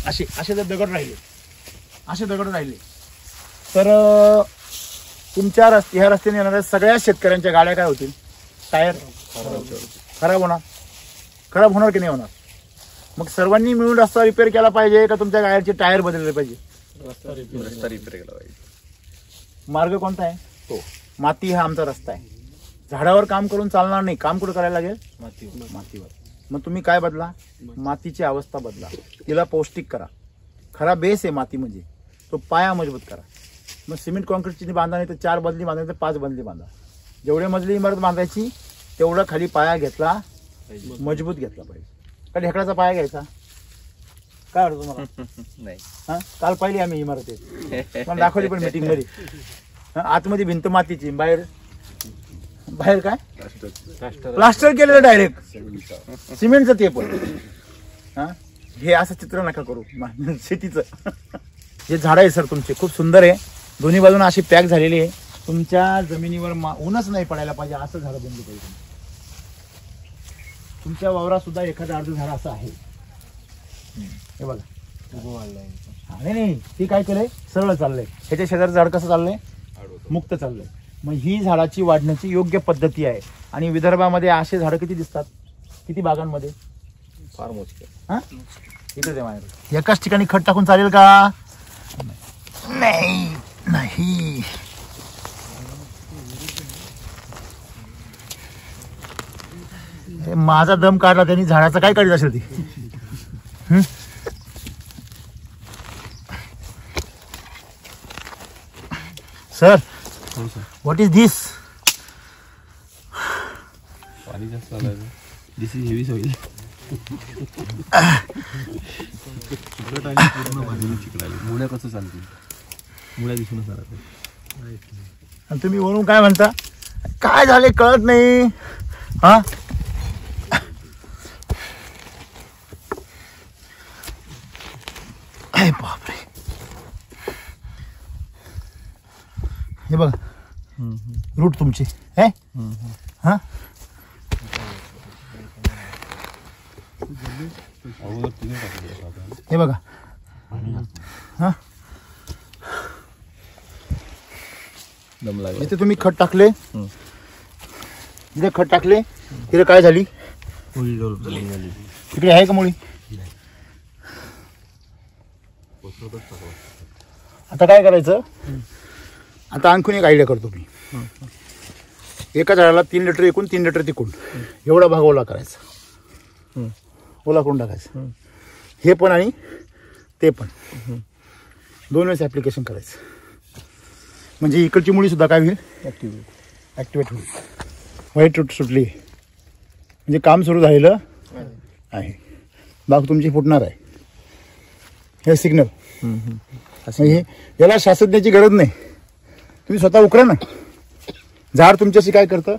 असे जर दगड राहिले, असे दगड राहिले तर तुमच्या ह्या रस्त्याने येणाऱ्या सगळ्या शेतकऱ्यांच्या गाड्या काय होतील? टायर खराब होणार की नाही होणार? मग सर्वांनी मिळून रस्ता रिपेअर केला पाहिजे का तुमच्या गाड्याचे टायर बदलले पाहिजे? रस्ता रिपेअर केला पाहिजे. मार्ग कोणता आहे? तो माती हा आमचा रस्ता आहे. झाडावर काम करून चालणार नाही. काम कुठं करायला लागेल? मातीवर. मग तुम्ही काय बदला? मातीची अवस्था बदला, तिला पौष्टिक करा. खरा बेस आहे माती म्हणजे, तो पाया मजबूत करा. मग सिमेंट कॉन्क्रीटची बांधा नाही तर 4 बदली बांधा, तर 5 बदली बांधा. जेवढे मजली इमारत बांधायची तेवढं खाली पाया घेतला, मजबूत घेतला पाहिजे. का ढेकळाचा पाया घ्यायचा? काय वाटतं तुम्हाला? नाही. हा, काल पाहिली आम्ही इमारत पण दाखवली पण मीटिंग मध्ये. हा, आतमध्ये भिंत मातीची, बाहेर काय प्लास्टर केलेलं डायरेक्ट सिमेंटचं ते पण. हा, हे असं चित्र नका करू शेतीचं. हे झाड आहे सर तुमचे खूप सुंदर आहे, दोन्ही बाजून अशी पॅक झालेली आहे. तुमच्या जमिनीवर ऊनच नाही पडायला पाहिजे असं झाड बनलं पाहिजे. तुमच्या वावरात सुद्धा एखादं अर्ध झाड असं आहे. हे बघा, नाही ती काय केलंय, सरळ चाललंय. ह्याच्या शेजारचं झाड कसं चाललंय, मुक्त चाललंय. मग ही झाडाची वाढण्याची योग्य पद्धती आहे. आणि विदर्भामध्ये असे झाडं किती दिसतात, किती बागांमध्ये, फार मोजके. हा, इकडे ते माझ्याकडे. एकाच ठिकाणी खत टाकून चालेल का? नाही नाही. माझा दम काढला त्यांनी, झाडाचा काय काढत असेल ती. सर, व्हॉट इज दिस? पाणी जास्त आलं. दिस इज हेवी सॉइल. चिकट आणि पूर्ण बाजूला चिकलाले. मुळ्या कसं चालतील? मुळ्या दिसून चालत. आणि तुम्ही वरून काय म्हणता, काय झाले कळत नाही. हा, बापरे. हे बघा रूट तुमची आहे. हा, हे बघा. हा, इथे तुम्ही खत टाकले, इथे खत टाकले, तिथे काय झाली, तिकडे आहे का मुळी? आता काय करायचं, आता आणखीन एक आयडिया करतो मी. एका झाडाला 3 लिटर एकूण 3 लिटर तिकून एवढा भाग ओला करायचा, ओला करून टाकायचं. हे पण आणि ते पण 2 वेळेस ऍप्लिकेशन करायचं. म्हणजे इकडची मुळी सुद्धा काय होईल, ऍक्टिवेट होईल. व्हाईट रूट सुटली, म्हणजे काम सुरू झालेलं आहे. बाग तुमची फुटणार आहे. हे सिग्नल. म्हणजे याला शास्त्रज्ञाची गरज नाही, तुम्ही स्वतः उकरा ना. झाड तुमच्याशी काय करतं,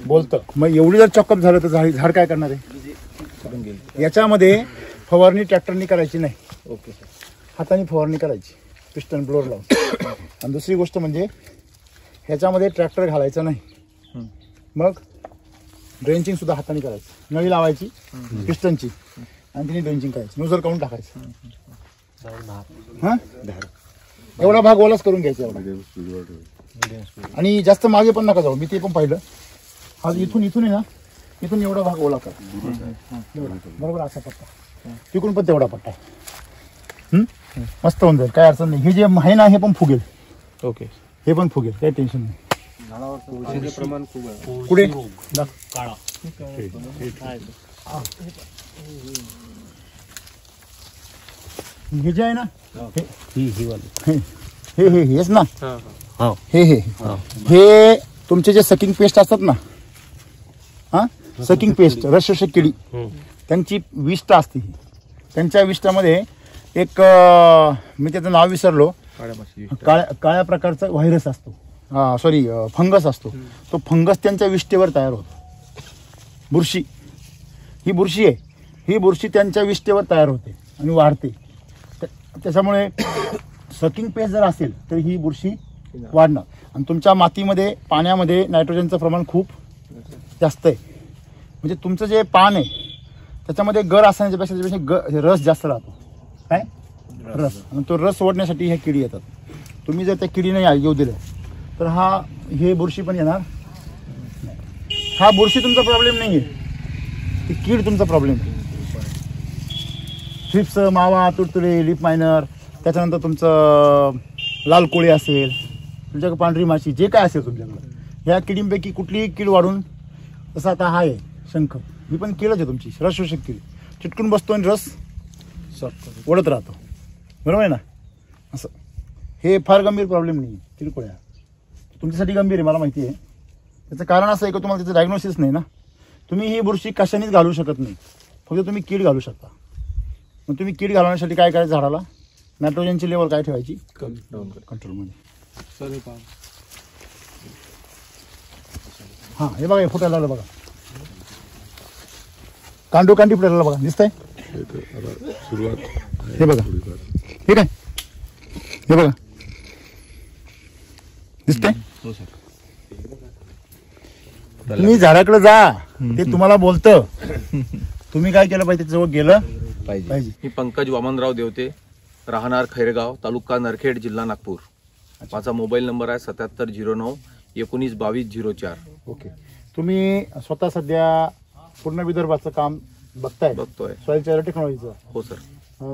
बोलतं. मग एवढी जर चॉकअप झालं तर झाड काय करणार आहे. याच्यामध्ये फवारणी ट्रॅक्टरनी करायची नाही, ओके, हाताने फवारणी करायची पिस्टन ब्लोअर लावून. आणि दुसरी गोष्ट म्हणजे ह्याच्यामध्ये ट्रॅक्टर घालायचा नाही. मग ड्रेंचिंग सुद्धा हाताने करायचं. नळी लावायची पिस्टनची आणि तिने ड्रेंचिंग करायची, नोजल काढून टाकायचं. हा, एवढा भाग ओलाच करून घ्यायचा एवढा. आणि जास्त मागे पण नका जाऊ, मी ते पण पाहिलं. हा इथून आहे ना, इथून एवढा भाग ओला कर, बरोबर असा पट्टा, तिकडून पण तेवढा पट्टा. मस्त होऊन जाईल, काय अडचण नाही. हे जे आहे ना हे पण फुगेल. ओके, हे पण फुगेल, काही टेन्शन नाही. प्रमाण खूप आहे. कुठे हे जे आहे ना, हे हेच ना, हे तुमचे जे सकिंग पेस्ट असतात ना, हा, सकिंग पेस्ट, रसशोषक किडी, त्यांची विष्ट असते. त्यांच्या विष्टामध्ये एक मी त्याचं नाव विसरलो, काळ्या प्रकारचा व्हायरस असतो, सॉरी फंगस असतो. तो फंगस त्यांच्या विष्टेवर तयार होतो. बुरशी, ही बुरशी आहे, ही बुरशी त्यांच्या विष्टेवर तयार होते आणि वाढते. त्याच्यामुळे सकिंग पेस्ट जर असेल तर ही बुरशी वाढणार. आणि तुमच्या मातीमध्ये, पाण्यामध्ये नायट्रोजनचं प्रमाण खूप जास्त आहे. म्हणजे तुमचं जे पान आहे त्याच्यामध्ये गर असण्याच्या पेक्षा रस जास्त राहतो. काय रस, आणि तो रस सोडण्यासाठी ह्या किडी येतात. तुम्ही जर त्या किडी नाही येऊ दिलं तर हे बुरशी पण येणार. हा बुरशी तुमचा प्रॉब्लेम नाही आहे, ती कीड तुमचा प्रॉब्लेम आहे. थ्रिप्स, मावा, तुडतुडे, लिप मायनर, त्याच्यानंतर तुमचं लाल कोळी असेल, तुमच्याकडे पांढरी माशी, जे काय असेल तुमच्याकडं, ह्या किडींपैकी कुठलीही कीड वाढून, तसं आता हा आहे शंख, ही पण कीडच आहे तुमची, रस शोषक कीड. चिटकून बसतो आणि रस ओढत राहतो, बरोबर आहे ना. असं हे फार गंभीर प्रॉब्लेम नाही, किरकोळ आहे. तुमच्यासाठी गंभीर आहे मला माहिती आहे, त्याचं कारण असं आहे की तुम्हाला त्याचं डायग्नोसिस नाही ना. तुम्ही ही बुरशी कशानेच घालू शकत नाही, फक्त तुम्ही कीड घालू शकता. मग तुम्ही कीड घालवण्यासाठी काय करायचं, झाडाला नायट्रोजनची लेवल काय ठेवायची, कंट्रोलमध्ये. हां हे बघा, हे फुटायला लागलं बघा, कांडोकांडी फुटायला बघा, दिसतंय सुरुवात हे बघा, ठीक आहे, हे बघा दिसतंय. तुम्ही झाडाकडे जा, ते तुम्हाला बोलतं, तुम्ही काय केलं पाहिजे, जवळ गेलं पाहिजे. मी पंकज वामनराव देवते, राहणार खैरगाव, तालुका नरखेड, जिल्हा नागपूर. माझा मोबाईल नंबर आहे 7709192204. ओके. तुम्ही स्वतः सध्या पूर्ण विदर्भाचं काम बघतोय. सॉइल चार्जर टेक्नॉलॉजीचं. हो सर.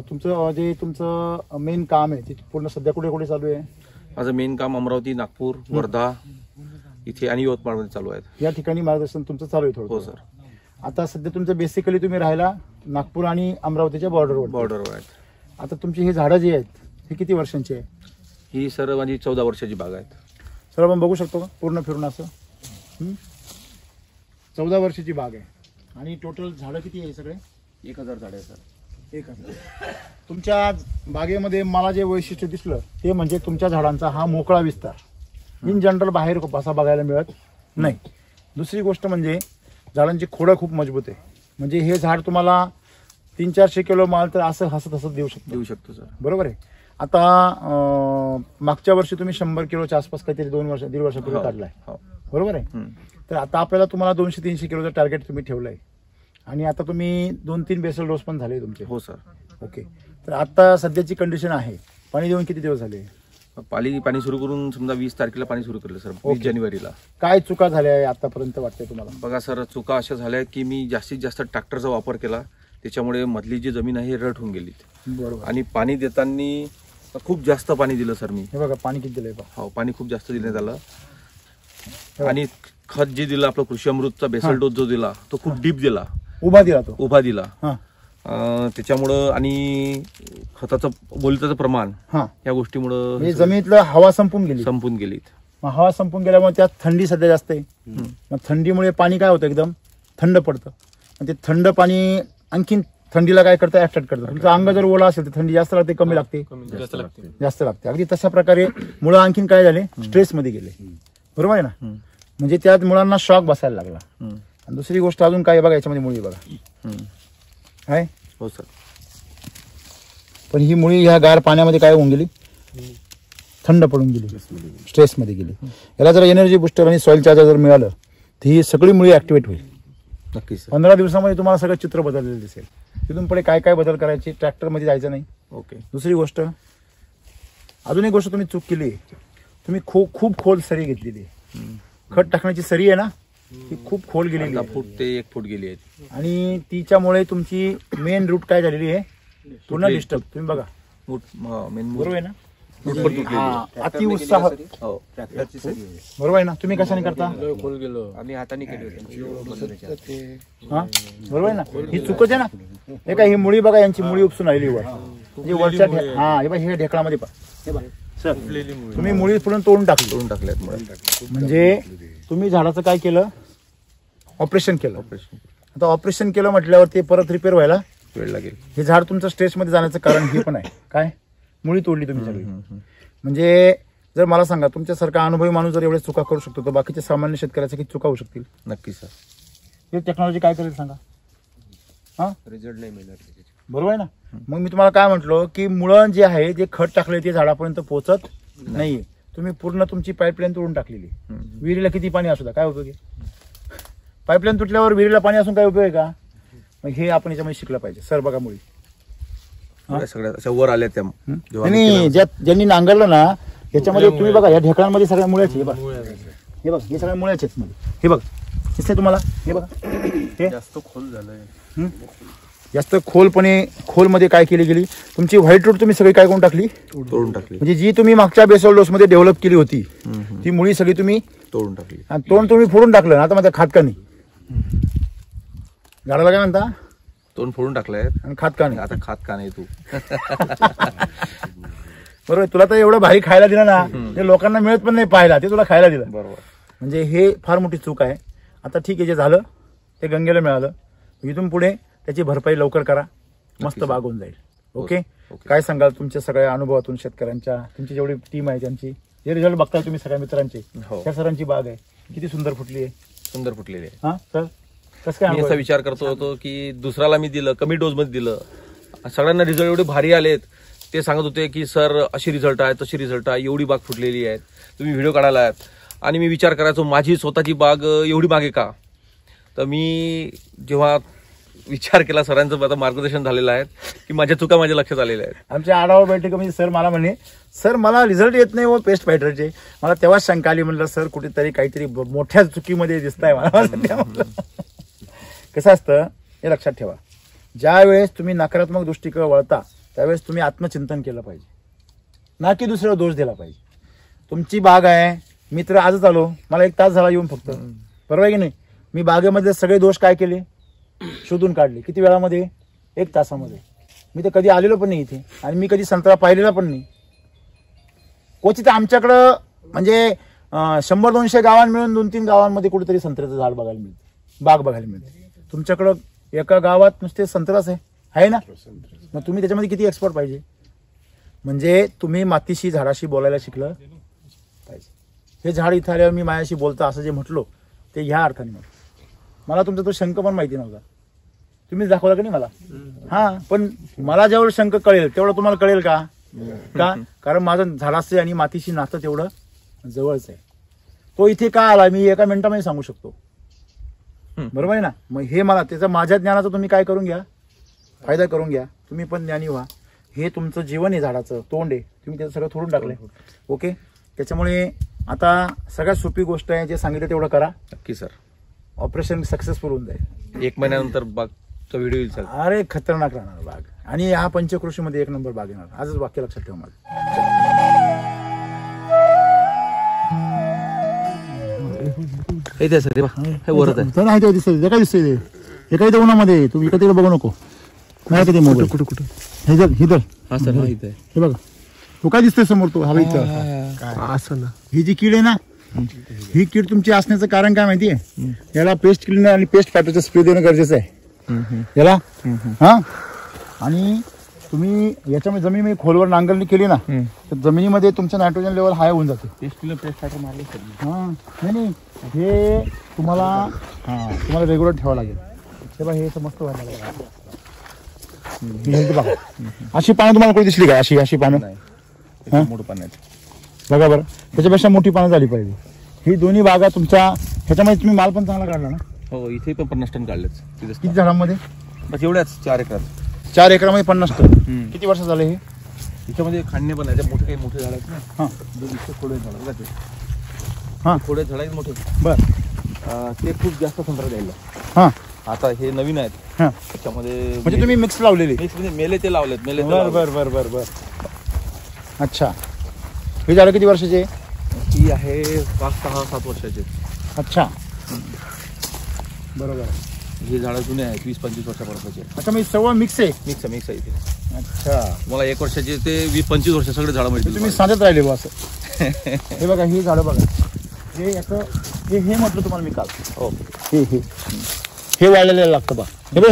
तुमचं जे तुमचं मेन काम आहे ते पूर्ण सध्या कुठे कुठे चालू आहे? माझं मेन काम अमरावती, नागपूर, वर्धा इथे आणि यवतमाळमध्ये चालू आहेत. या ठिकाणी मार्गदर्शन तुमचं चालू आहे थोडं? हो सर. आता सध्या तुमचं बेसिकली तुम्ही राहायला नागपूर आणि अमरावतीच्या बॉर्डरवर आहेत. आता तुमची ही झाडं जी आहेत ही किती वर्षांची आहे? ही सर माझी 14 वर्षाची बाग आहेत. सर आपण बघू शकतो का पूर्ण फिरून असं? 14 वर्षाची बाग आहे आणि टोटल झाडं किती आहे सगळे? 1000 झाडे आहेत सर. 1000. तुमच्या बागेमध्ये मला जे वैशिष्ट्य दिसलं ते म्हणजे तुमच्या झाडांचा हा मोकळा विस्तार. इन जनरल बाहेर असा बघायला मिळत नाही. दुसरी गोष्ट म्हणजे झाडांची खोडं खूप मजबूत आहे. म्हणजे हे झाड तुम्हाला 300-400 किलो माल तर असं हसत हसत देऊ शकतो सर. बरोबर आहे. आता मागच्या वर्षी तुम्ही 100 किलोच्या आसपास काहीतरी 1.5 वर्षापूर्वी काढलाय, बरोबर आहे. तर आता आपल्याला तुम्हाला 200-300 किलोचं टार्गेट तुम्ही ठेवलंय आणि आता तुम्ही 2-3 बेसल डोस पण झाले तुमचे? हो सर. ओके. तर आता सध्याची कंडिशन आहे, पाणी देऊन किती दिवस झाले? पाणी सुरू करून समजा 20 तारखेला पाणी सुरू केलं सर, 20 जानेवारीला. काय चुका झाल्या आहे आतापर्यंत वाटतंय तुम्हाला? बघा सर, चुका अशा झाल्या आहेत की मी जास्तीत जास्त ट्रॅक्टरचा वापर केला, त्याच्यामुळे मधली जी जमीन आहे रट होऊन गेली. बरोबर. आणि पाणी देताना खूप जास्त पाणी दिलं सर मी. हे बघा पाणी किती दिलंय बघा. हो, पाणी खूप जास्त देण्यात आलं. आणि खत जे दिलं आपलं कृषी अमृतचा बेसल डोस जो दिला तो खूप डीप दिला, उभा दिला. त्याच्यामुळं आणि खताचं बोलिताचं प्रमाण या गोष्टीमुळं जमिनीतलं हवा संपून गेली. हवा संपून गेल्यामुळे त्यात थंडी सध्या जास्त आहे. मग थंडीमुळे पाणी काय होतं, एकदम थंड पडतं. आणि ते थंड पाणी आणखीन थंडीला काय करतं, अट्रॅक्ट करतं. तुमचं अंग जर ओला असेल तर थंडी जास्त लागते, कमी लागते? जास्त लागते. अगदी तशा प्रकारे मुळं आणखीन काय झाले, स्ट्रेसमध्ये गेले. बरोबर आहे ना. म्हणजे त्यात मुलांना शॉक बसायला लागला. आणि दुसरी गोष्ट अजून काय बघा, याच्यामध्ये मुळी बघा आहे. हो सर. पण ही मुळी ह्या गार पाण्यामध्ये काय होऊन गेली, थंड पडून गेली, स्ट्रेसमध्ये गेली. याला जर एनर्जी बुस्टर आणि सॉइल चार्जर जर मिळालं तर ही सगळी मुळी ऍक्टिव्हेट होईल. नक्कीच. 15 दिवसामध्ये तुम्हाला सगळं चित्र बदललेलं दिसेल. तिथून पुढे काय काय बदल करायचे, ट्रॅक्टरमध्ये जायचं नाही. ओके. दुसरी गोष्ट, अजून एक गोष्ट तुम्ही चूक केली, तुम्ही खूप खोल सरी घेतलेली. खत टाकण्याची सरी आहे ना, ती खूप खोल गेलेली, 1 फूट ते 1 फूट गेली आहे. आणि तिच्यामुळे तुमची मेन रूट काय झालेली आहे, पूर्ण डिस्टर्ब. तुम्ही बघा बरोबर आहे ना. अति उत्साह, बरोबर आहे ना. तुम्ही कशाने करता, आम्ही हाताने केली होती. बरोबर आहे ना. ही चुकच आहे ना. हे काय, ही मुळी बघा, यांची मुळी उपसून आलेली वर, म्हणजे वरच्या हे ढेकळामध्ये पहा. हे बघा सर, तुम्ही मुळी पुढून तोडून टाकल्यात. म्हणजे तुम्ही झाडाचं काय केलं, ऑपरेशन केलं. आता ऑपरेशन केलं म्हटल्यावर ते परत रिपेअर व्हायला वेळ लागेल. हे झाड तुमचं स्ट्रेसमध्ये जाण्याचं कारण हे पण आहे. काय, मुळी तोडली तुम्ही सगळी. म्हणजे जर मला सांगा, तुमच्यासारखा अनुभवी माणूस जर एवढे चुका करू शकतो तर बाकीच्या सामान्य शेतकऱ्याच्या किती चुका होऊ शकतील? नक्की सर. हे टेक्नॉलॉजी काय करेल सांगा. रिझल्ट नाही मिळणार, बरोबर आहे ना. मग मी तुम्हाला काय म्हटलो की मुळं जे आहे जे खत टाकले ते झाडापर्यंत पोहोचत नाहीये. तुम्ही पूर्ण तुमची पाईपलाईन तोडून टाकलेली. विहिरीला किती पाणी असू द्या, काय उपयोग आहे? पाईपलाईन तुटल्यावर विहिरीला पाणी असून काय उपयोग आहे का? मग हे आपण याच्यामध्ये शिकलं पाहिजे. सर बघा मुळी सगळ्या अशा वर आल्या त्या. ज्यांनी नांगरलं ना, याच्यामध्ये तुम्ही बघा, या ढेकळांमध्ये सगळ्या मुळ्याचे, हे बघा, हे सगळ्या मुळ्याचे मध्ये. हे बघा, दिसतंय तुम्हाला? हे बघा, हे जास्त खोल झालंय. जास्त खोलमध्ये काय केली गेली, तुमची व्हाईट रूट तुम्ही सगळी काय करून टाकली, तोडून टाकली. म्हणजे जी तुम्ही मागच्या बेसल डोस मध्ये डेव्हलप केली होती ती मुळी सगळी तुम्ही तोडून टाकली. आणि तोंड तुम्ही फोडून टाकलं. आता माझ्या खात का नाही, झाडाला काय म्हणता, तोंड फोडून टाकलंय. आणि खात का नाही, आता खात का नाही तू. बरोबर. तुला तर एवढं भारी खायला दिलं ना, ते लोकांना मिळत पण नाही पाहायला, ते तुला खायला दिलं. बरोबर. म्हणजे हे फार मोठी चूक आहे. आता ठीक आहे, जे झालं ते गंगेला मिळालं, इथून पुढे त्याची भरपाई लवकर करा, मस्त बाग होऊन जाईल. ओके, काय सांगाल तुमच्या सगळ्या अनुभवातून शेतकऱ्यांच्या, तुमची जेवढी टीम आहे त्यांची, जे रिझल्ट बघताय तुम्ही सगळ्या मित्रांचे, त्या सरांची बाग आहे किती सुंदर फुटली आहे. सुंदर फुटलेली आहे. हा सर, कसं काय मी अनुभव असा आहे? विचार करतो होतो की दुसऱ्याला मी दिलं, कमी डोस मध्ये दिलं, सगळ्यांना रिझल्ट एवढे भारी आलेत. ते सांगत होते की सर अशी रिझल्ट आहे, तशी रिझल्ट आहे, एवढी बाग फुटलेली आहे, तुम्ही व्हिडिओ काढायला आहेत. आणि मी विचार करायचो माझी स्वतःची बाग एवढी मागे का. तर मी जेव्हा विचार केला, सरांचं आता मार्गदर्शन झालेलं आहे की माझ्या चुका माझ्या लक्षात आलेल्या आहेत. आमच्या आढावा बैठकीमध्ये सर मला म्हणे, सर मला रिझल्ट येत नाही व पेस्ट फायटरचे. मला तेव्हाच शंका आली, म्हणलं सर कुठेतरी काहीतरी मोठ्या चुकीमध्ये दिसताय मला. कसं असतं हे लक्षात ठेवा, ज्या वेळेस तुम्ही नकारात्मक दृष्टीकडे वळता त्यावेळेस तुम्ही आत्मचिंतन केलं पाहिजे, ना की दुसऱ्याला दोष दिला पाहिजे. तुमची बाग आहे, मित्र आजच आलो, मला 1 तास झाला येऊन फक्त, बरोबर आहे की नाही. मी बागेमधले सगळे दोष काय केले, शोधून काढले. किती वेळामध्ये? 1 तासामध्ये. मी तर कधी आलेलो पण नाही इथे, आणि मी कधी संत्रा पाहिलेला पण नाही. क्वचित आमच्याकडं म्हणजे 100-200 गावां मिळून 2-3 गावांमध्ये कुठेतरी संत्र्याचं झाड बघायला मिळते, बाग बघायला मिळते. तुमच्याकडं एका गावात नुसते संत्राच आहे ना, मग तुम्ही त्याच्यामध्ये किती एक्सपर्ट पाहिजे. म्हणजे तुम्ही मातीशी, झाडाशी बोलायला शिकलं पाहिजे. हे झाड इथं आल्यावर मी माझ्याशी बोलतो असं जे म्हटलो ते ह्या अर्थाने म्हटलं. मला तुमचा तो शंख पण माहिती नव्हता, तुम्हीच दाखवला का नाही मला. हा, पण मला जेवढं शंख कळेल तेवढं तुम्हाला कळेल का? कारण माझं झाडाशी आणि मातीशी नातं तेवढं जवळच आहे. तो इथे का आला मी एका मिनिटामध्ये सांगू शकतो, बरोबर आहे ना. मग हे मला त्याचा, माझ्या ज्ञानाचा तुम्ही काय करून घ्या, फायदा करून घ्या. तुम्ही पण ज्ञानी व्हा. हे तुमचं जीवन आहे, झाडाचं तोंड आहे, तुम्ही त्याचं सगळं थोडून टाकलंय. ओके, त्याच्यामुळे आता सगळ्यात सोपी गोष्ट आहे, जे सांगितलं तेवढं करा. नक्की सर, ऑपरेशन सक्सेसफुल होऊन जाईल. 1 महिन्यानंतर बागचा व्हिडिओ येईल सर. अरे खतरनाक राहणार बाग, आणि या पंचकृषीमध्ये 1 नंबर बाग येणार. आजच वाक्य लक्षात ठेवा माझं. हे सर, हे वरच आहे. नाही ते दिसतंय, काय दिसतंय हे काही उन्हामध्ये. तुम्ही इकडे तिकडे बघू नको, नाही का ते मोबाईल कुठं हे जर ही हा सर, हा इथे हे बघा, तो काय दिसतोय समोर, तो हवा इथं असं ना. ही जी कीड आहे ना, ही कीड तुमची असण्याचं कारण काय माहितीये, याला पेस्ट क्लीनर आणि पेस्ट फायटरचा स्प्रे देणं गरजेचं आहे याला. हा, आणि तुम्ही याच्यामध्ये जमिनीमध्ये खोलवर नांगरणी केली ना, तर जमिनीमध्ये तुमचं नायट्रोजन लेवल हाय होऊन जाते. पेस्ट फायटर मारले सर. हा, नाही हे तुम्हाला रेग्युलर ठेवावं लागेल. तेव्हा हे मस्त व्हायला लागेल. बघा, अशी पानं तुम्हाला कोणी दिसली का? अशी पानं मोठं पान आहे बघा बरं, त्याच्यापेक्षा मोठी पानं झाली पाहिजे. ही दोन्ही बागा तुमच्या ह्याच्यामध्ये तुम्ही माल पण चांगला काढला ना. हो, इथे पण 50 टन काढलेच. किती झाडांमध्ये? बस एवढ्याच 4 एकरात. 4 एकरामध्ये 50 टन. किती वर्ष झाले हे? याच्यामध्ये खांडणे पण आहे, मोठे काही मोठे झाड आहेत ना. हा, थोडे झाड बघा ते. हा, थोडे झाड आहेत मोठे. बर, ते खूप जास्त संत्रा द्यायला. हा, आता हे नवीन आहेत. हा, त्याच्यामध्ये म्हणजे तुम्ही मिक्स लावलेली. मिक्स म्हणजे मेले ते लावलेत. मेले बर बर बर बर बर. अच्छा, हे झाड किती वर्षाचे? ही आहे 5-6-7 वर्षाचे. अच्छा, बरोबर. हे झाडं जुने आहेत, 20-25 वर्षापर्यंतचे. अच्छा, मी सगळं मिक्स आहे. मिक्स आहे इथे. अच्छा, मला 1 वर्षाचे ते 20-25 वर्ष सगळे झाडं मिळतील. तुम्ही साधत राहिले बा असं. हे बघा, ही झाडं बघा, हे याचं हे म्हटलं तुम्हाला मी काल. हो, हे वाळलेलं लागतं बा. हे बघ,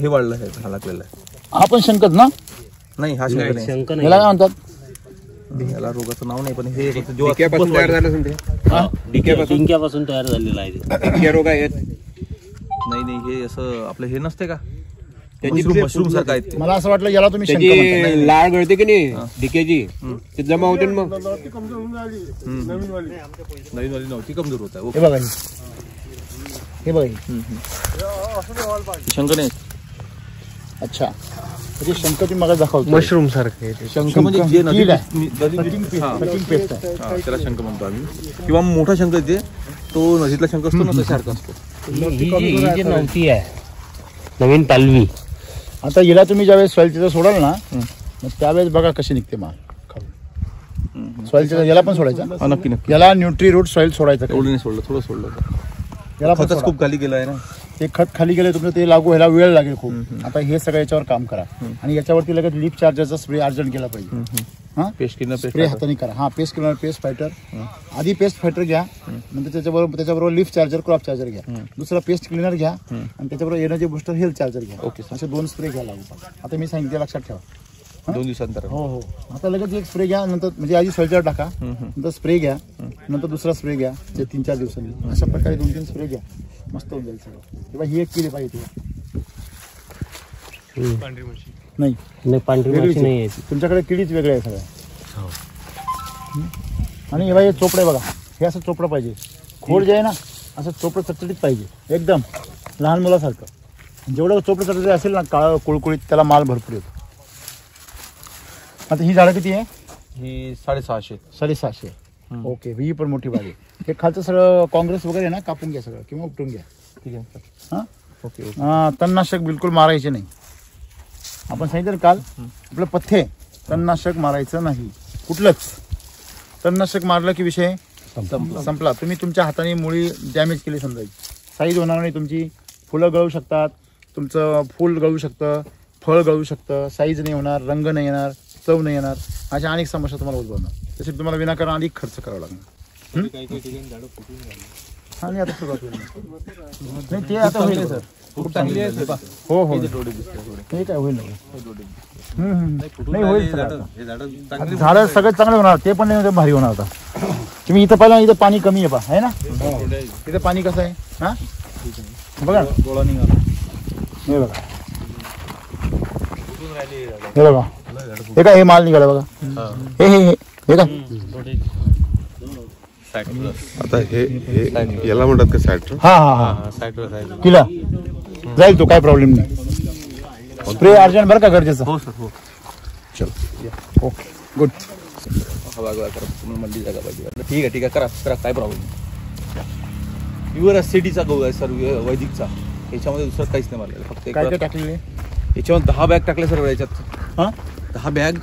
हे वाढलं आहे, हा लागलेला आहे. हा पण शंकच ना? नाही, हा शंकर नाही. शंका नाही. याला काय म्हणतात? याला रोगाचं नाव नाही, पण हे डिक्यापासून तयार झालं डिंक्यापासून तयार झालेला आहे ते. डिक्या रोग आहेत. नाही, हे असं आपलं हे नसते का, मशरूम सारखं आहे ते. मला असं वाटलं याला तुम्ही शंका म्हणता. त्याची लाळ गळते की नाही डिक्याची, ते जमा होते ना मग. नवीन वाली नव्हती, कमजोर होत आहे. हे बघा, हे बघा, शंकर नाही. अच्छा, म्हणजे शंख तुम्ही मला दाखवतो. मशरूम सारखे शंख म्हणजे जे कीड आहे. कटिंग कटिंग पेस्ट आहे. त्याला शंख म्हणतो आम्ही, किंवा मोठा शंख येते तो नदीतला शंख असतो ना, तशासारखा असतो. ही जी नव्हती आहे नवीन पालवी. आता हिला तुम्ही ज्यावेळेस सॉइल तिथं सोडाल ना, मग त्यावेळेस बघा कशी निघते माल खाऊन. सॉइल याला पण सोडायचा. नक्की नक्की. याला न्यूट्री रूट सॉइल सोडायचं. एवढं नाही सोडलं, थोडं सोडलं. याला पण खतच सोडा. खूप खाली गेलं आहे ना. ते खत खाली गेले तुमचं, ते लागू ह्याला वेळ लागेल खूप. आता हे सगळं याच्यावर काम करा, आणि याच्यावरती लगेच लीफ चार्जरचा स्प्रे अर्जंट केला पाहिजे. हा पेस्ट क्लीनर स्प्रे हाताने करा. हा पेस्ट क्लीनर, पेस्ट फायटर. आधी पेस्ट फायटर घ्या, नंतर त्याच्याबरोबर लिफ्ट चार्जर, क्रॉप चार्जर घ्या. दुसरा पेस्ट क्लीनर घ्या आणि त्याच्याबरोबर एनर्जी बुस्टर, हेल्थ चार्जर घ्या. ओके, असे 2 स्प्रे घ्या लागू. आता मी सांगितलं लक्षात ठेवा. 2 दिवसांतर. हो. आता लगेच एक स्प्रे घ्या, नंतर म्हणजे आधी सॉइलर टाका, नंतर स्प्रे घ्या, नंतर दुसरा स्प्रे घ्या. ते 3-4 दिवसांनी अशा प्रकारे 2-3 स्प्रे घ्या. मस्त होऊन जाईल सगळं. तेव्हा ही एक केली पाहिजे. नाही पांढरी माशी नाही आहे. तुमच्याकडे किडीच वेगळे आहे सगळ्या. आणि हे चोपडे बघा, हे असं चोपडं पाहिजे. खोड जे आहे ना असं चोपडं चटचटीत पाहिजे, एकदम लहान मुलासारखं. जेवढं चोपडं चटचटीत असेल ना, काळं कुळकुळीत, त्याला माल भरपूर येतो. आता ही झाडं किती आहे? ही 650. 650. ओके, ही पण मोठी बाग आहे. हे खालचं सगळं काँग्रेस वगैरे ना कापून घ्या सगळं, किंवा उपटून घ्या. ठीक आहे सर. हां ओके. तणनाशक बिलकुल मारायचे नाही. आपण सांगितलं काल, आपलं पथ्य तणनाशक मारायचं नाही कुठलंच. तणनाशक मारलं की विषय संपला. तुम्ही तुमच्या हाताने मुळी डॅमेज केली समजायची, साईज होणार नाही तुमची. फुलं गळू शकतात, तुमचं फूल गळू शकतं, फळ गळू शकतं, साईज नाही होणार, रंग नाही येणार, चव नाही येणार, अशा अनेक समस्या तुम्हाला उद्भवणार. तसे तुम्हाला विनाकारण अधिक खर्च करावा लागणार. आणि आता सुरुवात होईल. नाही ते आता होईल सर. खूप चांगली आहे सर. हो हो, डोळे दिसते. हे काय होईल नाही होईल सर. आता झाडं सगळं चांगलं होणार, ते पण नाही भारी होणार. आता तुम्ही इथं पाहिलं, इथं पाणी कमी आहे पा, आहे ना. इथं पाणी कसं आहे हा बघा, गोळा निघाला. हे बघा, हे बघा, हे काय, हे माल निघाला बघा. हे हे हे काय आता हे याला म्हणतात का सायट्र? हा हा हा किला जाईल तो, काय प्रॉब्लेम नाही. स्प्रे अर्जंट बरं का, गरजेचं. हो सर. हो. चलो ओके गुड. हवा करा, तुम्हाला मल्ली जागा पाहिजे. ठीक आहे, ठीक आहे, करा करा, काय प्रॉब्लेम नाही. प्युअर एसिडीचा गहू आहे सर, वैदिकचा. याच्यामध्ये दुसरं काहीच नाही मारलेलं, फक्त काय काय टाकलेले? याच्यावर 10 बॅग टाकले सर. याच्यात हां 10 बॅग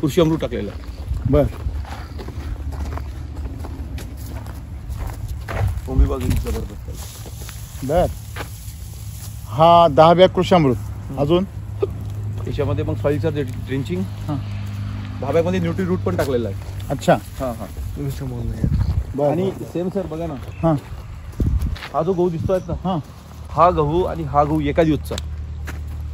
कृषी अमृत टाकलेलं. बर. जबरदस्त. बर, हा 10 बॅग कृषामृत. अजून याच्यामध्ये मग सॉईलचं ड्रिंचिंग. 10 बॅगमध्ये न्यूट्री रूट पण टाकलेला आहे. अच्छा. हां हां. बर. आणि सेम सर बघा ना, हां हा जो गहू दिसतोय ना, हां हा गहू आणि हा गहू एका दिवसचा.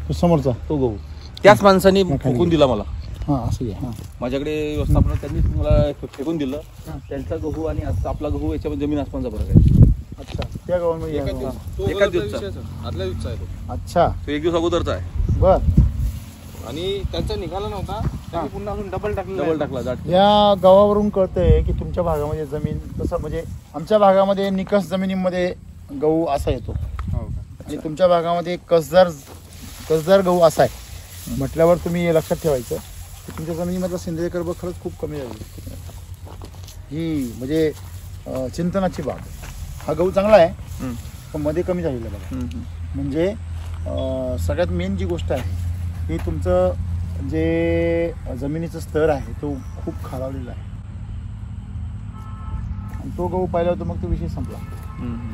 तो समोरचा. तो गहू त्याच माणसाने फेकून दिला मला. हां असं आहे. हां माझ्याकडे व्यवस्थापन त्यांनीच मला फेकून दिलं. त्यांचा गहू आणि आता आपला गहू याच्यामध्ये जमीन आसमानचा फरक आहे. अच्छा, त्या गावामध्ये एकाच दिवसचा. आदल्या दिवसचा आहे तो. अच्छा. तो 1 दिवस अगोदरचा आहे. बर. आणि त्यांचा निघाला नव्हता, त्यांनी पुन्हा अजून डबल टाकला जाट. या गावावरून कळतंय की तुमच्या भागामध्ये जमीन तसं, म्हणजे आमच्या भागामध्ये निकस जमिनीमध्ये गहू असा येतो आणि तुमच्या भागामध्ये कसदार गहू असा आहे. म्हटल्यावर तुम्ही हे लक्षात ठेवायचं की तुमच्या जमिनीमधला सेंद्रिय कर्ब खरंच खूप कमी झाली. ही म्हणजे चिंतनाची बाब. हा गहू चांगला आहे पण मध्ये कमी झालेला बघा. म्हणजे सगळ्यात मेन जी गोष्ट आहे की तुमचं जे जमिनीचा स्तर आहे तो खूप खालावलेला आहे. आणि तो गहू पाहिला होता मग तो विषय संपला.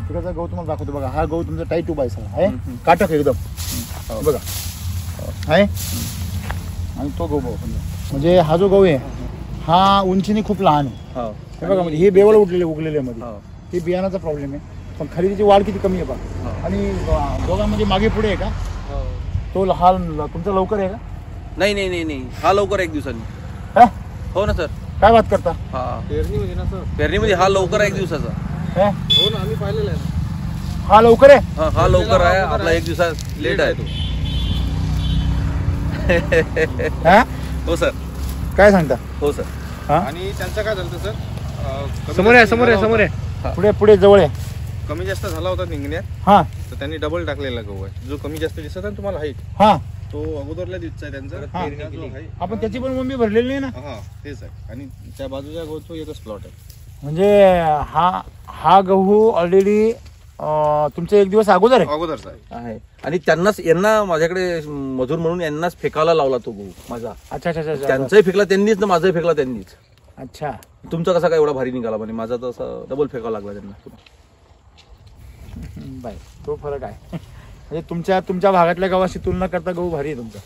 तिकडचा गहू तुम्हाला दाखवतो बघा. हा गहू तुमचा टाईट उभा आहे सगळा आहे, काटक एकदम बघा आहे. आणि तो गहू म्हणजे हा जो गहू आहे हा उंचीने खूप लहान आहे. हे बघा, म्हणजे हे बेवळ उगलेले मध्ये हे बियाणाचा प्रॉब्लेम आहे. पण खाली त्याची वाढ किती कमी आहे बघा. आणि दोघांमध्ये मागे पुढे आहे का तो? हा तुमचा लवकर आहे का? नाही नाही नाही नाही, हा लवकर 1 दिवसांनी. हो ना सर. काय बात करता? हा, पेरणीमध्ये ना सर. पेरणीमध्ये हा लवकर 1 दिवसाचा. हो ना, आम्ही पाहिलेलं आहे. हा लवकर आहे. हा लवकर आहे, आपला 1 दिवसा लेट आहे तो. हो सर. काय सांगता? हो सर. आणि त्यांचं काय झालं सर, समोर आहे. पुढे पुढे जवळ आहे. कमी जास्त झाला होता निघण्यात, हा तर त्यांनी डबल टाकलेला गहू आहे. जो कमी जास्त दिसत आहे तुम्हाला हाईट, हा तो अगोदरल्या दिवसचा आहे त्यांचा. जो आहे, आपण त्याची पण मम्मी भरलेली नाही ना. हा तेच आहे. आणि त्या बाजूच्या गहूचा एकच प्लॉट आहे. म्हणजे हा गहू ऑलरेडी तुमचा 1 दिवस अगोदर आहे. अगोदरचा आहे. आणि त्यांनाच, यांना माझ्याकडे मजूर म्हणून यांनाच फेकायला लावला तो गहू माझा. अच्छा अच्छा अच्छा. त्यांचाही फेकला त्यांनीच ना माझाही फेकला त्यांनीच. अच्छा. तुमचा कसा काय एवढा भारी निघाला म्हणे, माझा तर असं डबल फेकावा लागला त्यांना. बाय, तो फरक आहे. म्हणजे तुमच्या भागातल्या गावाशी तुलना करता गहू भारी आहे तुमचा.